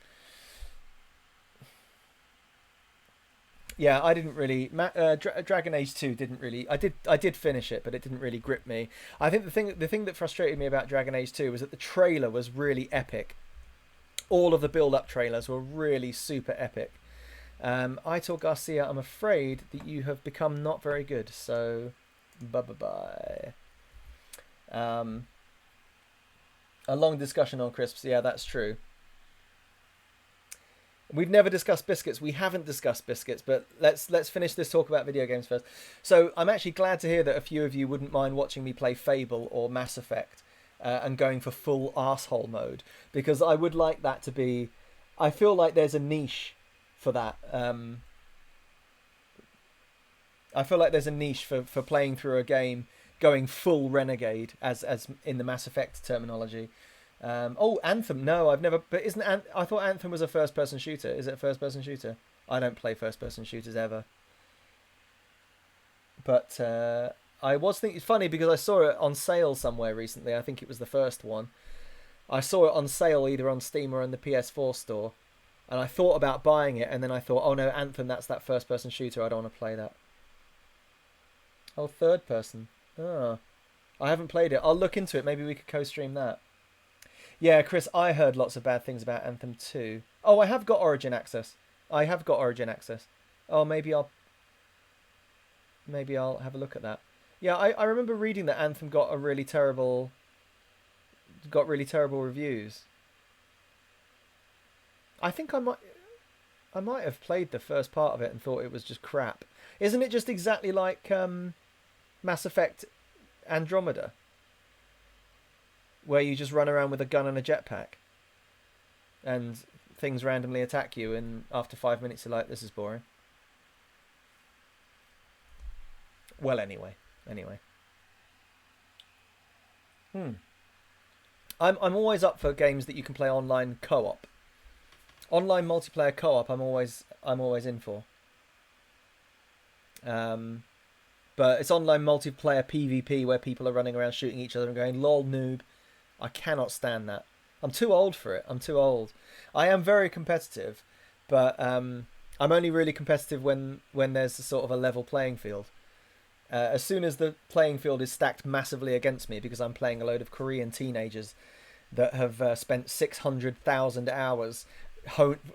yeah, I didn't really. Dragon Age 2 didn't really. I did finish it, but it didn't really grip me. I think the thing that frustrated me about Dragon Age 2 was that the trailer was really epic. All of the build-up trailers were really super epic. Aitor Garcia, I'm afraid that you have become not very good. So, bye. A long discussion on crisps. Yeah, that's true. We've never discussed biscuits. We haven't discussed biscuits, but let's finish this talk about video games first. So I'm actually glad to hear that a few of you wouldn't mind watching me play Fable or Mass Effect and going for full arsehole mode, because I would like that to be... I feel like there's a niche for that. I feel like there's a niche for playing through a game going full renegade, as in the Mass Effect terminology. Anthem. No, I've never. But I thought Anthem was a first-person shooter. Is it a first-person shooter? I don't play first-person shooters ever. But I was thinking, it's funny because I saw it on sale somewhere recently. I think it was the first one. I saw it on sale either on Steam or on the PS4 store, and I thought about buying it, and then I thought, oh no, Anthem, that's that first-person shooter. I don't want to play that. Oh, third person. Oh, I haven't played it. I'll look into it. Maybe we could co-stream that. Yeah, Chris, I heard lots of bad things about Anthem 2. Oh, I have got Origin Access. Oh, maybe I'll have a look at that. Yeah, I remember reading that Anthem got really terrible reviews. I think I might have played the first part of it and thought it was just crap. Isn't it just exactly like Mass Effect Andromeda, where you just run around with a gun and a jetpack and things randomly attack you, and after 5 minutes you're like, this is boring? Well, anyway. I'm always up for games that you can play online co-op. Online multiplayer co-op I'm always in for. But it's online multiplayer PvP where people are running around shooting each other and going, lol, noob. I cannot stand that. I'm too old for it. I'm too old. I am very competitive, but I'm only really competitive when there's a sort of a level playing field. As soon as the playing field is stacked massively against me because I'm playing a load of Korean teenagers that have spent 600,000 hours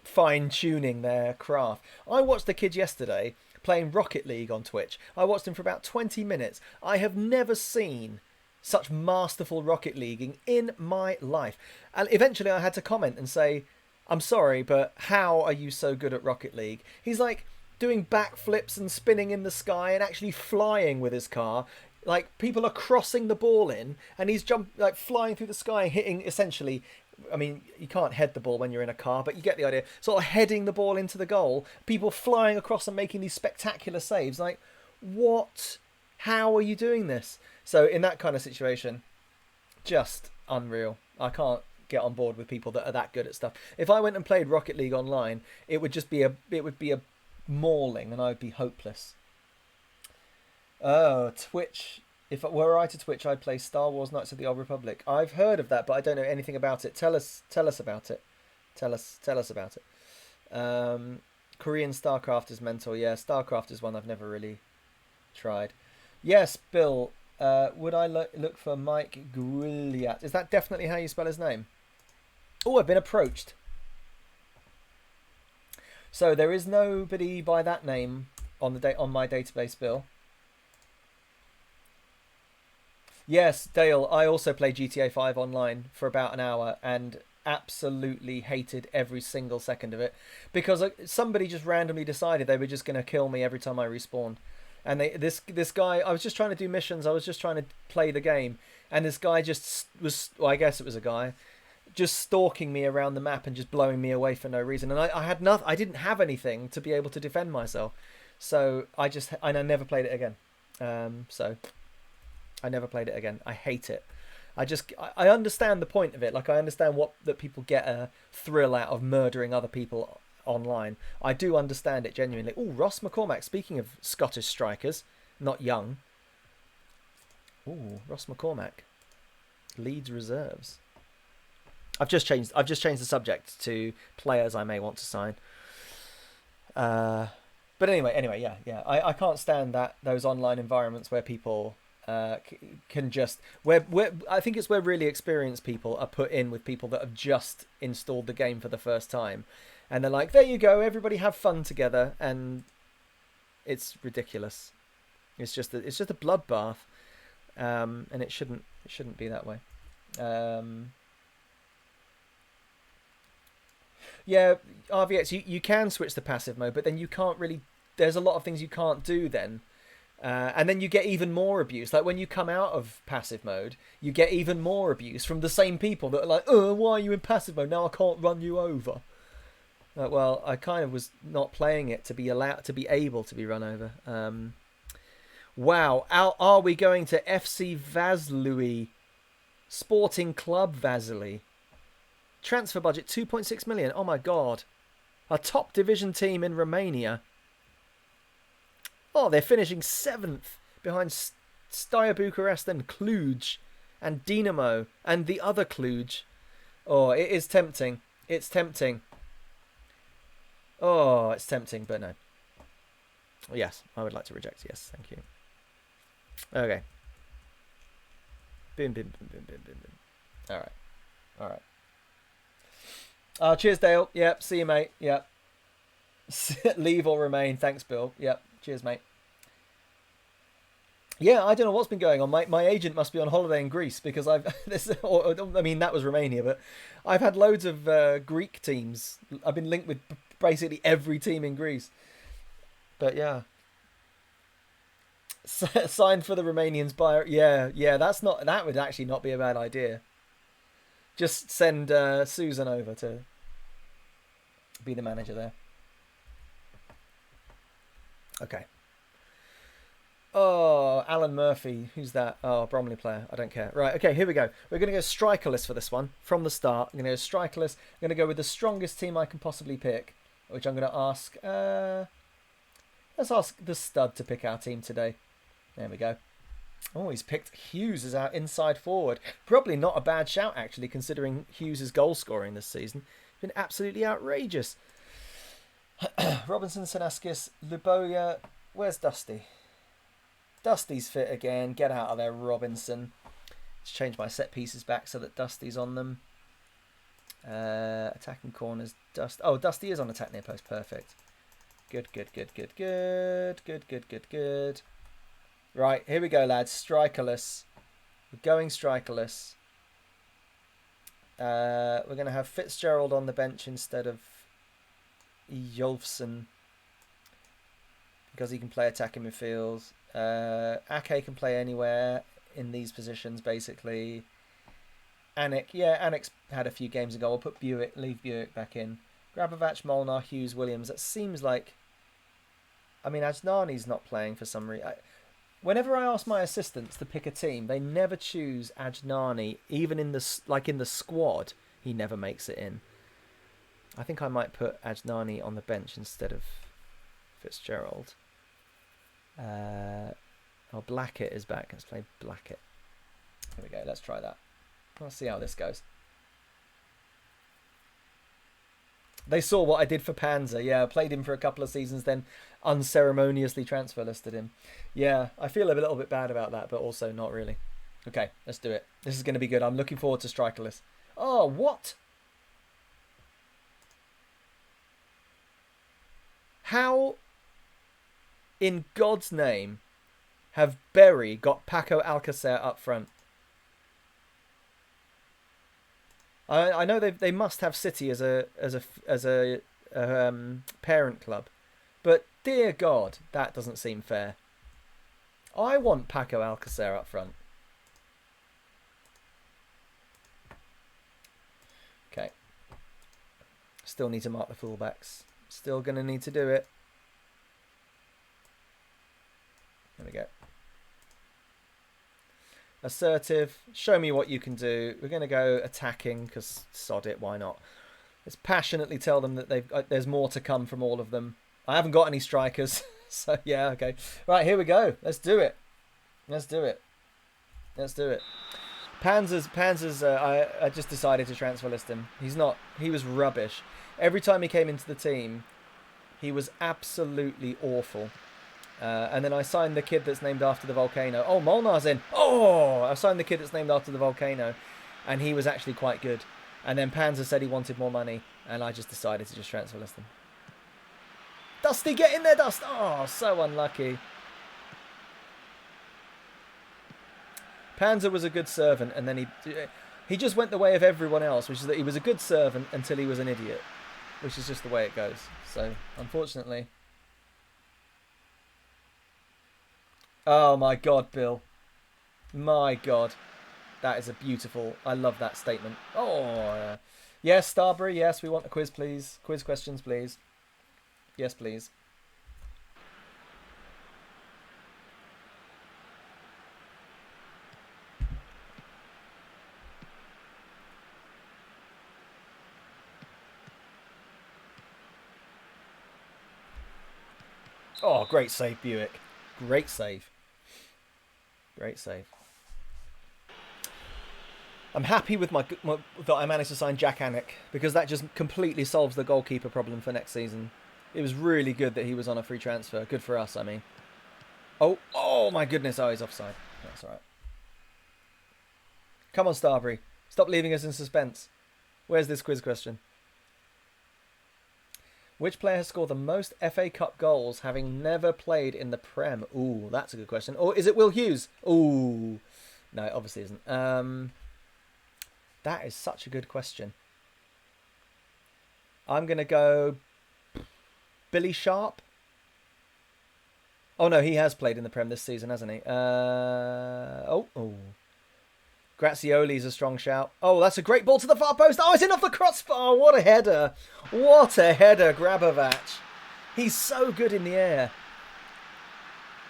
fine-tuning their craft. I watched the kid yesterday playing Rocket League on Twitch. I watched him for about 20 minutes. I have never seen such masterful Rocket Leaguing in my life. And eventually I had to comment and say, I'm sorry, but how are you so good at Rocket League? He's like doing backflips and spinning in the sky and actually flying with his car. Like, people are crossing the ball in and he's flying through the sky, hitting essentially... I mean, you can't head the ball when you're in a car, but you get the idea. Sort of heading the ball into the goal, people flying across and making these spectacular saves. Like, what? How are you doing this? So in that kind of situation, just unreal. I can't get on board with people that are that good at stuff. If I went and played Rocket League online, it would be a mauling, and I would be hopeless. Oh, Twitch. If were I to Twitch, I'd play Star Wars Knights of the Old Republic. I've heard of that, but I don't know anything about it. Tell us about it. Tell us about it. Korean StarCraft is mental. Yeah, StarCraft is one I've never really tried. Yes, Bill. Would I look for Mike Grilliat? Is that definitely how you spell his name? Oh, I've been approached. So there is nobody by that name on my database, Bill. Yes, Dale, I also played GTA 5 online for about an hour and absolutely hated every single second of it because somebody just randomly decided they were just going to kill me every time I respawned. And this guy, I was just trying to do missions, I was just trying to play the game, and this guy just was, well, I guess it was a guy, just stalking me around the map and just blowing me away for no reason. And I didn't have anything to be able to defend myself. So I never played it again. I never played it again. I hate it. I understand the point of it. Like, I understand that people get a thrill out of murdering other people online. I do understand it genuinely. Oh, Ross McCormack. Speaking of Scottish strikers, not young. Oh, Ross McCormack, Leeds reserves. I've just changed the subject to players I may want to sign. But anyway, yeah. I can't stand those online environments where people can just where I think it's where really experienced people are put in with people that have just installed the game for the first time, and they're like, there you go, everybody have fun together, and it's ridiculous. It's just a bloodbath, and it shouldn't be that way. Yeah, RVX, you can switch to passive mode, but then you can't really. There's a lot of things you can't do then. And then you get even more abuse. Like, when you come out of passive mode, you get even more abuse from the same people that are like, why are you in passive mode? Now I can't run you over. Like, well, I kind of was not playing it to be able to be run over. Wow. Are we going to FC Vaslui? Sporting Club Vaslui. Transfer budget 2.6 million. Oh my god. A top division team in Romania. Oh, they're finishing 7th behind Steaua Bucharest and Cluj and Dinamo and the other Cluj. Oh, it is tempting. It's tempting. Oh, it's tempting, but no. Yes, I would like to reject. Yes, thank you. Okay. Boom, boom, boom, boom, boom, boom, boom. All right. Cheers, Dale. Yep, see you, mate. Yep. Leave or remain. Thanks, Bill. Yep. Cheers, mate. Yeah, I don't know what's been going on. My agent must be on holiday in Greece, because I mean, that was Romania, but I've had loads of Greek teams. I've been linked with basically every team in Greece. But yeah, signed for the Romanians by that would actually not be a bad idea. Just send Susan over to be the manager there. Okay. Oh, Alan Murphy. Who's that? Oh, Bromley player. I don't care. Right, okay, here we go. We're going to go strikerless for this one from the start. I'm going to go strikerless. I'm going to go with the strongest team I can possibly pick, which I'm going to ask... let's ask the stud to pick our team today. There we go. Oh, he's picked Hughes as our inside forward. Probably not a bad shout, actually, considering Hughes' goal scoring this season. Been absolutely outrageous. Robinson, Sanaskis, Luboya. Where's Dusty? Dusty's fit again. Get out of there, Robinson. Let's change my set pieces back so that Dusty's on them. Attacking corners. Dusty is on attack near post. Perfect. Good. Right, here we go, lads. Strikerless. We're going strikerless. We're going to have Fitzgerald on the bench instead of Jolfsson, because he can play attacking midfield. Ake can play anywhere in these positions, basically. Anik's had a few games ago. I'll put leave Buick back in. Grabovac, Molnar, Hughes, Williams. That seems like... I mean, Ajnani's not playing for some reason. Whenever I ask my assistants to pick a team, they never choose Ajnani. Even in the squad, he never makes it in. I think I might put Ajnani on the bench instead of Fitzgerald. Blackett is back. Let's play Blackett. Here we go. Let's try that. Let's see how this goes. They saw what I did for Panzer. Yeah, I played him for a couple of seasons, then unceremoniously transfer listed him. Yeah, I feel a little bit bad about that, but also not really. Okay, let's do it. This is going to be good. I'm looking forward to strikerless. Oh, what? How, in God's name, have Bury got Paco Alcacer up front? I know they must have City as a parent club, but dear God, that doesn't seem fair. I want Paco Alcacer up front. Okay. Still need to mark the fullbacks. Still going to need to do it. There we go. assertive. Show me what you can do. We're going to go attacking because sod it, why not? Let's passionately tell them that there's more to come from all of them. I haven't got any strikers, so yeah, okay. Right, here we go. Let's do it. Let's do it. Let's do it. Panzer's. I just decided to transfer list him. He was rubbish. Every time he came into the team, he was absolutely awful. And then I signed the kid that's named after the volcano. Oh, Molnar's in. Oh, I signed the kid that's named after the volcano, and he was actually quite good. And then Panzer said he wanted more money, and I just decided to just transfer list him. Dusty, get in there, Dust. Oh, so unlucky. Panzer was a good servant, and then he just went the way of everyone else, which is that he was a good servant until he was an idiot, which is just the way it goes. So, unfortunately. Oh my God, Bill. My God. That is a beautiful... I love that statement. Oh, yes, Starbury, yes, we want a quiz, please. Quiz questions, please. Yes, please. Oh, great save, Buick. Great save. Great save. I'm happy with that I managed to sign Jack Anick, because that just completely solves the goalkeeper problem for next season. It was really good that he was on a free transfer. Good for us, I mean. Oh my goodness. Oh, he's offside. That's all right. Come on, Starbury. Stop leaving us in suspense. Where's this quiz question? Which player has scored the most FA Cup goals having never played in the Prem? Ooh, that's a good question. Or is it Will Hughes? Ooh. No, it obviously isn't. That is such a good question. I'm going to go Billy Sharp. Oh, no, he has played in the Prem this season, hasn't he? Grazioli's a strong shout. Oh, that's a great ball to the far post. Oh, it's in off the crossbar. What a header. What a header, Grabovac. He's so good in the air.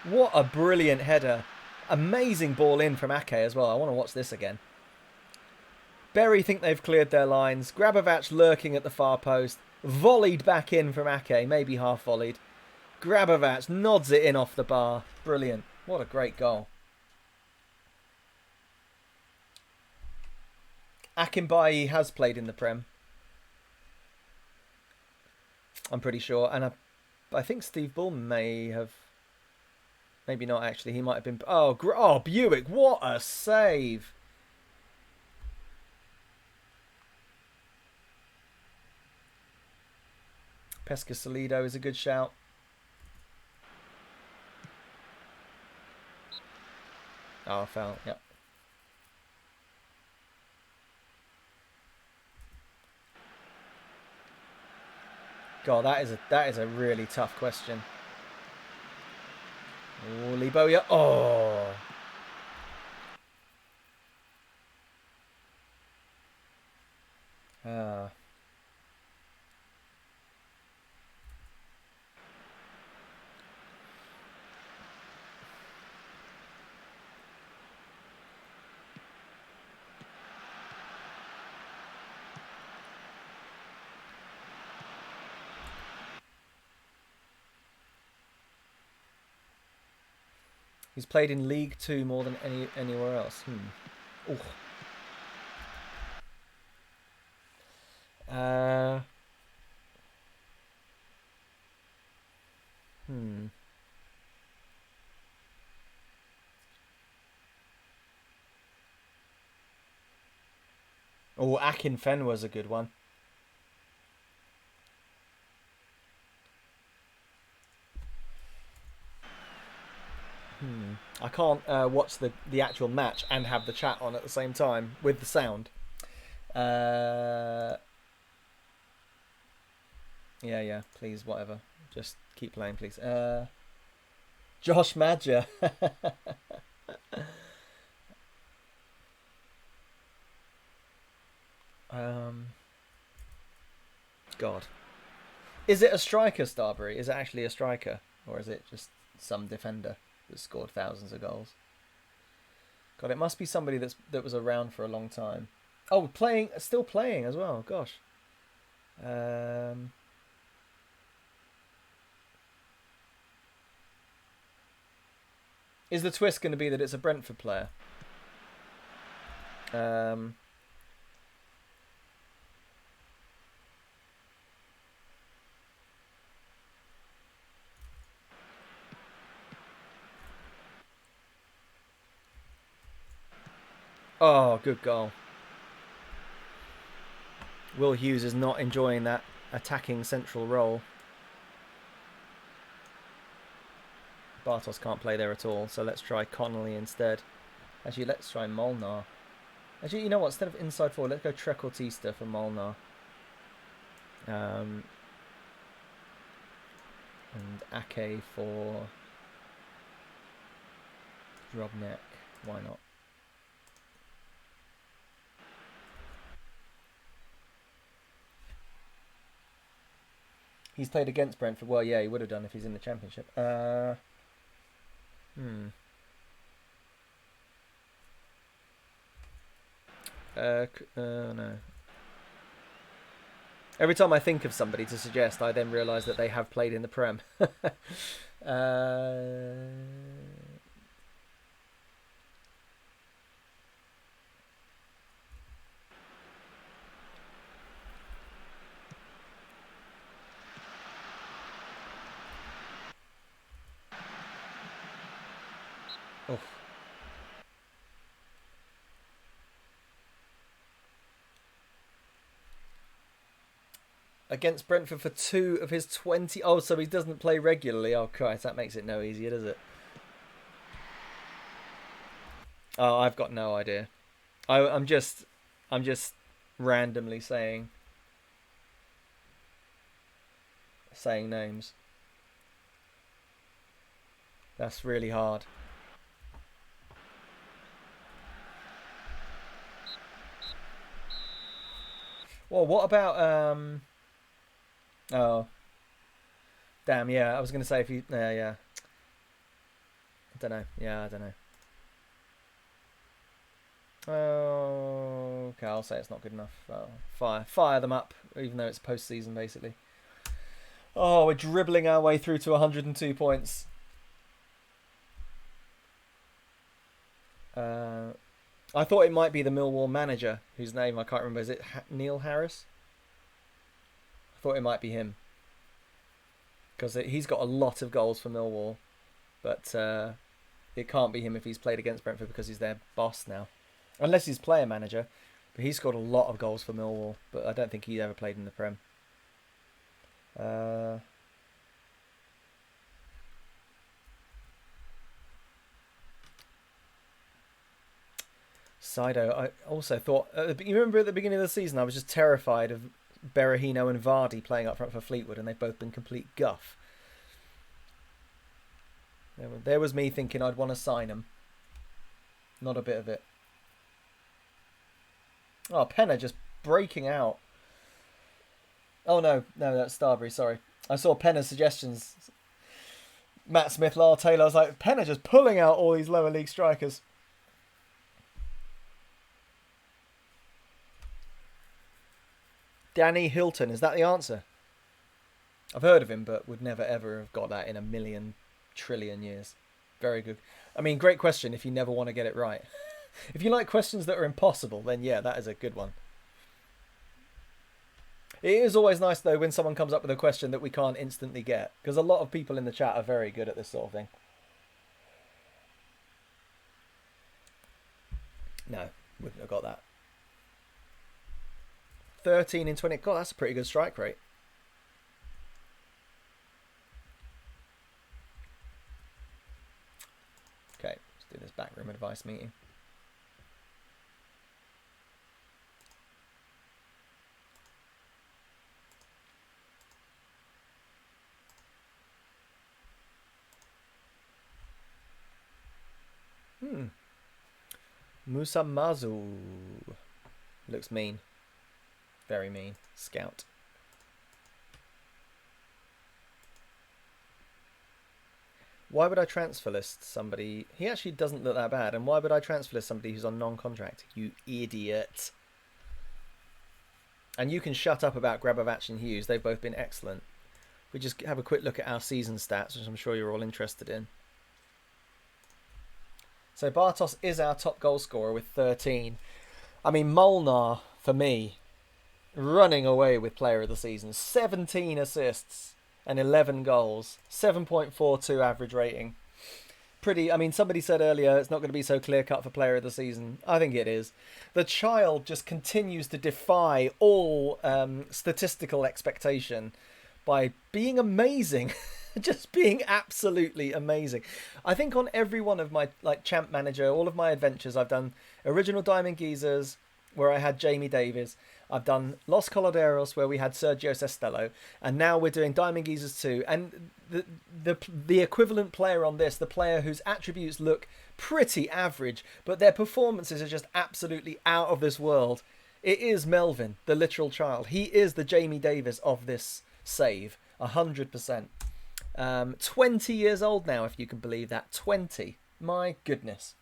What a brilliant header. Amazing ball in from Ake as well. I want to watch this again. Bury think they've cleared their lines. Grabovac lurking at the far post. Volleyed back in from Ake. Maybe half volleyed. Grabovac nods it in off the bar. Brilliant. What a great goal. Akinbaye has played in the Prem. I'm pretty sure. And I think Steve Bull may have... Maybe not, actually. He might have been... Oh, Buick. What a save. Pesca-Salido is a good shout. Oh, foul. Yep. God, that is a really tough question. Oh, Liboya. Oh. He's played in League 2 more than anywhere else. Ooh. Oh, Akinfen was a good one. I can't watch the actual match and have the chat on at the same time with the sound. Yeah, please, whatever. Just keep playing, please. Josh Madger. God. Is it a striker, Starbury? Is it actually a striker? Or is it just some defender that scored thousands of goals? God, it must be somebody that was around for a long time. Oh, still playing as well. Gosh. Is the twist going to be that it's a Brentford player? Oh, good goal. Will Hughes is not enjoying that attacking central role. Bartos can't play there at all, so let's try Connolly instead. Actually, let's try Molnar. Actually, you know what? Instead of inside forward, let's go Trequartista for Molnar. And Ake for Drobnek. Why not? He's played against Brentford. Well, yeah, he would have done if he's in the Championship. No. Every time I think of somebody to suggest, I then realise that they have played in the Prem. Oh. Against Brentford for 2 of his 20. Oh, so he doesn't play regularly. Oh, Christ, that makes it no easier, does it? Oh, I've got no idea. I'm just randomly saying names. That's really hard. Well, what about oh, damn! Yeah, I was gonna say if you yeah. I don't know. Yeah, I don't know. Oh, okay, I'll say it's not good enough. Fire them up, even though it's post-season basically. Oh, we're dribbling our way through to 102 points. I thought it might be the Millwall manager, whose name I can't remember. Is it Neil Harris? I thought it might be him. Because he's got a lot of goals for Millwall. But it can't be him if he's played against Brentford because he's their boss now. Unless he's player manager. But he's scored a lot of goals for Millwall. But I don't think he ever played in the Prem. Sido, I also thought... you remember at the beginning of the season, I was just terrified of Berahino and Vardy playing up front for Fleetwood, and they've both been complete guff. There was me thinking I'd want to sign them. Not a bit of it. Oh, Penna just breaking out. Oh, no, that's Starbury, sorry. I saw Penna's suggestions. Matt Smith, Lyle Taylor. I was like, Penna just pulling out all these lower league strikers. Danny Hilton, is that the answer? I've heard of him, but would never ever have got that in a million trillion years. Very good. I mean, great question if you never want to get it right. If you like questions that are impossible, then yeah, that is a good one. It is always nice, though, when someone comes up with a question that we can't instantly get, because a lot of people in the chat are very good at this sort of thing. No, wouldn't have got that. 13 in 20. God, that's a pretty good strike rate. Okay, let's do this backroom advice meeting. Musa Mazu looks mean. Very mean. Scout. Why would I transfer list somebody? He actually doesn't look that bad. And why would I transfer list somebody who's on non-contract? You idiot. And you can shut up about Grabovac and Hughes. They've both been excellent. We just have a quick look at our season stats, which I'm sure you're all interested in. So Bartos is our top goal scorer with 13. I mean, Molnar, for me, running away with player of the season. 17 assists and 11 goals. 7.42 average rating. Pretty, I mean, somebody said earlier it's not going to be so clear-cut for player of the season. I think it is. The child just continues to defy all statistical expectation by being amazing. Just being absolutely amazing. I think on every one of my Champ Manager, all of my adventures, I've done original Diamond Geezers, where I had Jamie Davis. I've done Los Coladeros, where we had Sergio Sestello, and now we're doing Diamond Geezers 2. And the equivalent player on this, the player whose attributes look pretty average, but their performances are just absolutely out of this world. It is Melvin, the literal child. He is the Jamie Davis of this save, 100%. 20 years old now, if you can believe that. 20. My goodness.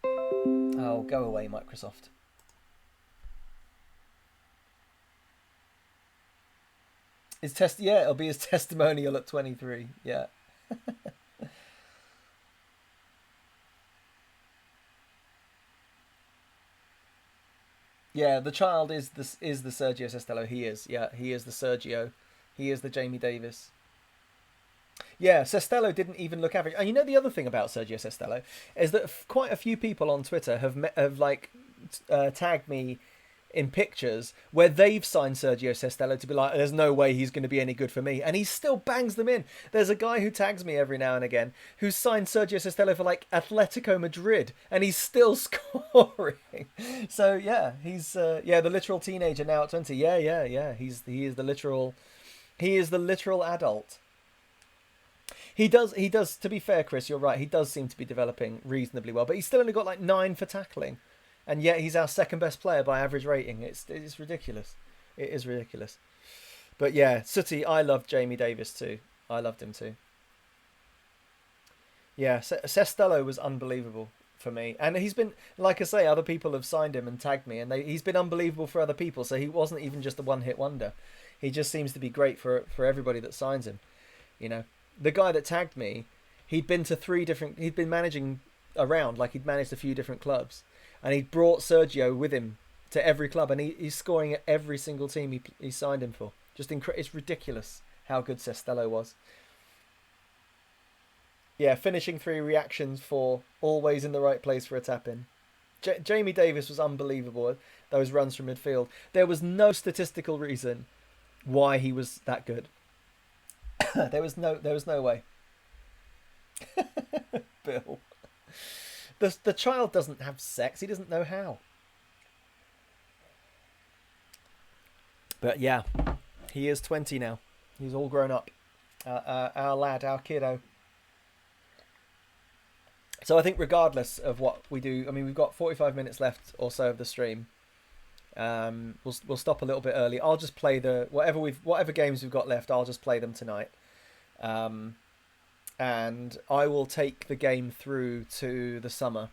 Oh, go away, Microsoft. Yeah, it'll be his testimonial at 23. Yeah. Yeah, the child is the Sergio Sestello. He is. Yeah, he is the Sergio. He is the Jamie Davis. Yeah, Sestello didn't even look average. And you know the other thing about Sergio Sestello is that quite a few people on Twitter have tagged me in pictures where they've signed Sergio Sestello to be like, there's no way he's going to be any good for me, and he still bangs them in. There's a guy who tags me every now and again who's signed Sergio Sestello for like Atletico Madrid, and he's still scoring. So yeah, he's the literal teenager now at 20. Yeah. He is the literal adult. He does, to be fair, Chris, you're right, he does seem to be developing reasonably well, but he's still only got like 9 for tackling, and yet he's our second best player by average rating. It's ridiculous. It is ridiculous. But yeah, Sooty, I loved Jamie Davis too. I loved him too. Yeah, Sestello was unbelievable for me, and he's been, like I say, other people have signed him and tagged me, and he's been unbelievable for other people, so he wasn't even just a one-hit wonder. He just seems to be great for everybody that signs him. You know, the guy that tagged me, he'd been managing around, like he'd managed a few different clubs, and he'd brought Sergio with him to every club, and he's scoring at every single team he signed him for. Just it's ridiculous how good Sestello was. Yeah, finishing 3 reactions for always in the right place for a tap-in. Jamie Davis was unbelievable, those runs from midfield. There was no statistical reason why he was that good. there was no way. Bill. The child doesn't have sex. He doesn't know how. But yeah, he is 20 now. He's all grown up. Our lad, our kiddo. So I think regardless of what we do, I mean, we've got 45 minutes left or so of the stream. We'll stop a little bit early. I'll just play whatever games we've got left. I'll just play them tonight, and I will take the game through to the summer,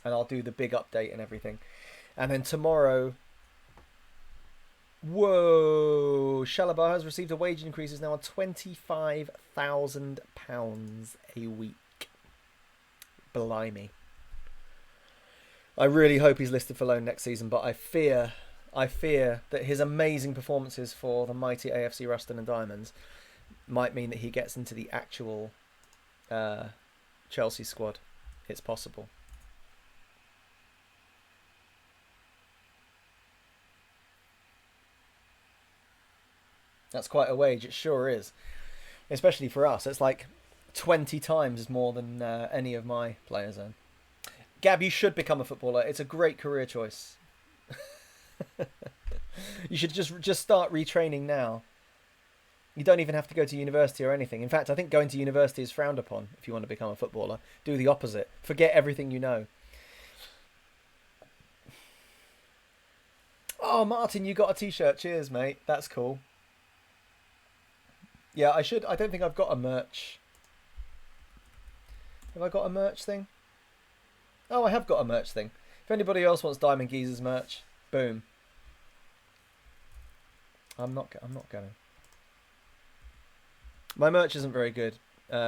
and I'll do the big update and everything, and then tomorrow. Whoa! Shalabar has received a wage increase, is now on £25,000 a week. Blimey. I really hope he's listed for loan next season, but I fear that his amazing performances for the mighty AFC Ruston and Diamonds might mean that he gets into the actual Chelsea squad. It's possible. That's quite a wage, it sure is. Especially for us. It's like 20 times more than any of my players earn. Gab, you should become a footballer. It's a great career choice. You should just start retraining now. You don't even have to go to university or anything. In fact, I think going to university is frowned upon if you want to become a footballer. Do the opposite. Forget everything you know. Oh, Martin, you got a t-shirt. Cheers, mate. That's cool. Yeah, I should. I don't think I've got a merch Have I got a merch thing? Oh, I have got a merch thing. If anybody else wants Diamond Geezers merch, boom. I'm not going. My merch isn't very good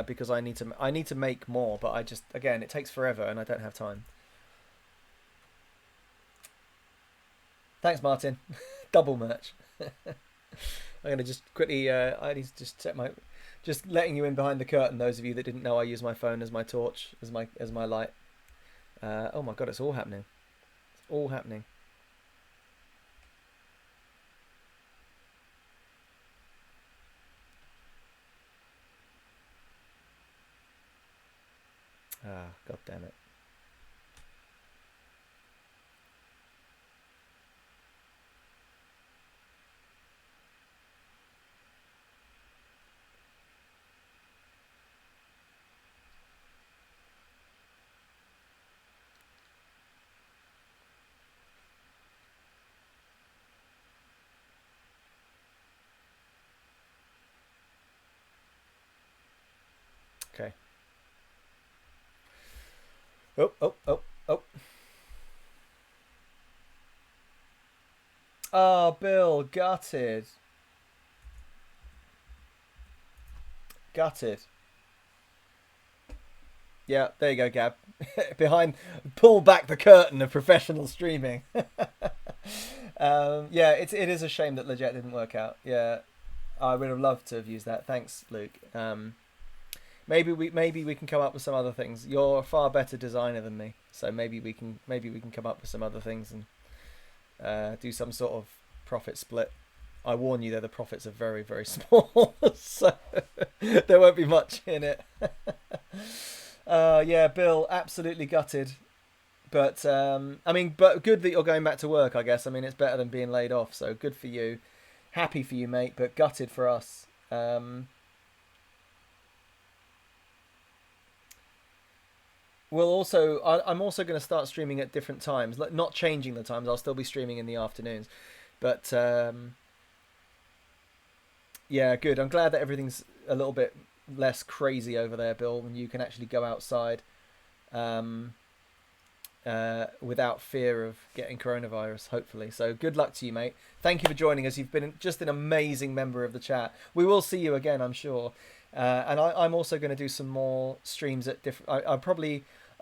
because I need to make more, but again it takes forever and I don't have time. Thanks, Martin. Double merch. I'm gonna just quickly. I need to just check just letting you in behind the curtain. Those of you that didn't know, I use my phone as my torch, as my light. Oh my god, it's all happening. It's all happening. Ah, god damn it. Okay. Oh. Oh, Bill, gutted. Gutted. Yeah, there you go, Gab. Pull back the curtain of professional streaming. Yeah, it is a shame that Leggett didn't work out. Yeah, I would have loved to have used that. Thanks, Luke. Maybe we can come up with some other things. You're a far better designer than me, so maybe we can come up with some other things and do some sort of profit split. I warn you, though, the profits are very, very small, so there won't be much in it. Yeah, Bill, absolutely gutted. But but good that you're going back to work, I guess. I mean, it's better than being laid off, so good for you. Happy for you, mate, but gutted for us. We'll also, I'm also going to start streaming at different times, not changing the times. I'll still be streaming in the afternoons, but yeah, good. I'm glad that everything's a little bit less crazy over there, Bill, and you can actually go outside without fear of getting coronavirus, hopefully. So good luck to you, mate. Thank you for joining us. You've been just an amazing member of the chat. We will see you again, I'm sure. And I'm also going to do some more streams at different...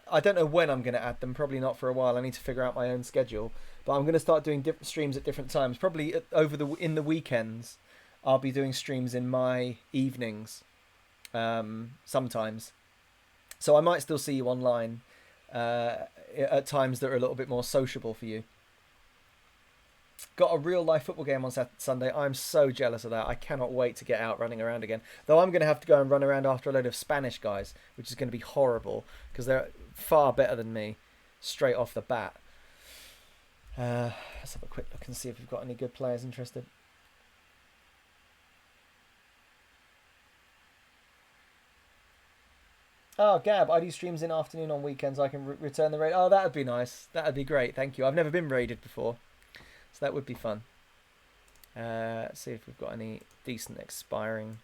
I don't know when I'm going to add them. Probably not for a while. I need to figure out my own schedule. But I'm going to start doing different streams at different times. Probably in the weekends, I'll be doing streams in my evenings sometimes. So I might still see you online at times that are a little bit more sociable for you. Got a real life football game on Sunday. I'm so jealous of that. I cannot wait to get out running around again. Though I'm going to have to go and run around after a load of Spanish guys, which is going to be horrible because they're far better than me straight off the bat. Let's have a quick look and see if we've got any good players interested. Oh, Gab, I do streams in afternoon on weekends. I can return the raid. Oh, that would be nice. That would be great. Thank you. I've never been raided before, so that would be fun. Let's see if we've got any decent expiring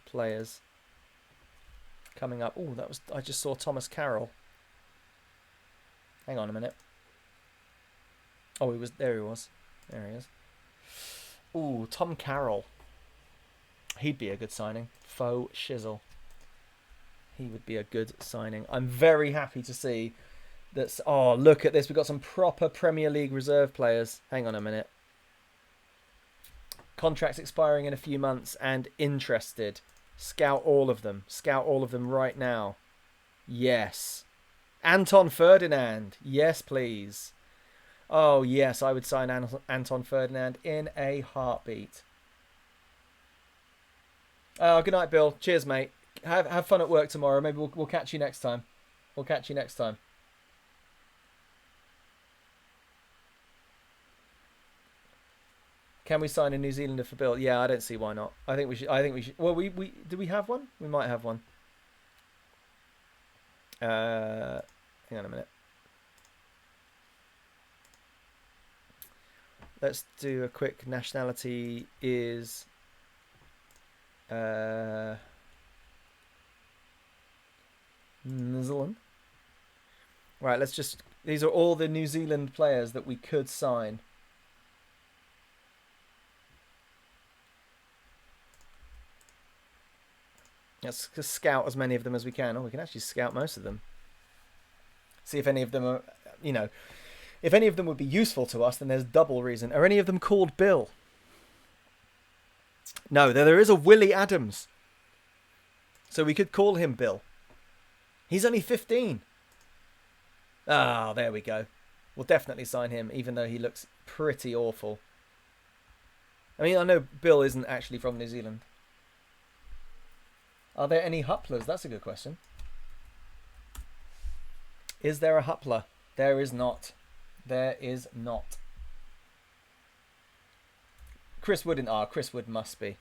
players coming up. Oh, I just saw Thomas Carroll. Hang on a minute. Oh, there he was. There he is. Oh, Tom Carroll. He'd be a good signing. Faux shizzle. He would be a good signing. I'm very happy to see that. Oh, look at this. We've got some proper Premier League reserve players. Hang on a minute. Contracts expiring in a few months and interested. Scout all of them. Scout all of them right now. Yes. Anton Ferdinand. Yes, please. Oh, yes. I would sign Anton Ferdinand in a heartbeat. Good night, Bill. Cheers, mate. Have fun at work tomorrow. Maybe we'll catch you next time. We'll catch you next time. Can we sign a New Zealander for Bill? Yeah, I don't see why not. I think we should. Well, do we have one? We might have one. Hang on a minute. Let's do a quick nationality is New Zealand. Right, let's just... These are all the New Zealand players that we could sign. Let's just scout as many of them as we can. Oh, we can actually scout most of them. See if any of them are, you know, if any of them would be useful to us, then there's double reason. Are any of them called Bill? No, there is a Willie Adams. So we could call him Bill. He's only 15. Ah, there we go. We'll definitely sign him, even though he looks pretty awful. I mean, I know Bill isn't actually from New Zealand. Are there any Hupplers? That's a good question. Is there a Huppler? There is not. There is not. Chris Wood Chris Wood must be.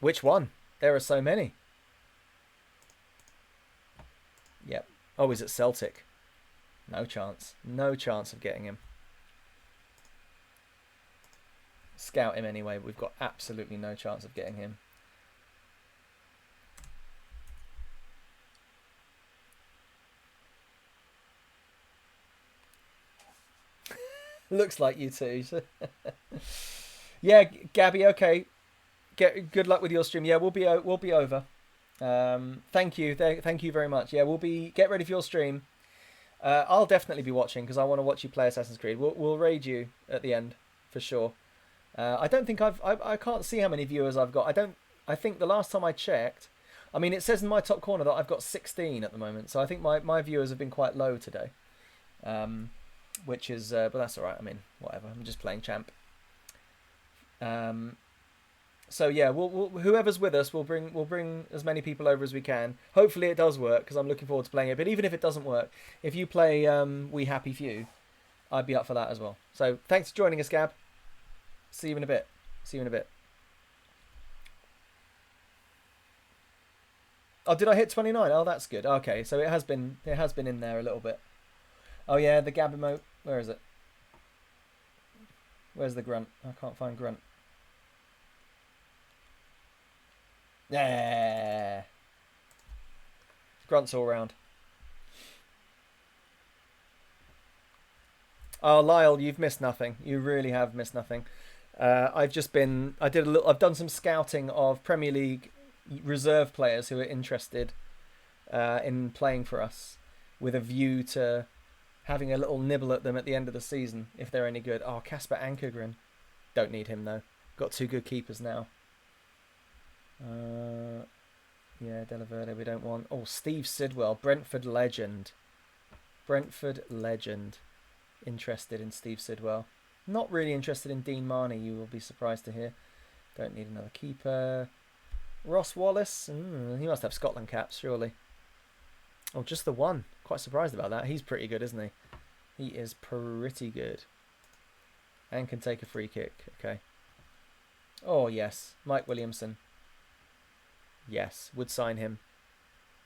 Which one? There are so many. Yep. Oh, he's at Celtic. No chance. No chance of getting him. Scout him anyway. We've got absolutely no chance of getting him. Looks like you too. Yeah, Gabby. Okay. Good luck with your stream. Yeah, we'll be over. Thank you. Thank you very much. Yeah, get ready for your stream. I'll definitely be watching because I want to watch you play Assassin's Creed. We'll raid you at the end for sure. I don't think I can't see how many viewers I've got. I think the last time I checked, I mean, it says in my top corner that I've got 16 at the moment. So I think my viewers have been quite low today. Which is, but that's all right. I mean, whatever. I'm just playing champ. So yeah, we'll whoever's with us, we'll bring as many people over as we can. Hopefully it does work because I'm looking forward to playing it. But even if it doesn't work, if you play We Happy Few, I'd be up for that as well. So thanks for joining us, Gab. See you in a bit. Oh, did I hit 29? Oh, that's good. Okay, so it has been in there a little bit. Oh yeah, the Gab emote. Where is it? Where's the grunt? I can't find grunt. Yeah. Grunts all round. Oh, Lyle, you've missed nothing. You really have missed nothing. I've done some scouting of Premier League reserve players who are interested in playing for us, with a view to having a little nibble at them at the end of the season if they're any good. Oh, Casper Ankergren. Don't need him though. Got two good keepers now. Yeah, Della Verde we don't want. Oh, Steve Sidwell, Brentford legend. Interested in Steve Sidwell. Not really interested in Dean Marnie, you will be surprised to hear. Don't need another keeper. Ross Wallace, he must have Scotland caps, surely. Oh, just the one. Quite surprised about that. He's pretty good, isn't he? He is pretty good. And can take a free kick. Okay. Oh, yes. Mike Williamson. Yes. Would sign him.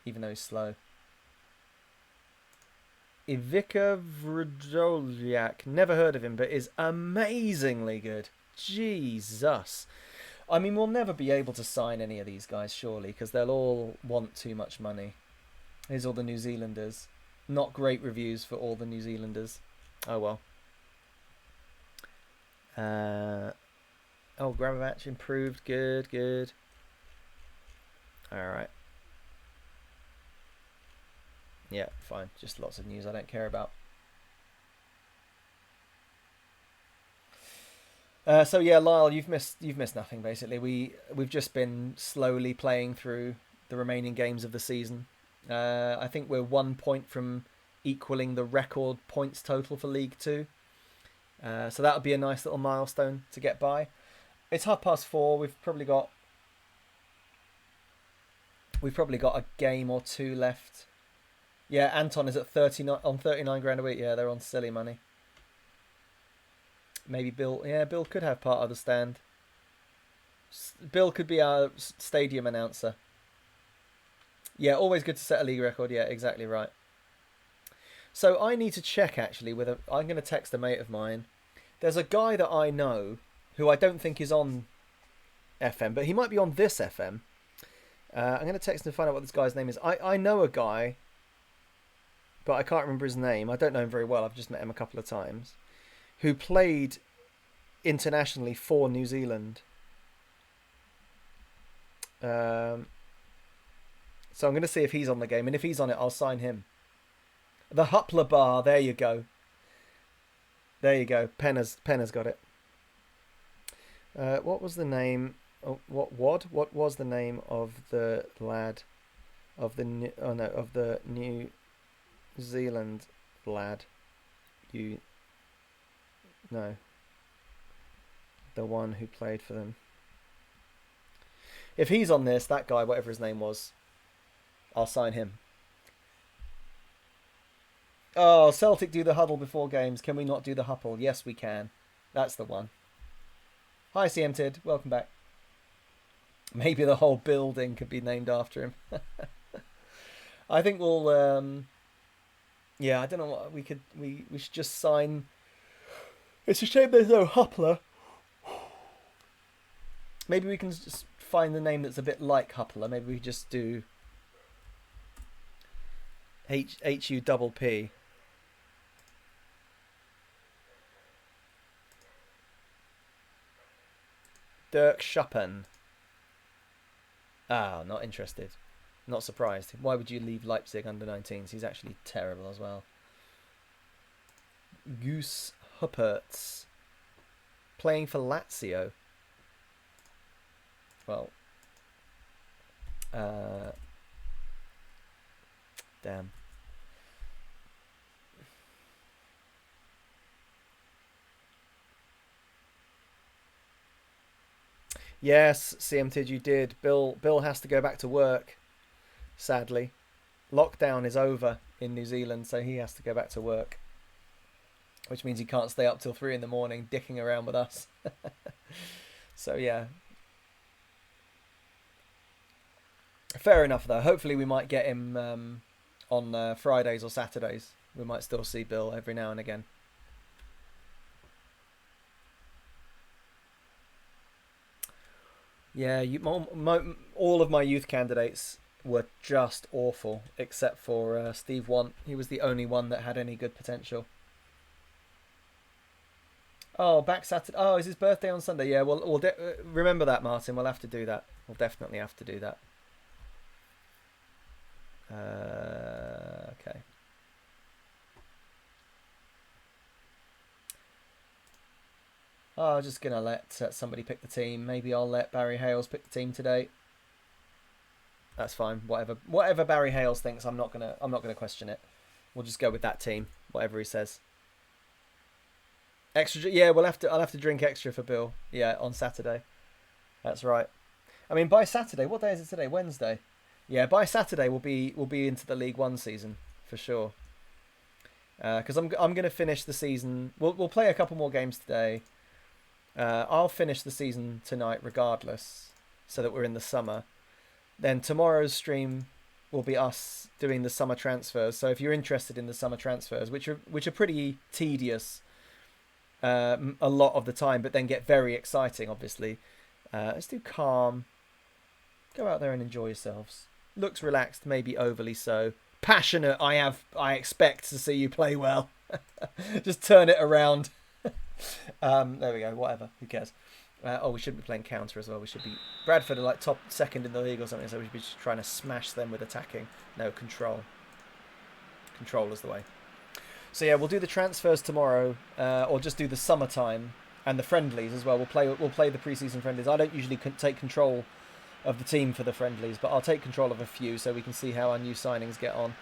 Even though he's slow. Ivica Vrdoliak. Never heard of him, but is amazingly good. Jesus. I mean, we'll never be able to sign any of these guys, surely, because they'll all want too much money. Here's all the New Zealanders. Not great reviews for all the New Zealanders. Oh, well. Oh, Gramovich improved. Good. Alright. Yeah, fine. Just lots of news I don't care about. So yeah, Lyle, you've missed nothing basically. We've just been slowly playing through the remaining games of the season. I think we're 1 point from equaling the record points total for League Two. So that would be a nice little milestone to get by. It's 4:30. We've probably got a game or two left. Yeah, Anton is at 39 grand a week. Yeah, they're on silly money. Maybe Bill. Yeah, Bill could have part of the stand. Bill could be our stadium announcer. Yeah, always good to set a league record. Yeah, exactly right. So I need to check actually I'm going to text a mate of mine. There's a guy that I know who I don't think is on FM, but he might be on this FM. I'm going to text him to find out what this guy's name is. I know a guy, but I can't remember his name. I don't know him very well. I've just met him a couple of times. Who played internationally for New Zealand. So I'm going to see if he's on the game. And if he's on it, I'll sign him. The Hupler Bar. There you go. There you go. Penner's got it. What was the name? What was the name of the lad? Of the New Zealand lad. The one who played for them. If he's on this, that guy, whatever his name was, I'll sign him. Oh, Celtic do the huddle before games. Can we not do the huddle? Yes, we can. That's the one. Hi, CMTid. Welcome back. Maybe the whole building could be named after him. I think we'll... yeah, I don't know what we could... We should just sign... It's a shame there's no Huppler. Maybe we can just find the name that's a bit like Huppler. Maybe we just do... H-U-P-P. Dirk Schuppen. Ah, not interested. Not surprised. Why would you leave Leipzig under 19s? He's actually terrible as well. Goose Huppertz. Playing for Lazio. Well. Damn. Yes, CMTid, you did. Bill has to go back to work, sadly. Lockdown is over in New Zealand, so he has to go back to work. Which means he can't stay up till 3 in the morning dicking around with us. So, yeah. Fair enough, though. Hopefully we might get him on Fridays or Saturdays. We might still see Bill every now and again. Yeah, all of my youth candidates were just awful, except for Steve Want. He was the only one that had any good potential. Oh, back Saturday. Oh, is his birthday on Sunday? Yeah, we'll remember that, Martin. We'll have to do that. We'll definitely have to do that. Okay. Oh, I'm just gonna let somebody pick the team. Maybe I'll let Barry Hales pick the team today. That's fine. Whatever Barry Hales thinks, I'm not gonna question it. We'll just go with that team. Whatever he says. Extra. Yeah, I'll have to drink extra for Bill. Yeah, on Saturday. That's right. I mean, by Saturday, what day is it today? Wednesday. Yeah, by Saturday we'll be into the League One season for sure. Because I'm gonna finish the season. We'll play a couple more games today. I'll finish the season tonight regardless, so that we're in the summer. Then tomorrow's stream will be us doing the summer transfers. So if you're interested in the summer transfers, which are pretty tedious a lot of the time, but then get very exciting, obviously. Let's do calm. Go out there and enjoy yourselves. Looks relaxed, maybe overly so. Passionate, I expect to see you play well. Just turn it around. There we go, whatever, who cares. We should be playing counter as well. We should be... Bradford are like top second in the league or something, so we should be just trying to smash them with attacking. No, control. Control is the way. So yeah, we'll do the transfers tomorrow, or just do the summertime and the friendlies as well. We'll play the preseason friendlies. I don't usually take control of the team for the friendlies, but I'll take control of a few so we can see how our new signings get on.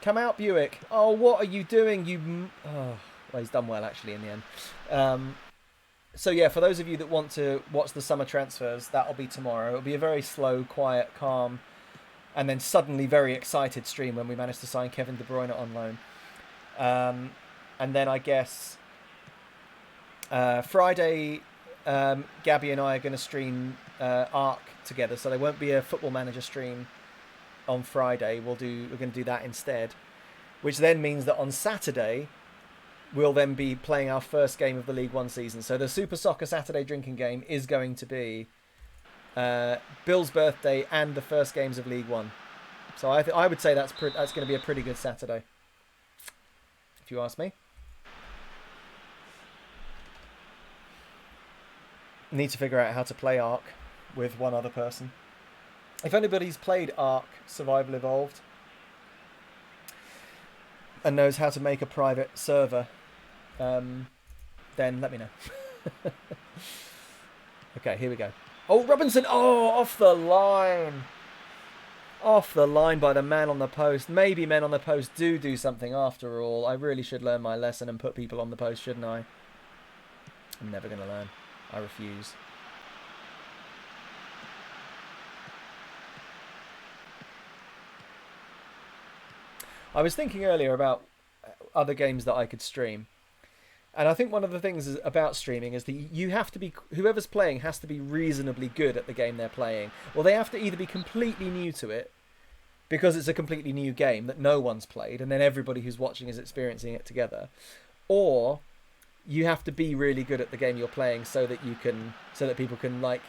Come out, Buick. Oh, what are you doing? Well, he's done well actually in the end. So yeah, for those of you that want to watch the summer transfers, that'll be tomorrow. It'll be a very slow, quiet, calm, and then suddenly very excited stream when we manage to sign Kevin De Bruyne on loan. And then I guess Friday, Gabby and I are going to stream Arc together, so there won't be a Football Manager stream on Friday. We're going to do that instead, which then means that on Saturday we'll then be playing our first game of the League One season. So the Super Soccer Saturday drinking game is going to be Bill's birthday, and the first games of League One. So I would say that's going to be a pretty good Saturday, if you ask me. Need to figure out how to play Ark with one other person. If anybody's played Ark Survival Evolved and knows how to make a private server, then let me know. Okay, here we go. Oh, Robinson! Oh, off the line! Off the line by the man on the post. Maybe men on the post do something after all. I really should learn my lesson and put people on the post, shouldn't I? I'm never going to learn. I refuse. I was thinking earlier about other games that I could stream. And I think one of the things about streaming is that you have to be, whoever's playing has to be reasonably good at the game they're playing. Or they have to either be completely new to it, because it's a completely new game that no one's played, and then everybody who's watching is experiencing it together. Or you have to be really good at the game you're playing so that people can like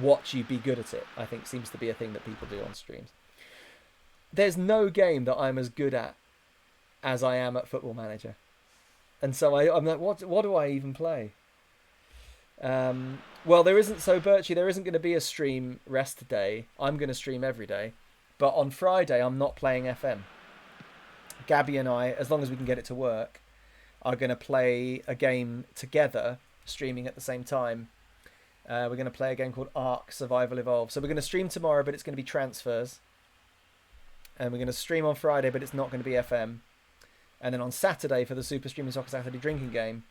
watch you be good at it. I think seems to be a thing that people do on streams. There's no game that I'm as good at as I am at Football Manager. And so I'm like, what do I even play? Well, there isn't, so Birchie, there isn't going to be a stream rest day. I'm going to stream every day. But on Friday, I'm not playing FM. Gabby and I, as long as we can get it to work, are going to play a game together, streaming at the same time. We're going to play a game called Ark Survival Evolved. So we're going to stream tomorrow, but it's going to be transfers. And we're going to stream on Friday, but it's not going to be FM. And then on Saturday for the Super Streaming Soccer Saturday drinking game,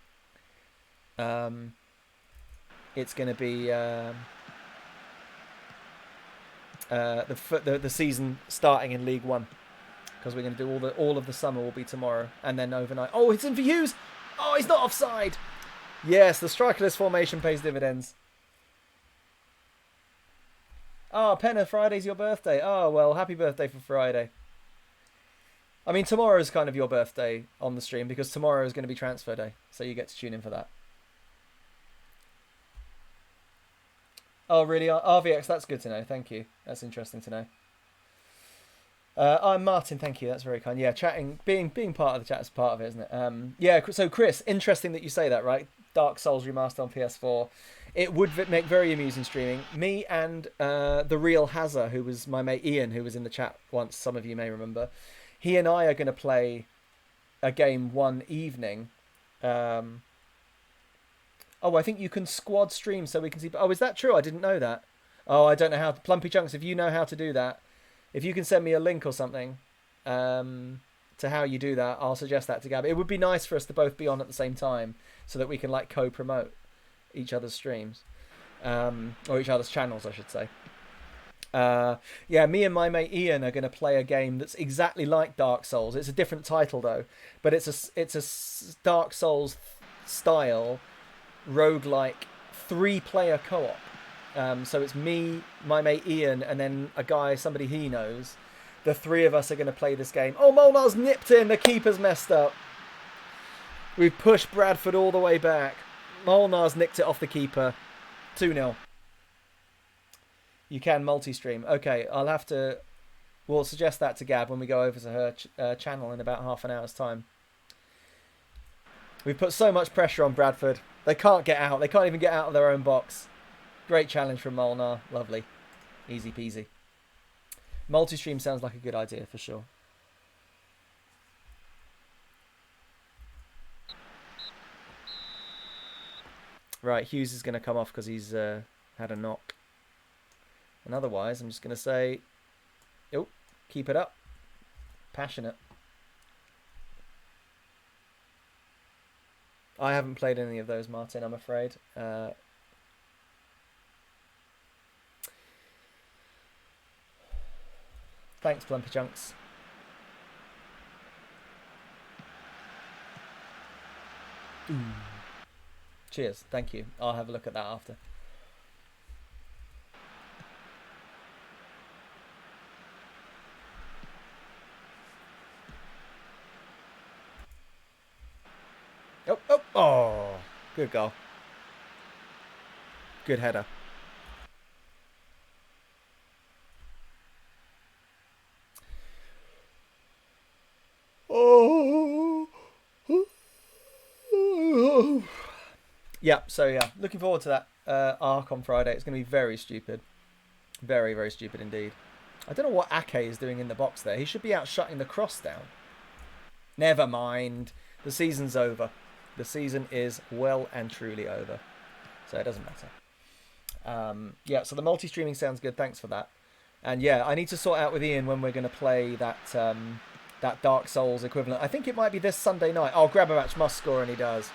it's going to be the season starting in League One, because we're going to do all of the summer will be tomorrow, and then overnight. Oh, it's in for Hughes. Oh, he's not offside. Yes, the strikerless formation pays dividends. Oh, Penna, Friday's your birthday. Oh, well, happy birthday for Friday. I mean, tomorrow's kind of your birthday on the stream, because tomorrow is going to be transfer day, so you get to tune in for that. Oh, really? RVX, that's good to know. Thank you. That's interesting to know. I'm Martin, thank you. That's very kind. Yeah, chatting, being part of the chat is part of it, isn't it? Yeah, so Chris, interesting that you say that, right? Dark Souls remastered on PS4. It would make very amusing streaming. Me and the real Hazza, who was my mate Ian, who was in the chat once, some of you may remember. He and I are going to play a game one evening. Oh, I think you can squad stream so we can see. Oh, is that true? I didn't know that. Oh, I don't know how. Plumpy Chunks, if you know how to do that, if you can send me a link or something to how you do that, I'll suggest that to Gab. It would be nice for us to both be on at the same time so that we can like co-promote each other's streams, or each other's channels, I should say. Yeah, me and my mate Ian are going to play a game that's exactly like Dark Souls. It's a different title though, but it's a Dark Souls style roguelike 3-player co-op. So it's me, my mate Ian, and then a guy, somebody he knows. The three of us are going to play this game. Oh, Molnar's nipped in. The keeper's messed up. We've pushed Bradford all the way back. Molnar's nicked it off the keeper. 2-0. You can multi-stream. Okay, we'll suggest that to Gab when we go over to her channel in about half an hour's time. We've put so much pressure on Bradford. They can't get out. They can't even get out of their own box. Great challenge from Molnar. Lovely. Easy peasy. Multi-stream sounds like a good idea for sure. Right, Hughes is going to come off because he's had a knock. And otherwise, I'm just going to say, oh, keep it up. Passionate. I haven't played any of those, Martin, I'm afraid. Thanks, Plumpy Chunks. Ooh. Cheers, thank you. I'll have a look at that after. Oh, good goal. Good header. Yeah, so yeah, looking forward to that arc on Friday. It's going to be very stupid. Very, very stupid indeed. I don't know what Ake is doing in the box there. He should be out shutting the cross down. Never mind. The season's over. The season is well and truly over. So it doesn't matter. Yeah, so the multi-streaming sounds good. Thanks for that. And yeah, I need to sort out with Ian when we're going to play that that Dark Souls equivalent. I think it might be this Sunday night. Oh, Grabovac must score, and he does.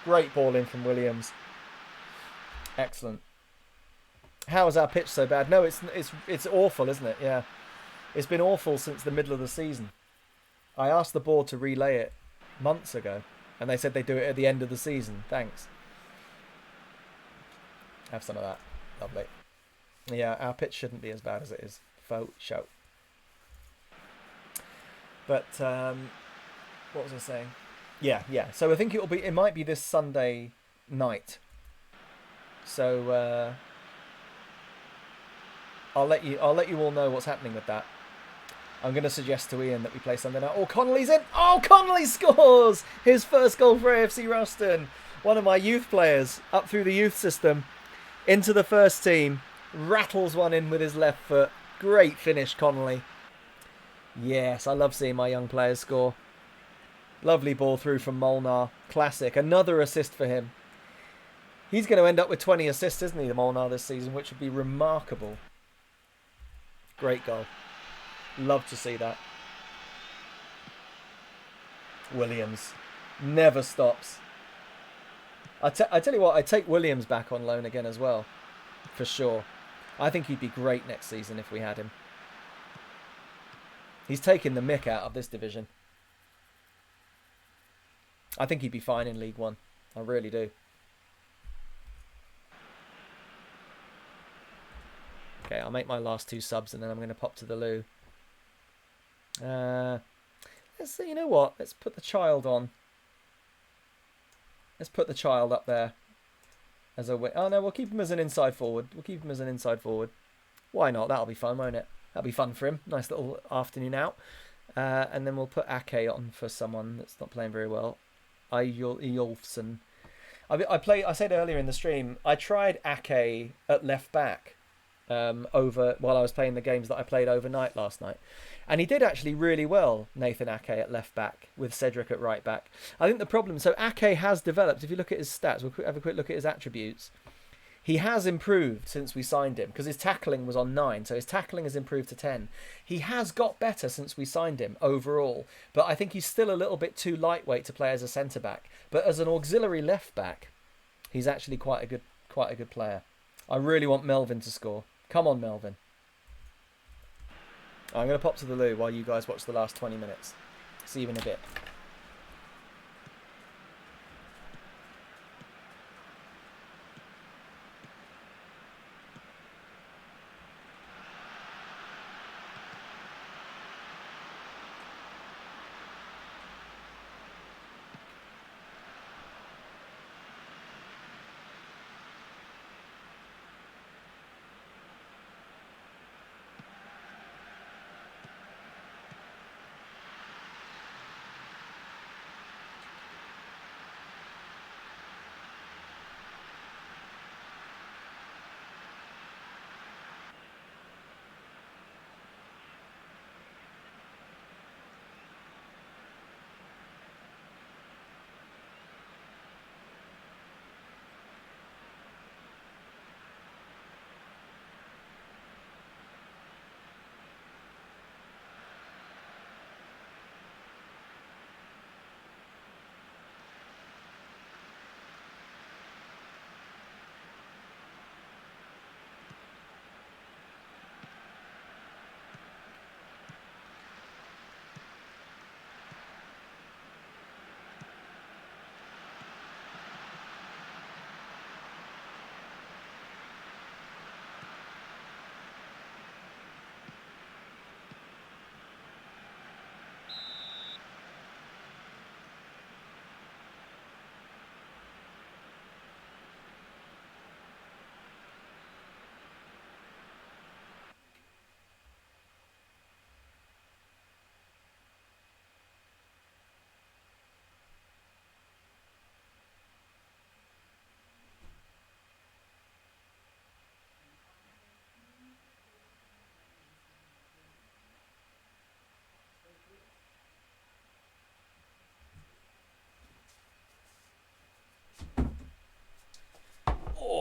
Great ball in from Williams. Excellent. How is our pitch so bad? No, it's awful, isn't it? Yeah. It's been awful since the middle of the season. I asked the board to relay it months ago, and they said they'd do it at the end of the season. Thanks. Have some of that. Lovely. Yeah, our pitch shouldn't be as bad as it is. Faux show. But what was I saying? Yeah. So I think it might be this Sunday night. So I'll let you all know what's happening with that. I'm going to suggest to Ian that we play Sunday night. Oh, Connolly's in. Oh, Connolly scores his first goal for AFC Roston. One of my youth players up through the youth system into the first team. Rattles one in with his left foot. Great finish, Connolly. Yes, I love seeing my young players score. Lovely ball through from Molnar. Classic. Another assist for him. He's going to end up with 20 assists, isn't he, the Molnar this season, which would be remarkable. Great goal. Love to see that. Williams. Never stops. I tell you what, I'd take Williams back on loan again as well. For sure. I think he'd be great next season if we had him. He's taking the mick out of this division. I think he'd be fine in League One. I really do. Okay, I'll make my last two subs and then I'm going to pop to the loo. You know what? Let's put the child on. Let's put the child up there. As a oh no, we'll keep him as an inside forward. Why not? That'll be fun, won't it? That'll be fun for him. Nice little afternoon out. And then we'll put Ake on for someone that's not playing very well. Eyolfsson. I said earlier in the stream, I tried Ake at left back while I was playing the games that I played overnight last night. And he did actually really well, Nathan Ake at left back with Cedric at right back. I think the problem, so Ake has developed, if you look at his stats, we'll have a quick look at his attributes. He has improved since we signed him because his tackling was on 9, so his tackling has improved to 10. He has got better since we signed him overall, but I think he's still a little bit too lightweight to play as a centre back. But as an auxiliary left back, he's actually quite a good player. I really want Melvin to score. Come on, Melvin. I'm going to pop to the loo while you guys watch the last 20 minutes. See you in a bit.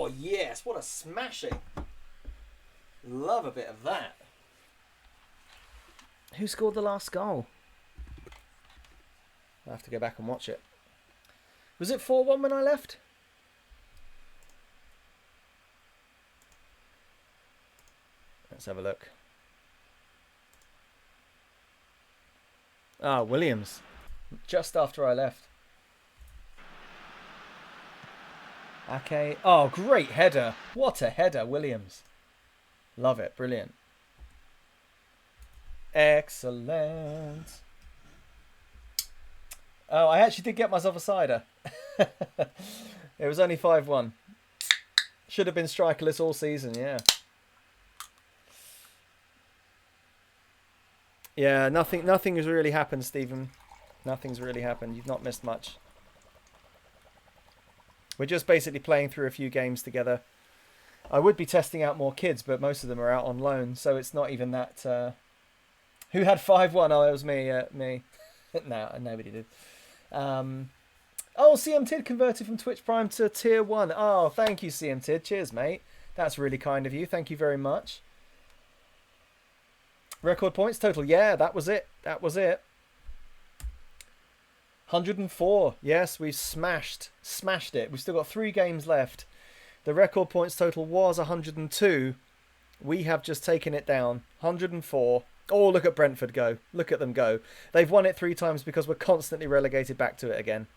Oh, yes. What a smashing. Love a bit of that. Who scored the last goal? I'll have to go back and watch it. Was it 4-1 when I left? Let's have a look. Ah, Williams. Just after I left. Okay. Oh, great header. What a header, Williams. Love it. Brilliant. Excellent. Oh, I actually did get myself a cider. It was only 5-1. Should have been strikerless all season, yeah. Yeah, nothing has really happened, Stephen. Nothing's really happened. You've not missed much. We're just basically playing through a few games together. I would be testing out more kids, but most of them are out on loan, so it's not even that... Who had 5-1? Oh, it was me. Me. No, nobody did. Oh, CM Tid converted from Twitch Prime to Tier 1. Oh, thank you, CM Tid. Cheers, mate. That's really kind of you. Thank you very much. Record points total. Yeah, that was it. That was it. 104. Yes, we've smashed it. We've still got 3 games left. The record points total was 102. We have just taken it down. 104. Oh, look at Brentford go. Look at them go. They've won it 3 times because we're constantly relegated back to it again.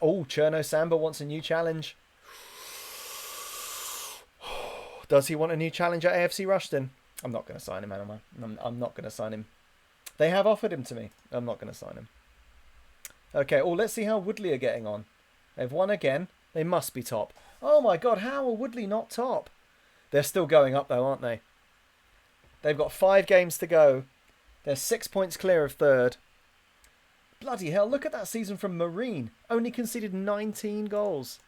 Oh, Cherno Samba wants a new challenge. Does he want a new challenge at AFC Rushden? I'm not going to sign him, am I? I'm not going to sign him. They have offered him to me. I'm not going to sign him. Okay, oh, let's see how Woodley are getting on. They've won again. They must be top. Oh my God, how are Woodley not top? They're still going up though, aren't they? They've got 5 games to go. They're 6 points clear of 3rd. Bloody hell, look at that season from Marine. Only conceded 19 goals.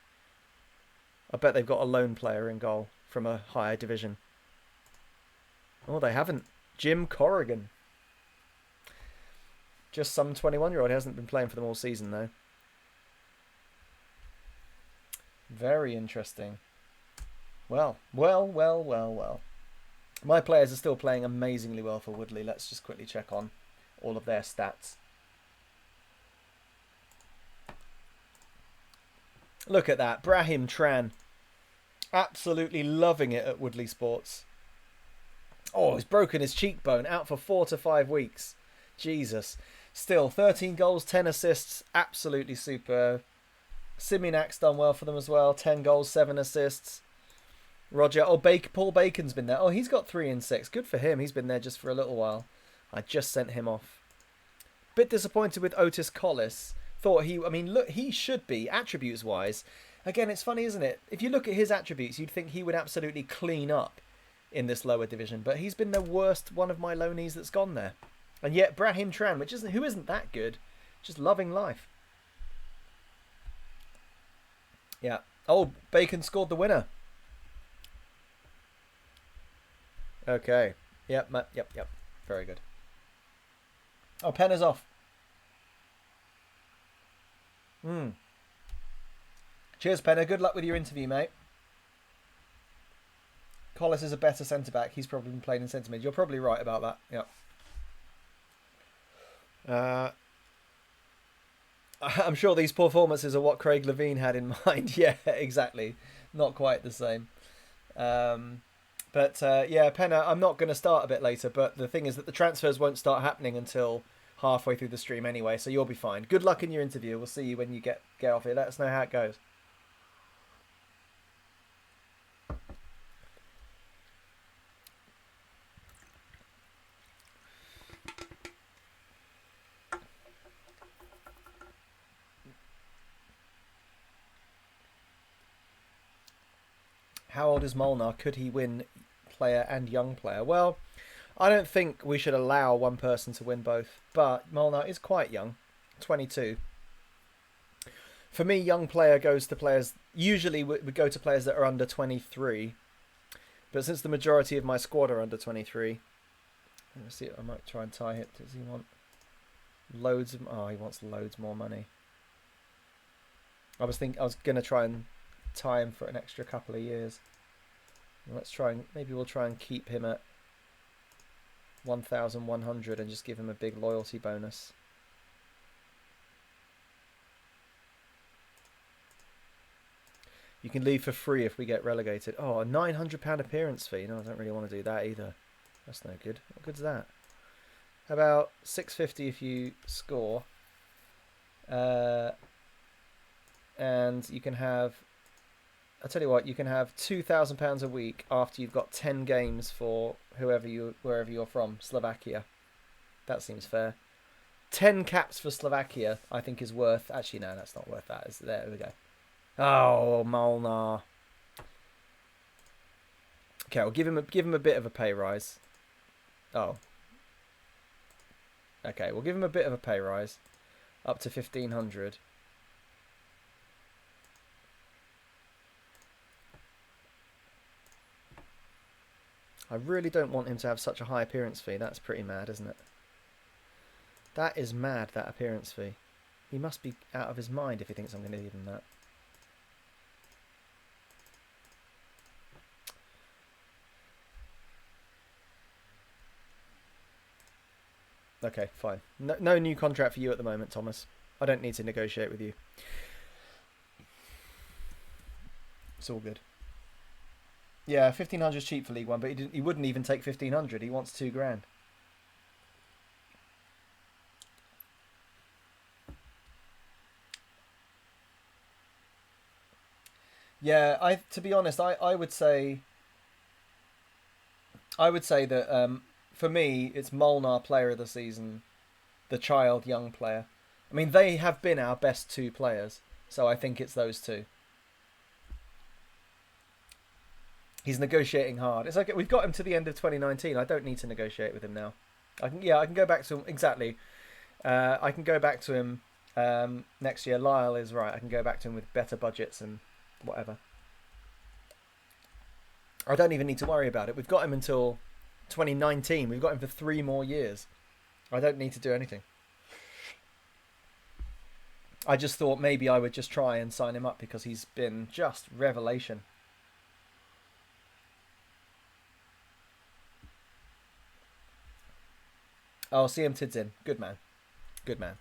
I bet they've got a lone player in goal from a higher division. Oh, they haven't. Jim Corrigan. Just some 21-year-old. He hasn't been playing for them all season, though. Very interesting. Well. My players are still playing amazingly well for Woodley. Let's just quickly check on all of their stats. Look at that. Brahim Tran. Absolutely loving it at Woodley Sports. Oh, he's broken his cheekbone. Out for 4 to 5 weeks. Jesus. Still, 13 goals, 10 assists. Absolutely superb. Siminak's done well for them as well. 10 goals, 7 assists. Roger. Oh, Paul Bacon's been there. Oh, he's got 3 and 6. Good for him. He's been there just for a little while. I just sent him off. Bit disappointed with Otis Collis. Thought he... I mean, look, he should be, attributes-wise. Again, it's funny, isn't it? If you look at his attributes, you'd think he would absolutely clean up in this lower division. But he's been the worst one of my loanees that's gone there. And yet, Brahim Tran, who isn't that good, just loving life. Yeah. Oh, Bacon scored the winner. Okay. Yep. Very good. Oh, Penner's off. Cheers, Penner. Good luck with your interview, mate. Collis is a better centre-back. He's probably been playing in centre-mid. You're probably right about that. Yep. I'm sure these performances are what Craig Levine had in mind. Yeah, exactly. Not quite the same. But yeah, Penner, I'm not going to start a bit later, but the thing is that the transfers won't start happening until halfway through the stream anyway, so you'll be fine. Good luck in your interview. We'll see you when you get off here. Let us know how it goes. How old is Molnar? Could he win player and young player? Well, I don't think we should allow one person to win both, but Molnar is quite young, 22. For me, young player goes to players, usually we go to players that are under 23, but since the majority of my squad are under 23, let's see, I might try and tie it. Does he want loads of, oh, he wants loads more money. I was going to try and time for an extra couple of years. Let's try and maybe we'll try and keep him at 1,100 and just give him a big loyalty bonus. You can leave for free if we get relegated. Oh, a £900 appearance fee. No, I don't really want to do that either. That's no good. What good's that? How about £650 if you score? And you can have... I'll tell you what, you can have £2,000 a week after you've got 10 games for wherever you're from. Slovakia. That seems fair. 10 caps for Slovakia, I think, is worth... Actually, no, that's not worth that. There we go. Oh, Molnar. Okay, we'll give him a bit of a pay rise. Oh. Okay, we'll give him a bit of a pay rise, up to 1,500. I really don't want him to have such a high appearance fee. That's pretty mad, isn't it? That is mad, that appearance fee. He must be out of his mind if he thinks I'm going to give him that. Okay, fine. No new contract for you at the moment, Thomas. I don't need to negotiate with you. It's all good. Yeah, 1,500 is cheap for League One, but he wouldn't even take 1,500. He wants £2,000. Yeah, to be honest, I would say that for me it's Molnar player of the season, the child young player. I mean, they have been our best two players, so I think it's those two. He's negotiating hard. It's like we've got him to the end of 2019. I don't need to negotiate with him now. I can go back to him exactly. I can go back to him next year. Lyle is right. I can go back to him with better budgets and whatever. I don't even need to worry about it. We've got him until 2019. We've got him for 3 more years. I don't need to do anything. I just thought maybe I would just try and sign him up because he's been just revelation. Oh, CM Tids in. Good man. Good man.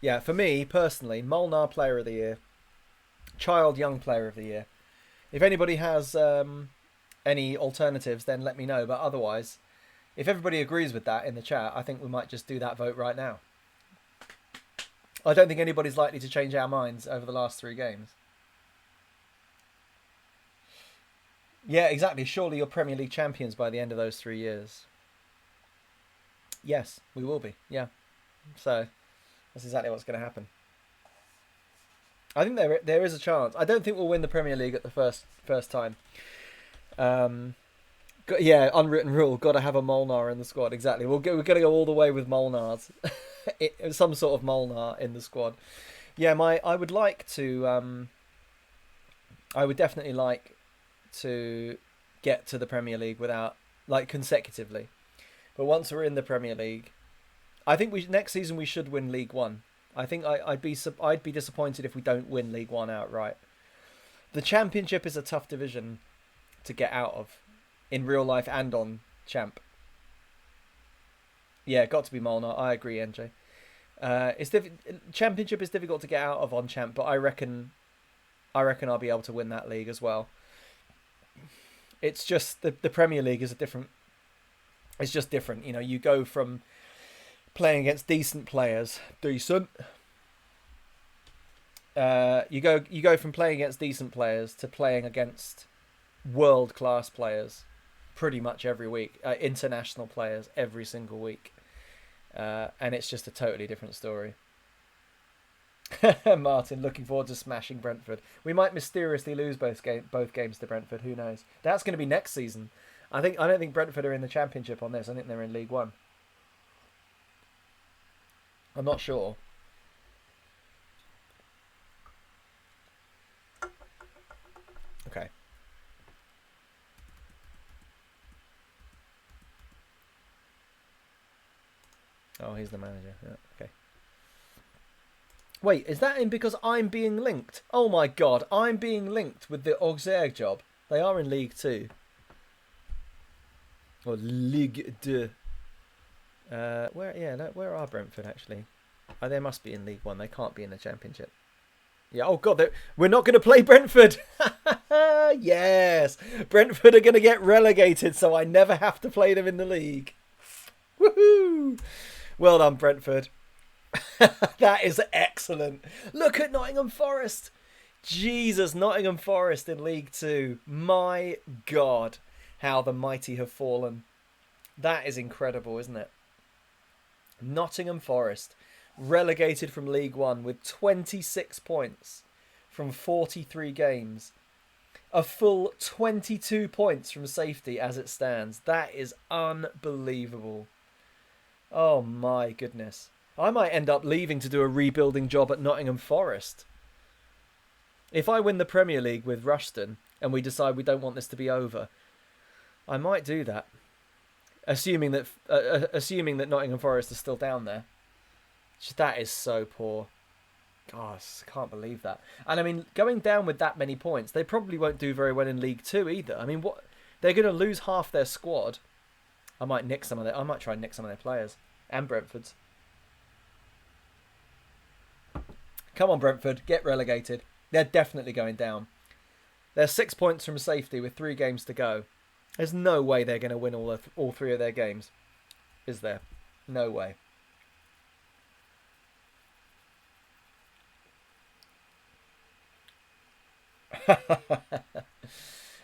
Yeah, for me, personally, Molnar Player of the Year. Child Young Player of the Year. If anybody has any alternatives, then let me know. But otherwise, if everybody agrees with that in the chat, I think we might just do that vote right now. I don't think anybody's likely to change our minds over the last 3 games. Yeah, exactly. Surely you're Premier League champions by the end of those 3 years. Yes, we will be. Yeah. So that's exactly what's going to happen. I think there is a chance. I don't think we'll win the Premier League at the first time. Yeah, unwritten rule. Got to have a Molnar in the squad. Exactly. We're going to go all the way with Molnars. Some sort of Molnar in the squad. Yeah, I would like to. I would definitely like to get to the Premier League without consecutively. But once we're in the Premier League, I think next season we should win League One. I think I'd be disappointed if we don't win League One outright. The Championship is a tough division to get out of in real life and on Champ. Yeah, got to be Molnar. I agree, NJ. Championship is difficult to get out of on Champ, but I reckon I'll be able to win that league as well. It's just the Premier League is a different. It's just different, you know. You go from playing against decent players, you go from playing against decent players to playing against world class players, pretty much every week. International players every single week, and it's just a totally different story. Martin, looking forward to smashing Brentford. We might mysteriously lose both games to Brentford. Who knows? That's going to be next season. I don't think Brentford are in the Championship on this. I think they're in League One. I'm not sure. Okay. Oh, he's the manager. Yeah, okay. Wait, is that in because I'm being linked? Oh my god, I'm being linked with the Auxerre job. They are in League 2. Or Ligue 2. Where are Brentford actually? Oh, they must be in League 1. They can't be in the Championship. Yeah, oh god, we're not going to play Brentford. Yes, Brentford are going to get relegated, so I never have to play them in the league. Woohoo! Well done, Brentford. That is excellent. Look at Nottingham Forest. Jesus, Nottingham Forest in League 2. My God, how the mighty have fallen. That is incredible, isn't it? Nottingham Forest relegated from League 1 with 26 points from 43 games. A full 22 points from safety as it stands. That is unbelievable. Oh my goodness. I might end up leaving to do a rebuilding job at Nottingham Forest. If I win the Premier League with Rushton and we decide we don't want this to be over, I might do that. Assuming that Nottingham Forest is still down there. That is so poor. Gosh, I can't believe that. And I mean, going down with that many points, they probably won't do very well in League 2 either. I mean, what, they're going to lose half their squad. I might try and nick some of their players and Brentford's. Come on, Brentford, get relegated. They're definitely going down. They're 6 points from safety with 3 games to go. There's no way they're going to win all 3 of their games. Is there? No way.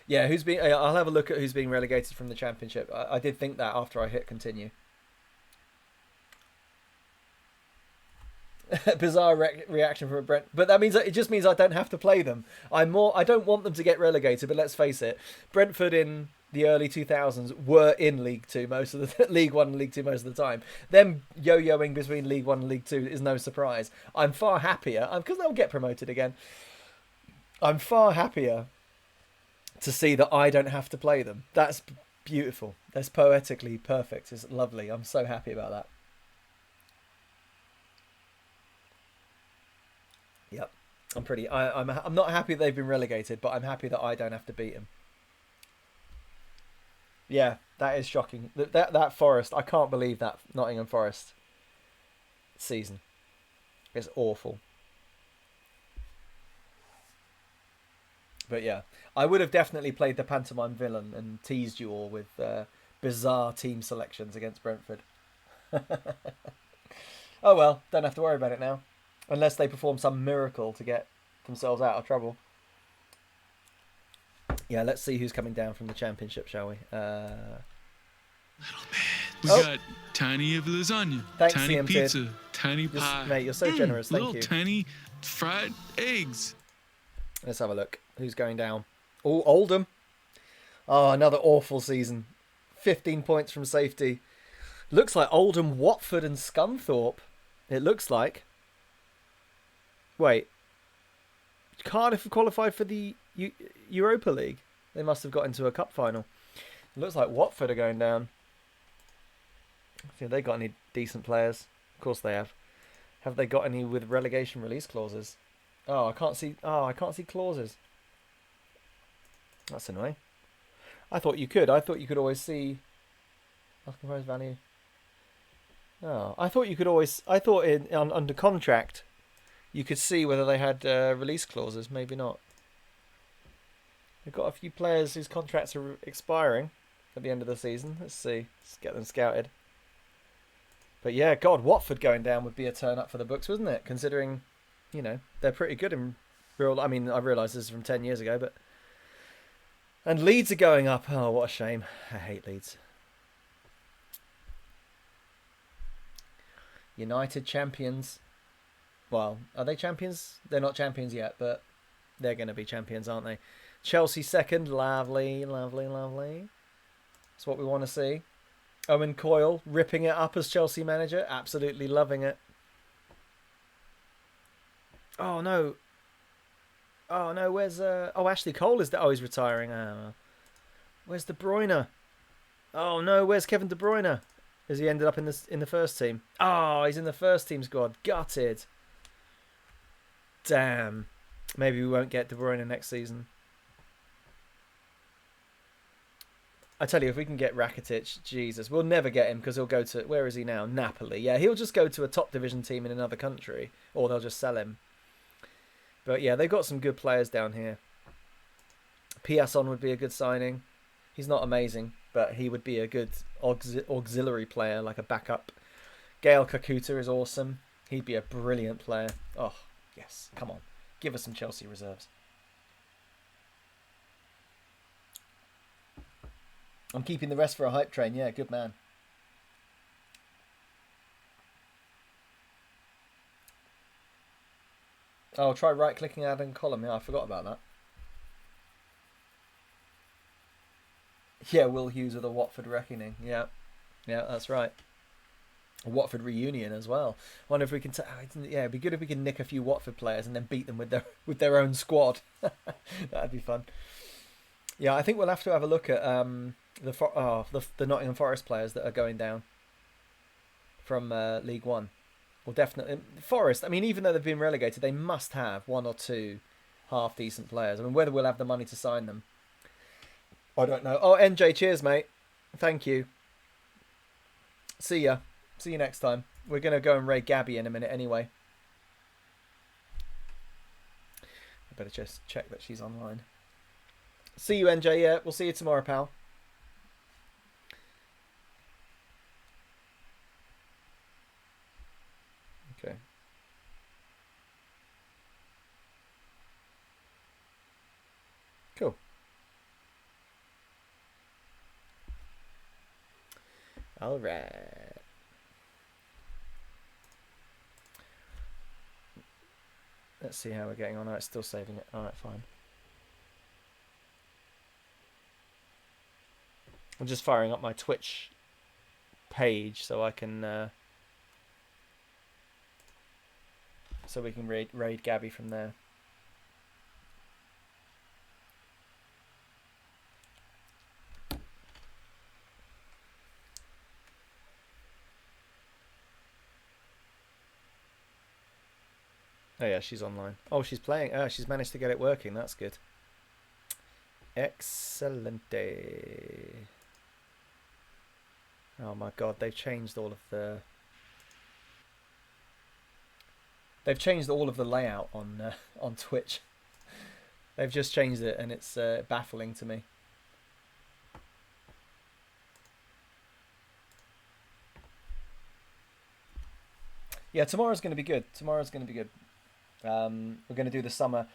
Yeah, I'll have a look at who's being relegated from the Championship. I did think that after I hit continue. Bizarre reaction from a Brent, but that means it just means I don't have to play them. I don't want them to get relegated, but let's face it, Brentford in the early 2000s were in League 2 most of the League 1 and League 2 most of the time. Them yo-yoing between League 1 and League 2 is no surprise. I'm far happier because they'll get promoted again. I'm far happier to see that I don't have to play them. That's beautiful. That's poetically perfect. It's lovely. I'm so happy about that. Yep. I'm not happy they've been relegated, but I'm happy that I don't have to beat them. Yeah, that is shocking. That Forest, I can't believe that Nottingham Forest season. It's awful. But yeah, I would have definitely played the pantomime villain and teased you all with bizarre team selections against Brentford. Oh well, don't have to worry about it now. Unless they perform some miracle to get themselves out of trouble. Yeah, let's see who's coming down from the Championship, shall we? Little bit. We got tiny of lasagna, Thanks, tiny CM pizza, tiny pie. Mate, you're so generous. Thank little you. tiny fried eggs. Let's have a look. Who's going down? Oh, Oldham. Oh, another awful season. 15 points from safety. Looks like Oldham, Watford and Scunthorpe. It looks like. Wait. Cardiff qualified for the Europa League. They must have got into a cup final. It looks like Watford are going down. Have they got any decent players? Of course they have. Have they got any with relegation release clauses? Oh, I can't see clauses. That's annoying. I thought you could. I thought you could always see asking price value. Oh, I thought you could always. I thought under contract, you could see whether they had release clauses. Maybe not. We've got a few players whose contracts are expiring at the end of the season. Let's see. Let's get them scouted. But yeah, God, Watford going down would be a turn up for the books, wouldn't it? Considering, you know, they're pretty good in real. I mean, I realise this is from 10 years ago, but. And Leeds are going up. Oh, what a shame. I hate Leeds. United champions. Well, are they champions? They're not champions yet, but they're going to be champions, aren't they? Chelsea second. Lovely, lovely, lovely. That's what we want to see. Owen Coyle ripping it up as Chelsea manager. Absolutely loving it. Oh, no. Oh, no, where's... Ashley Cole is... he's retiring. Where's De Bruyne? Oh, no, where's Kevin De Bruyne? Has he ended up in the first team? Oh, he's in the first team squad. Gutted. Damn. Maybe we won't get De Bruyne next season. I tell you, if we can get Rakitic, Jesus, we'll never get him because he'll go to, where is he now? Napoli. Yeah, he'll just go to a top division team in another country, or they'll just sell him. But yeah, they've got some good players down here. Piasson would be a good signing. He's not amazing, but he would be a good auxiliary player, like a backup. Gael Kakuta is awesome. He'd be a brilliant player. Oh, yes, come on. Give us some Chelsea reserves. I'm keeping the rest for a hype train. Yeah, good man. Oh, try right-clicking add and column. Yeah, I forgot about that. Yeah, Will Hughes with a Watford reckoning. Yeah, yeah, that's right. A Watford reunion as well. Wonder if we can. Yeah, it'd be good if we can nick a few Watford players and then beat them with their own squad. That'd be fun. Yeah, I think we'll have to have a look at the Nottingham Forest players that are going down from League One. Well, definitely Forest. I mean, even though they've been relegated, they must have one or two half decent players. I mean, whether we'll have the money to sign them, I don't know. Oh, NJ, cheers, mate. Thank you. See ya. See you next time. We're going to go and raid Gabby in a minute anyway. I better just check that she's online. See you, NJ. Yeah, we'll see you tomorrow, pal. Okay. Cool. All right. Let's see how we're getting on. Oh, it's still saving it. All right, fine. I'm just firing up my Twitch page so I can so we can raid Gabby from there. Oh yeah, she's online. Oh, she's playing. Oh, she's managed to get it working. That's good. Excelente. Oh my god, they've changed all of the... They've changed all of the layout on Twitch. They've just changed it and it's baffling to me. Yeah, tomorrow's going to be good. Tomorrow's going to be good. We're going to do the summer.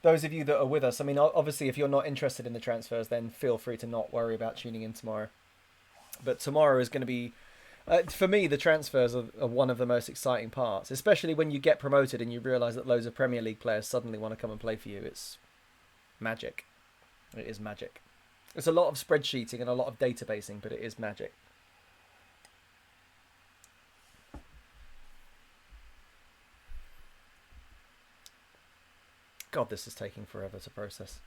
Those of you that are with us, I mean, obviously, if you're not interested in the transfers, then feel free to not worry about tuning in tomorrow. But tomorrow is going to be, for me, the transfers are one of the most exciting parts, especially when you get promoted and you realise that loads of Premier League players suddenly want to come and play for you. It's magic. It is magic. It's a lot of spreadsheeting and a lot of databasing, but it is magic. God, this is taking forever to process.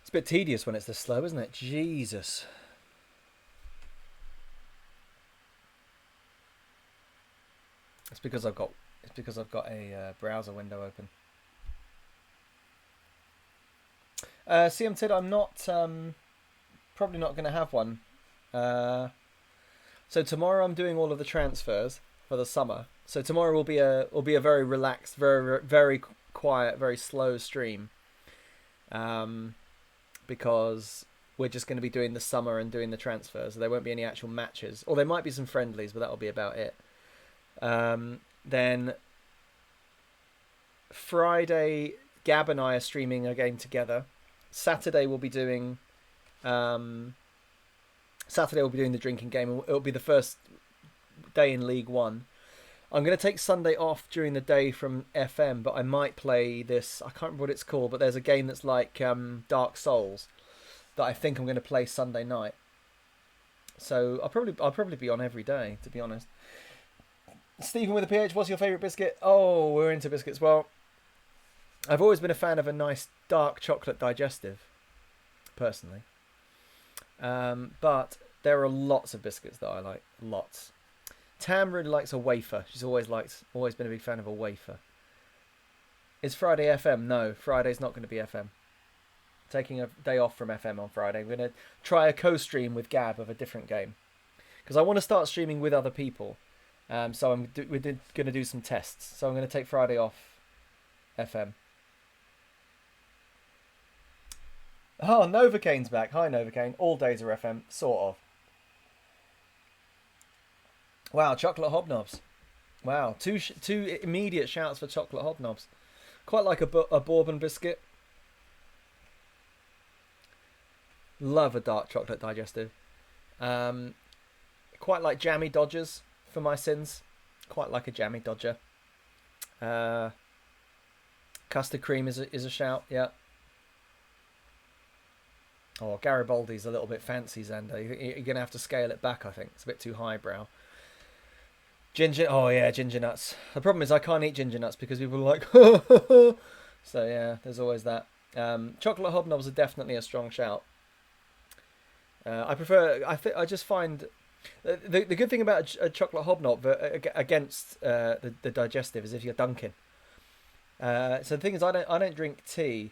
A bit tedious when it's this slow, isn't it? Jesus. It's because I've got a browser window open. CM Tid, I'm not probably not going to have one. So tomorrow I'm doing all of the transfers for the summer. So tomorrow will be a very relaxed, very quiet, very slow stream. Because we're just going to be doing the summer and doing the transfers. There won't be any actual matches. Or there might be some friendlies, but that'll be about it. Then Friday, Gab and I are streaming a game together. Saturday we'll be doing the drinking game. It'll be the first day in League One. I'm going to take Sunday off during the day from FM, but I might play this. I can't remember what it's called, but there's a game that's like Dark Souls. that I think I'm going to play Sunday night. So I'll probably be on every day, to be honest. Stephen with a PH, what's your favourite biscuit? Oh, we're into biscuits. Well, I've always been a fan of a nice dark chocolate digestive, personally. But there are lots of biscuits that I like. Lots. Tam really likes a wafer. She's always been a big fan of a wafer. Is Friday FM? No, Friday's not going to be FM. Taking a day off from FM on Friday. I'm going to try a co-stream with Gab of a different game. Because I want to start streaming with other people. So we're going to do some tests. So I'm going to take Friday off FM. Oh, Novocaine's back. Hi, Novocaine. All days are FM, sort of. Wow, chocolate hobnobs. Wow, two immediate shouts for chocolate hobnobs. Quite like a bourbon biscuit. Love a dark chocolate digestive. Quite like jammy dodgers for my sins. Quite like a jammy dodger. Custard cream is a shout. Yeah. Oh, Garibaldi's a little bit fancy, Xander. You're going to have to scale it back, I think. It's a bit too highbrow. Ginger. Oh, yeah, ginger nuts. The problem is I can't eat ginger nuts because people are like, so, yeah, there's always that. Chocolate hobnobs are definitely a strong shout. I just find the good thing about a chocolate hobnob against the digestive is if you're dunking. So the thing is, I don't drink tea.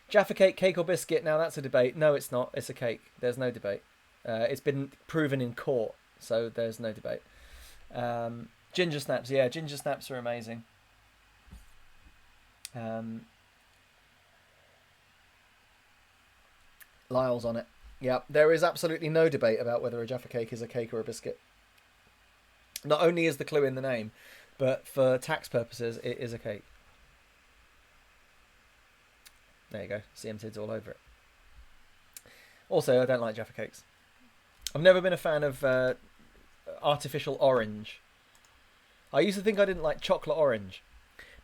Jaffa cake or biscuit? Now that's a debate. No, it's not. It's a cake. There's no debate. It's been proven in court, so there's no debate. Ginger snaps, yeah, ginger snaps are amazing. Lyle's on it. Yeah, there is absolutely no debate about whether a Jaffa cake is a cake or a biscuit. Not only is the clue in the name, but for tax purposes, it is a cake. There you go. CM Tids all over it. Also, I don't like Jaffa cakes. I've never been a fan of artificial orange. I used to think I didn't like chocolate orange,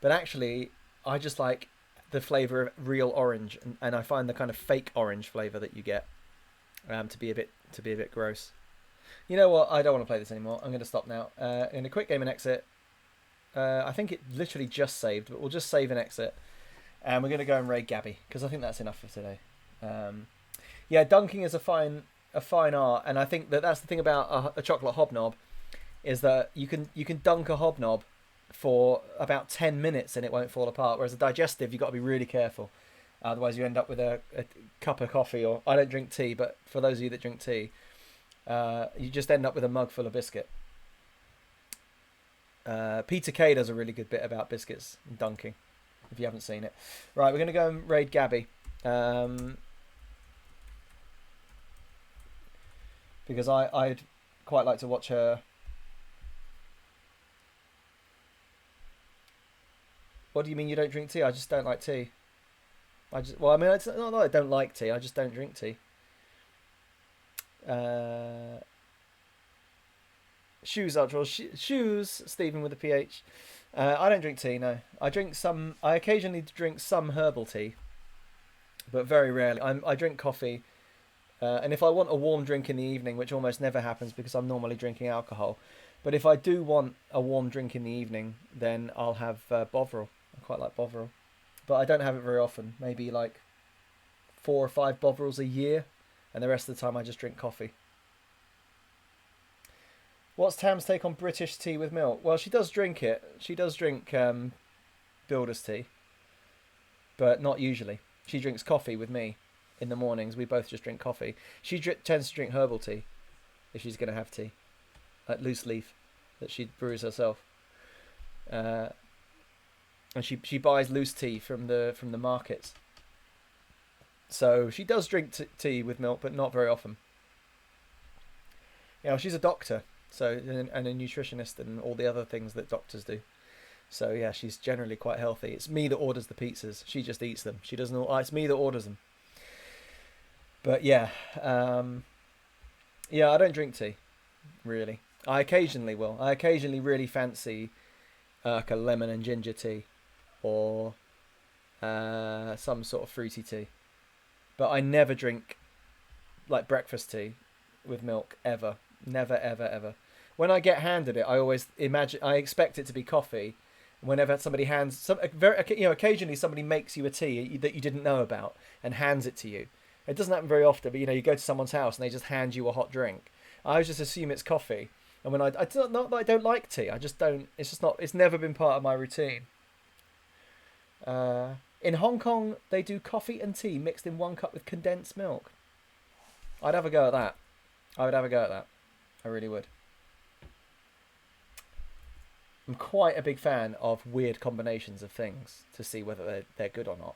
but actually, I just like the flavour of real orange, and I find the kind of fake orange flavour that you get to be a bit gross. You know what? I don't want to play this anymore. I'm going to stop now. In a quick game and exit. I think it literally just saved, but we'll just save and exit. And we're going to go and raid Gabby, because I think that's enough for today. Yeah, dunking is a fine art, and I think that's the thing about a chocolate hobnob, is that you can dunk a hobnob for about 10 minutes and it won't fall apart, whereas a digestive, you've got to be really careful. Otherwise you end up with a cup of coffee, or I don't drink tea, but for those of you that drink tea, you just end up with a mug full of biscuit. Peter Kay does a really good bit about biscuits and dunking, if you haven't seen it. Right, we're going to go and raid Gabby. Because I'd quite like to watch her. What do you mean you don't drink tea? I just don't like tea. It's not that I don't like tea, I just don't drink tea. Shoes, shoes, Stephen with a PH. I don't drink tea, no. I occasionally drink some herbal tea, but very rarely. I drink coffee, and if I want a warm drink in the evening, which almost never happens because I'm normally drinking alcohol, but if I do want a warm drink in the evening, then I'll have Bovril. I quite like Bovril, but I don't have it very often. Maybe like 4 or 5 Bovrils a year, and the rest of the time I just drink coffee. What's Tam's take on British tea with milk? Well, she does drink it. She does drink builder's tea, but not usually. She drinks coffee with me in the mornings. We both just drink coffee. She tends to drink herbal tea if she's going to have tea, like loose leaf that she brews herself. And she buys loose tea from the markets. So she does drink tea with milk, but not very often. You know, she's a doctor. So, and a nutritionist and all the other things that doctors do. So yeah, she's generally quite healthy. It's me that orders the pizzas. She just eats them. She doesn't. It's me that orders them. But yeah, yeah, I don't drink tea, really. I occasionally will. I occasionally really fancy like a lemon and ginger tea, or some sort of fruity tea. but I never drink like breakfast tea with milk ever. Never, ever, ever. When I get handed it, I always expect it to be coffee. Whenever somebody occasionally somebody makes you a tea that you didn't know about and hands it to you. It doesn't happen very often, but you go to someone's house and they just hand you a hot drink. I always just assume it's coffee. And when not that I don't like tea, I just don't. It's just not. It's never been part of my routine. In Hong Kong, they do coffee and tea mixed in one cup with condensed milk. I'd have a go at that. I would have a go at that. I really would. I'm quite a big fan of weird combinations of things to see whether they're good or not.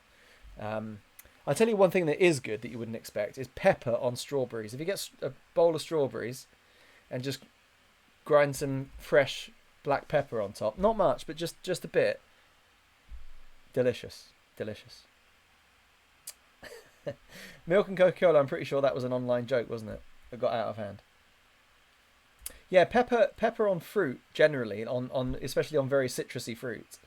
I'll tell you one thing that is good that you wouldn't expect is pepper on strawberries. If you get a bowl of strawberries and just grind some fresh black pepper on top, not much, but just a bit. Delicious. Milk and Coca-Cola, I'm pretty sure that was an online joke, wasn't it? It got out of hand. Yeah, pepper on fruit generally, on especially on very citrusy fruit,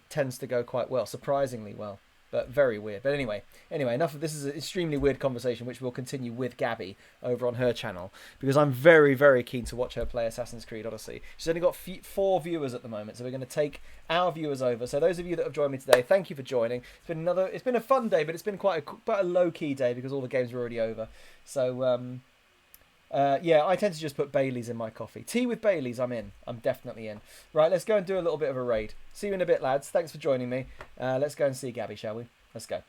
tends to go quite well, surprisingly well, but very weird. But anyway, enough of this. Is an extremely weird conversation, which we'll continue with Gabby over on her channel, because I'm very, very keen to watch her play Assassin's Creed Odyssey. She's only got 4 viewers at the moment, so we're going to take our viewers over. So those of you that have joined me today, thank you for joining. It's been a fun day, but it's been quite a low key day because all the games were already over. So yeah, I tend to just put Baileys in my coffee. Tea with Baileys, I'm in. I'm definitely in. Right, let's go and do a little bit of a raid. See you in a bit, lads. Thanks for joining me. Let's go and see Gabby, shall we? Let's go.